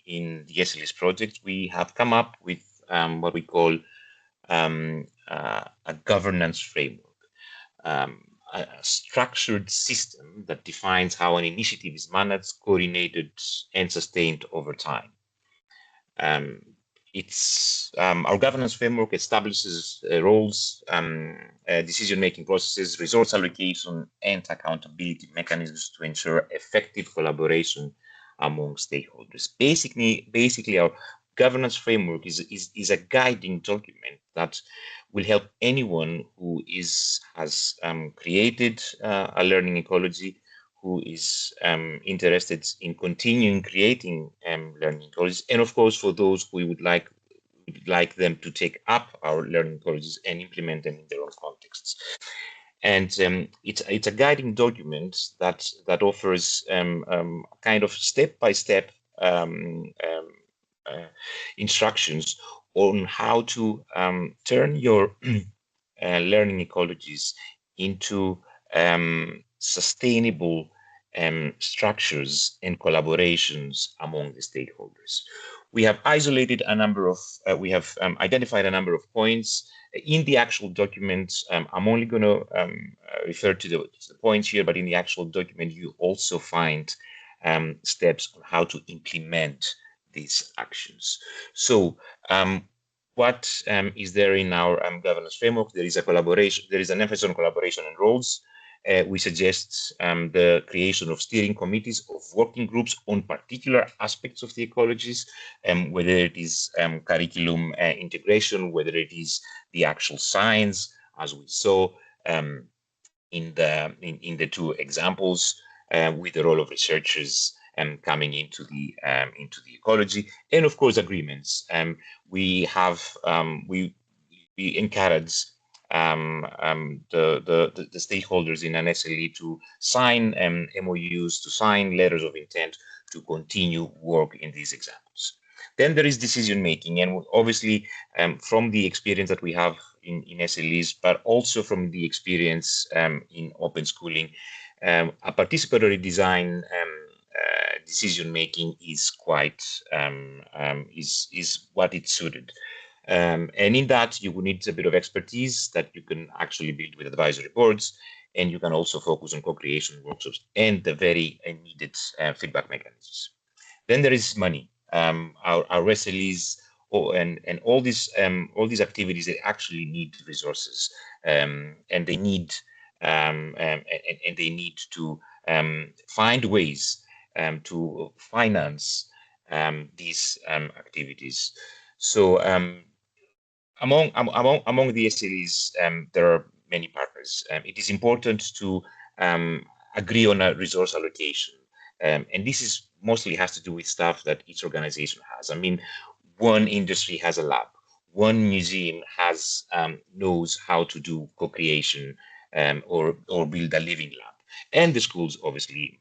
in the SLEs project, we have come up with what we call a governance framework, a structured system that defines how an initiative is managed, coordinated, and sustained over time. Our governance framework establishes roles, decision-making processes, resource allocation, and accountability mechanisms to ensure effective collaboration among stakeholders. Basically, our governance framework is a guiding document that will help anyone who has created a learning ecology, who is interested in continuing creating learning ecologies, and of course for those who would like them to take up our learning ecologies and implement them in their own contexts. And it's a guiding document that offers kind of step-by-step instructions on how to turn your learning ecologies into sustainable structures and collaborations among the stakeholders. We have isolated a number of, we have identified a number of points in the actual document. I'm only going to refer to the points here, but in the actual document, you also find steps on how to implement these actions. So what is there in our governance framework? There is a collaboration, there is an emphasis on collaboration and roles. We suggest the creation of steering committees, of working groups on particular aspects of the ecologies, whether it is curriculum integration, whether it is the actual science, as we saw in the two examples, with the role of researchers coming into the ecology, and of course agreements. We we encourage the stakeholders in an SLE to sign MOUs, to sign letters of intent to continue work in these examples. Then there is decision making, and obviously from the experience that we have in SLEs, but also from the experience in open schooling, a participatory design decision making is quite is what it's suited. And in that, you will need a bit of expertise that you can actually build with advisory boards, and you can also focus on co-creation workshops and the very needed feedback mechanisms. Then there is money. Our SLEs and all these activities, they actually need resources, and they need to find ways to finance these activities. So among the SLEs, there are many partners. It is important to agree on a resource allocation, and this is mostly has to do with stuff that each organization has. I mean, one industry has a lab, one museum has knows how to do co-creation or build a living lab, and the schools obviously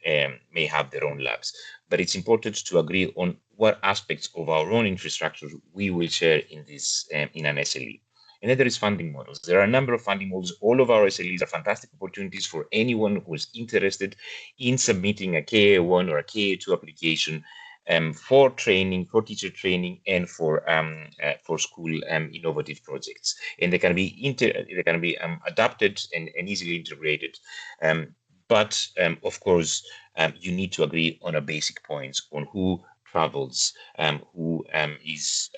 may have their own labs. But it's important to agree on what aspects of our own infrastructure we will share in this in an SLE. And then there is funding models. There are a number of funding models. All of our SLEs are fantastic opportunities for anyone who is interested in submitting a KA1 or a KA2 application for training, for teacher training, and for school innovative projects. And they can be adapted and easily integrated. But of course, you need to agree on a basic points on who travels, who is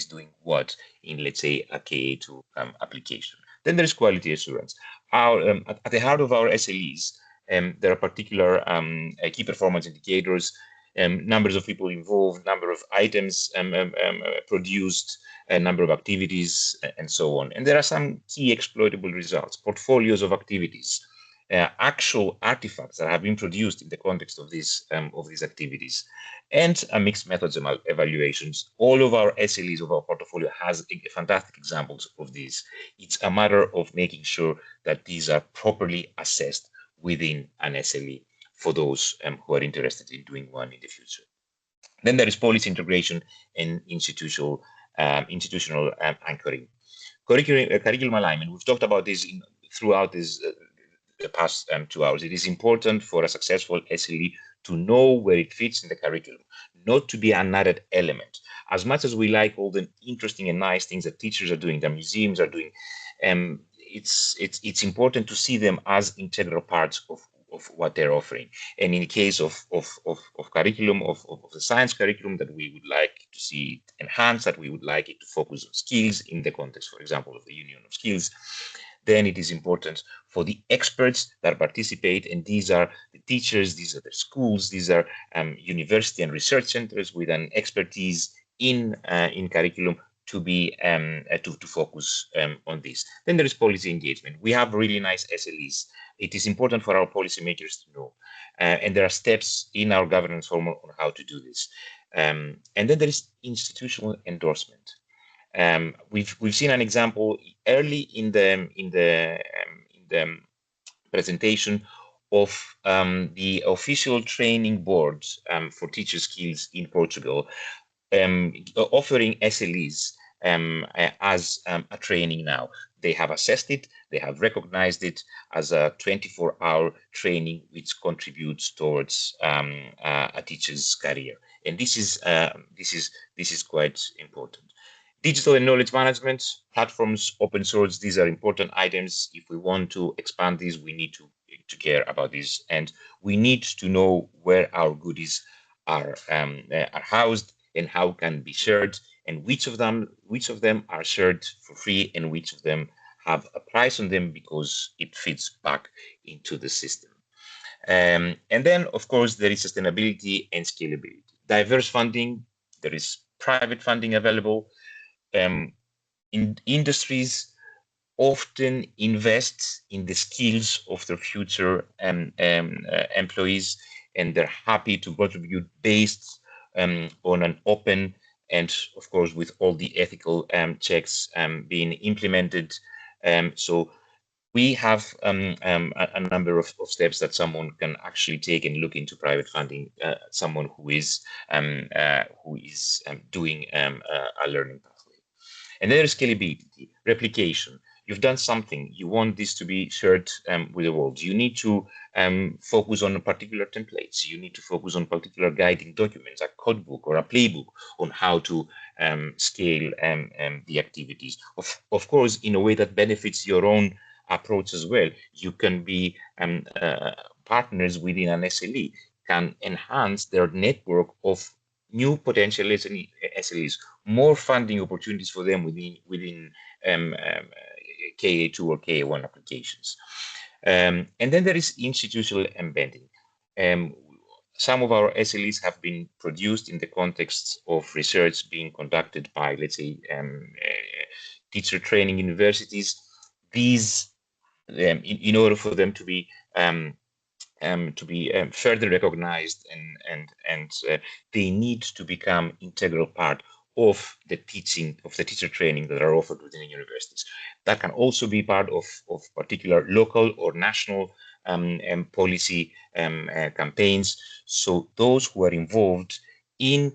doing what in, let's say, a KA2 application. Then there is quality assurance. At the heart of our SLEs, there are particular key performance indicators, numbers of people involved, number of items produced, number of activities, and so on. And there are some key exploitable results, portfolios of activities, actual artifacts that have been produced in the context of these activities, and a mixed methods evaluations. All of our SLEs of our portfolio has fantastic examples of these. It's a matter of making sure that these are properly assessed within an SLE for those who are interested in doing one in the future. Then there is policy integration and institutional anchoring. Curriculum alignment. We've talked about this throughout this the past 2 hours. It is important for a successful SLE to know where it fits in the curriculum, not to be an added element. As much as we like all the interesting and nice things that teachers are doing, that museums are doing, it's important to see them as integral parts of what they're offering. And in the case of curriculum, of the science curriculum, that we would like to see enhanced, that we would like it to focus on skills in the context, for example, of the Union of Skills, then it is important for the experts that participate, and these are the teachers, these are the schools, these are university and research centers with an expertise in curriculum to be to focus on this. Then there is policy engagement. We have really nice SLEs. It is important for our policymakers to know, and there are steps in our governance framework on how to do this. And then there is institutional endorsement. We've seen an example early in the presentation of the official training board for teacher skills in Portugal, offering SLEs as a training now. They have assessed it, they have recognized it as a 24-hour training which contributes towards a teacher's career. And this is quite important. Digital and knowledge management, platforms, open source, these are important items. If we want to expand these, we need to care about these, and we need to know where our goodies are housed and how can be shared, and which of them are shared for free and which of them have a price on them because it fits back into the system. And then, of course, there is sustainability and scalability. Diverse funding, there is private funding available. In industries often invest in the skills of their future employees, and they're happy to contribute based on an open and of course with all the ethical checks being implemented. So we have a number of steps that someone can actually take and look into private funding. Someone who is doing a learning pathway, and then there's scalability, replication. You've done something, you want this to be shared with the world. You need to focus on particular templates. You need to focus on particular guiding documents, a code book or a playbook on how to scale the activities. Of course, in a way that benefits your own approach as well. You can be partners within an SLE, can enhance their network of new potential SLEs, more funding opportunities for them within KA2 or KA1 applications. And then there is institutional embedding. Some of our SLEs have been produced in the context of research being conducted by, let's say, teacher training universities. These, in order for them to be further recognized, and they need to become integral part of the teaching, of the teacher training that are offered within universities. That can also be part of particular local or national policy campaigns. So those who are involved in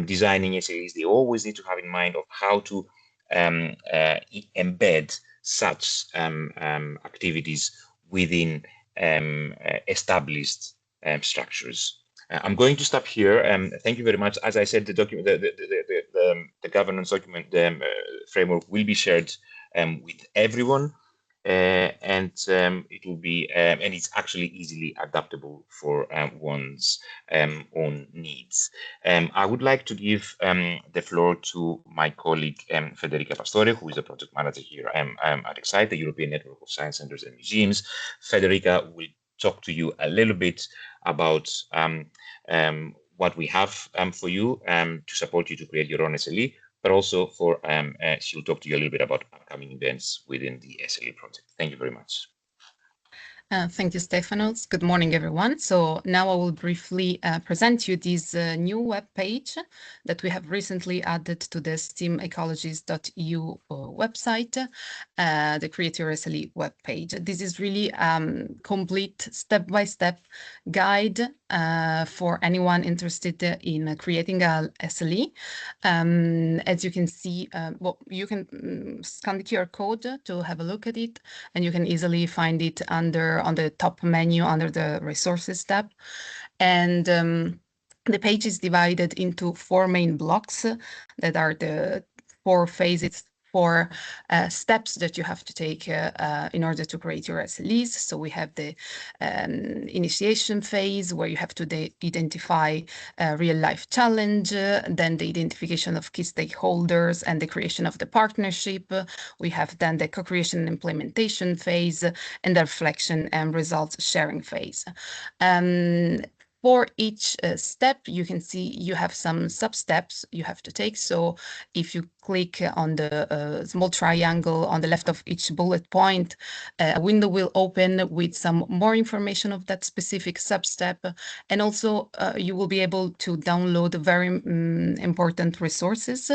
designing SLEs, they always need to have in mind of how to embed such activities within established structures. I'm going to stop here. Thank you very much. As I said, the document, the governance document framework will be shared with everyone, and it will be, and it's actually easily adaptable for one's own needs. I would like to give the floor to my colleague Federica Pastore, who is a project manager here at Ecsite, the European Network of Science Centers and Museums. Federica will talk to you a little bit about what we have for you to support you to create your own SLE, but also for she'll talk to you a little bit about upcoming events within the SLE project. Thank you very much. Thank you, Stefanos. Good morning, everyone. So now I will briefly present you this new web page that we have recently added to the STEMecologies.eu website, the Create Your SLE web page. This is really complete step-by-step guide for anyone interested in creating a SLE. As you can see, well, you can scan the QR code to have a look at it, and you can easily find it on the top menu under the resources tab. And the page is divided into 4 main blocks that are the 4 phases, 4 steps that you have to take in order to create your SLEs. So we have the initiation phase, where you have to identify a real-life challenge, then the identification of key stakeholders and the creation of the partnership. We have then the co-creation and implementation phase, and the reflection and results sharing phase. For each step, you can see you have some sub-steps you have to take. So if you click on the small triangle on the left of each bullet point, a window will open with some more information of that specific sub-step. And also you will be able to download very important resources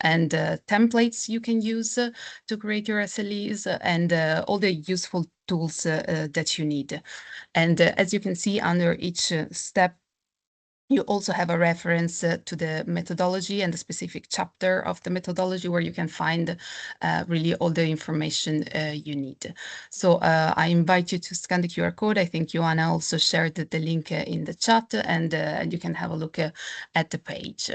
and templates you can use to create your SLEs, and all the useful tools that you need. And as you can see under each step, you also have a reference to the methodology and the specific chapter of the methodology, where you can find really all the information you need. So I invite you to scan the QR code. I think Joanna also shared the link in the chat, and you can have a look at the page.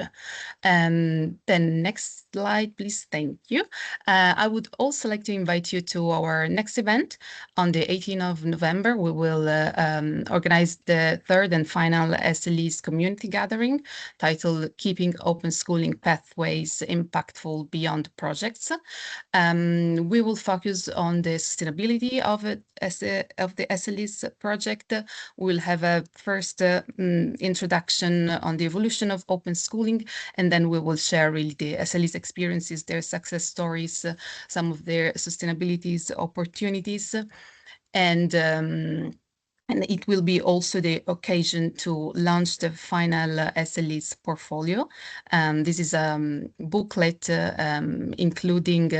Then next slide, please. Thank you. I would also like to invite you to our next event on the 18th of November. We will organize the 3rd and final SLEs community gathering titled Keeping Open Schooling Pathways Impactful Beyond Projects. We will focus on the sustainability of the SLEs project. We'll have a first introduction on the evolution of open schooling, and then we will share really the SLEs experiences, their success stories, some of their sustainability opportunities. And And it will be also the occasion to launch the final SLEs portfolio. This is a booklet including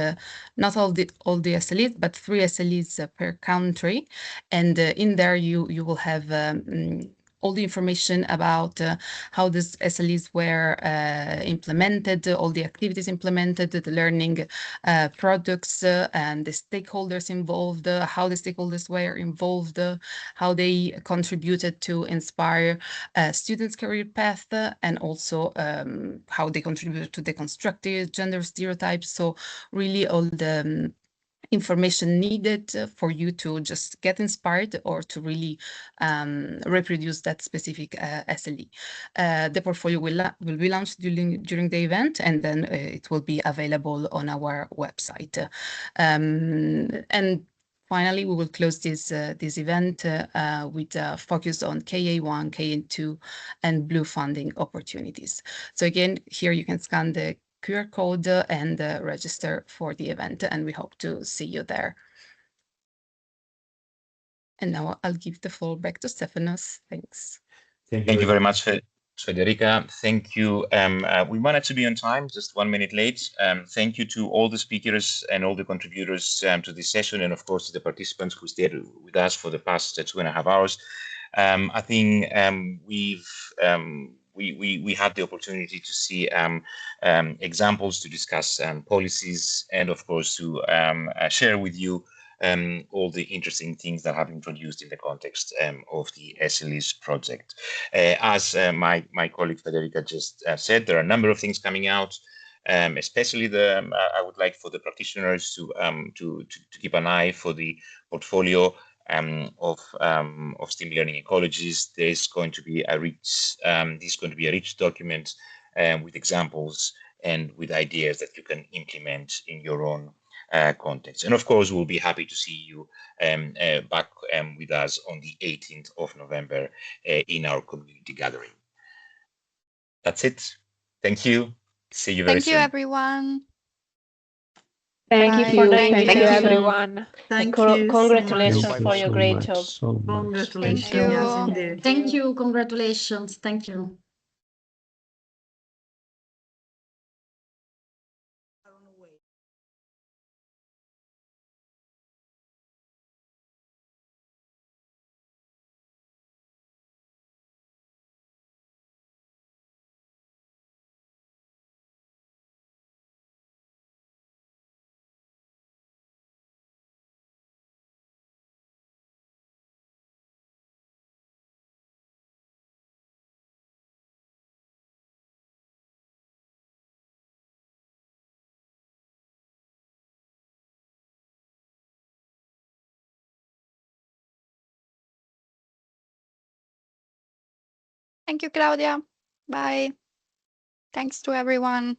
not all the SLEs, but 3 SLEs per country. And in there you will have all the information about how these SLEs were implemented, all the activities implemented, the learning products, and the stakeholders involved, how the stakeholders were involved, how they contributed to inspire students' career path, and also how they contributed to deconstructing gender stereotypes. So really all the information needed for you to just get inspired or to really reproduce that specific SLE. The portfolio will be launched during the event, and then it will be available on our website. And finally, we will close this event with a focus on KA1, KA2, and Blue funding opportunities. So again, here you can scan the QR code and register for the event, and we hope to see you there. And now I'll give the floor back to Stefanos. Thanks. Thank you very much, Federica. Thank you. We managed to be on time, just 1 minute late. Thank you to all the speakers and all the contributors to this session, and of course to the participants who stayed with us for the past 2.5 hours. I think we had the opportunity to see examples, to discuss policies, and of course to share with you all the interesting things that have been produced in the context of the SLEs project. As my colleague Federica just said, there are a number of things coming out. Especially I would like for the practitioners to keep an eye for the portfolio of STEM Learning Ecologies. There's going to be a rich document with examples and with ideas that you can implement in your own context. And of course, we'll be happy to see you back with us on the 18th of November in our community gathering. That's it. Thank you. See you very soon. Thank you, everyone. Thank you. Thank you, everyone. Thank you. Congratulations for your great job. Congratulations. Thank you. Yes, indeed. Thank you. Congratulations. Thank you. Thank you, Claudia. Bye. Thanks to everyone.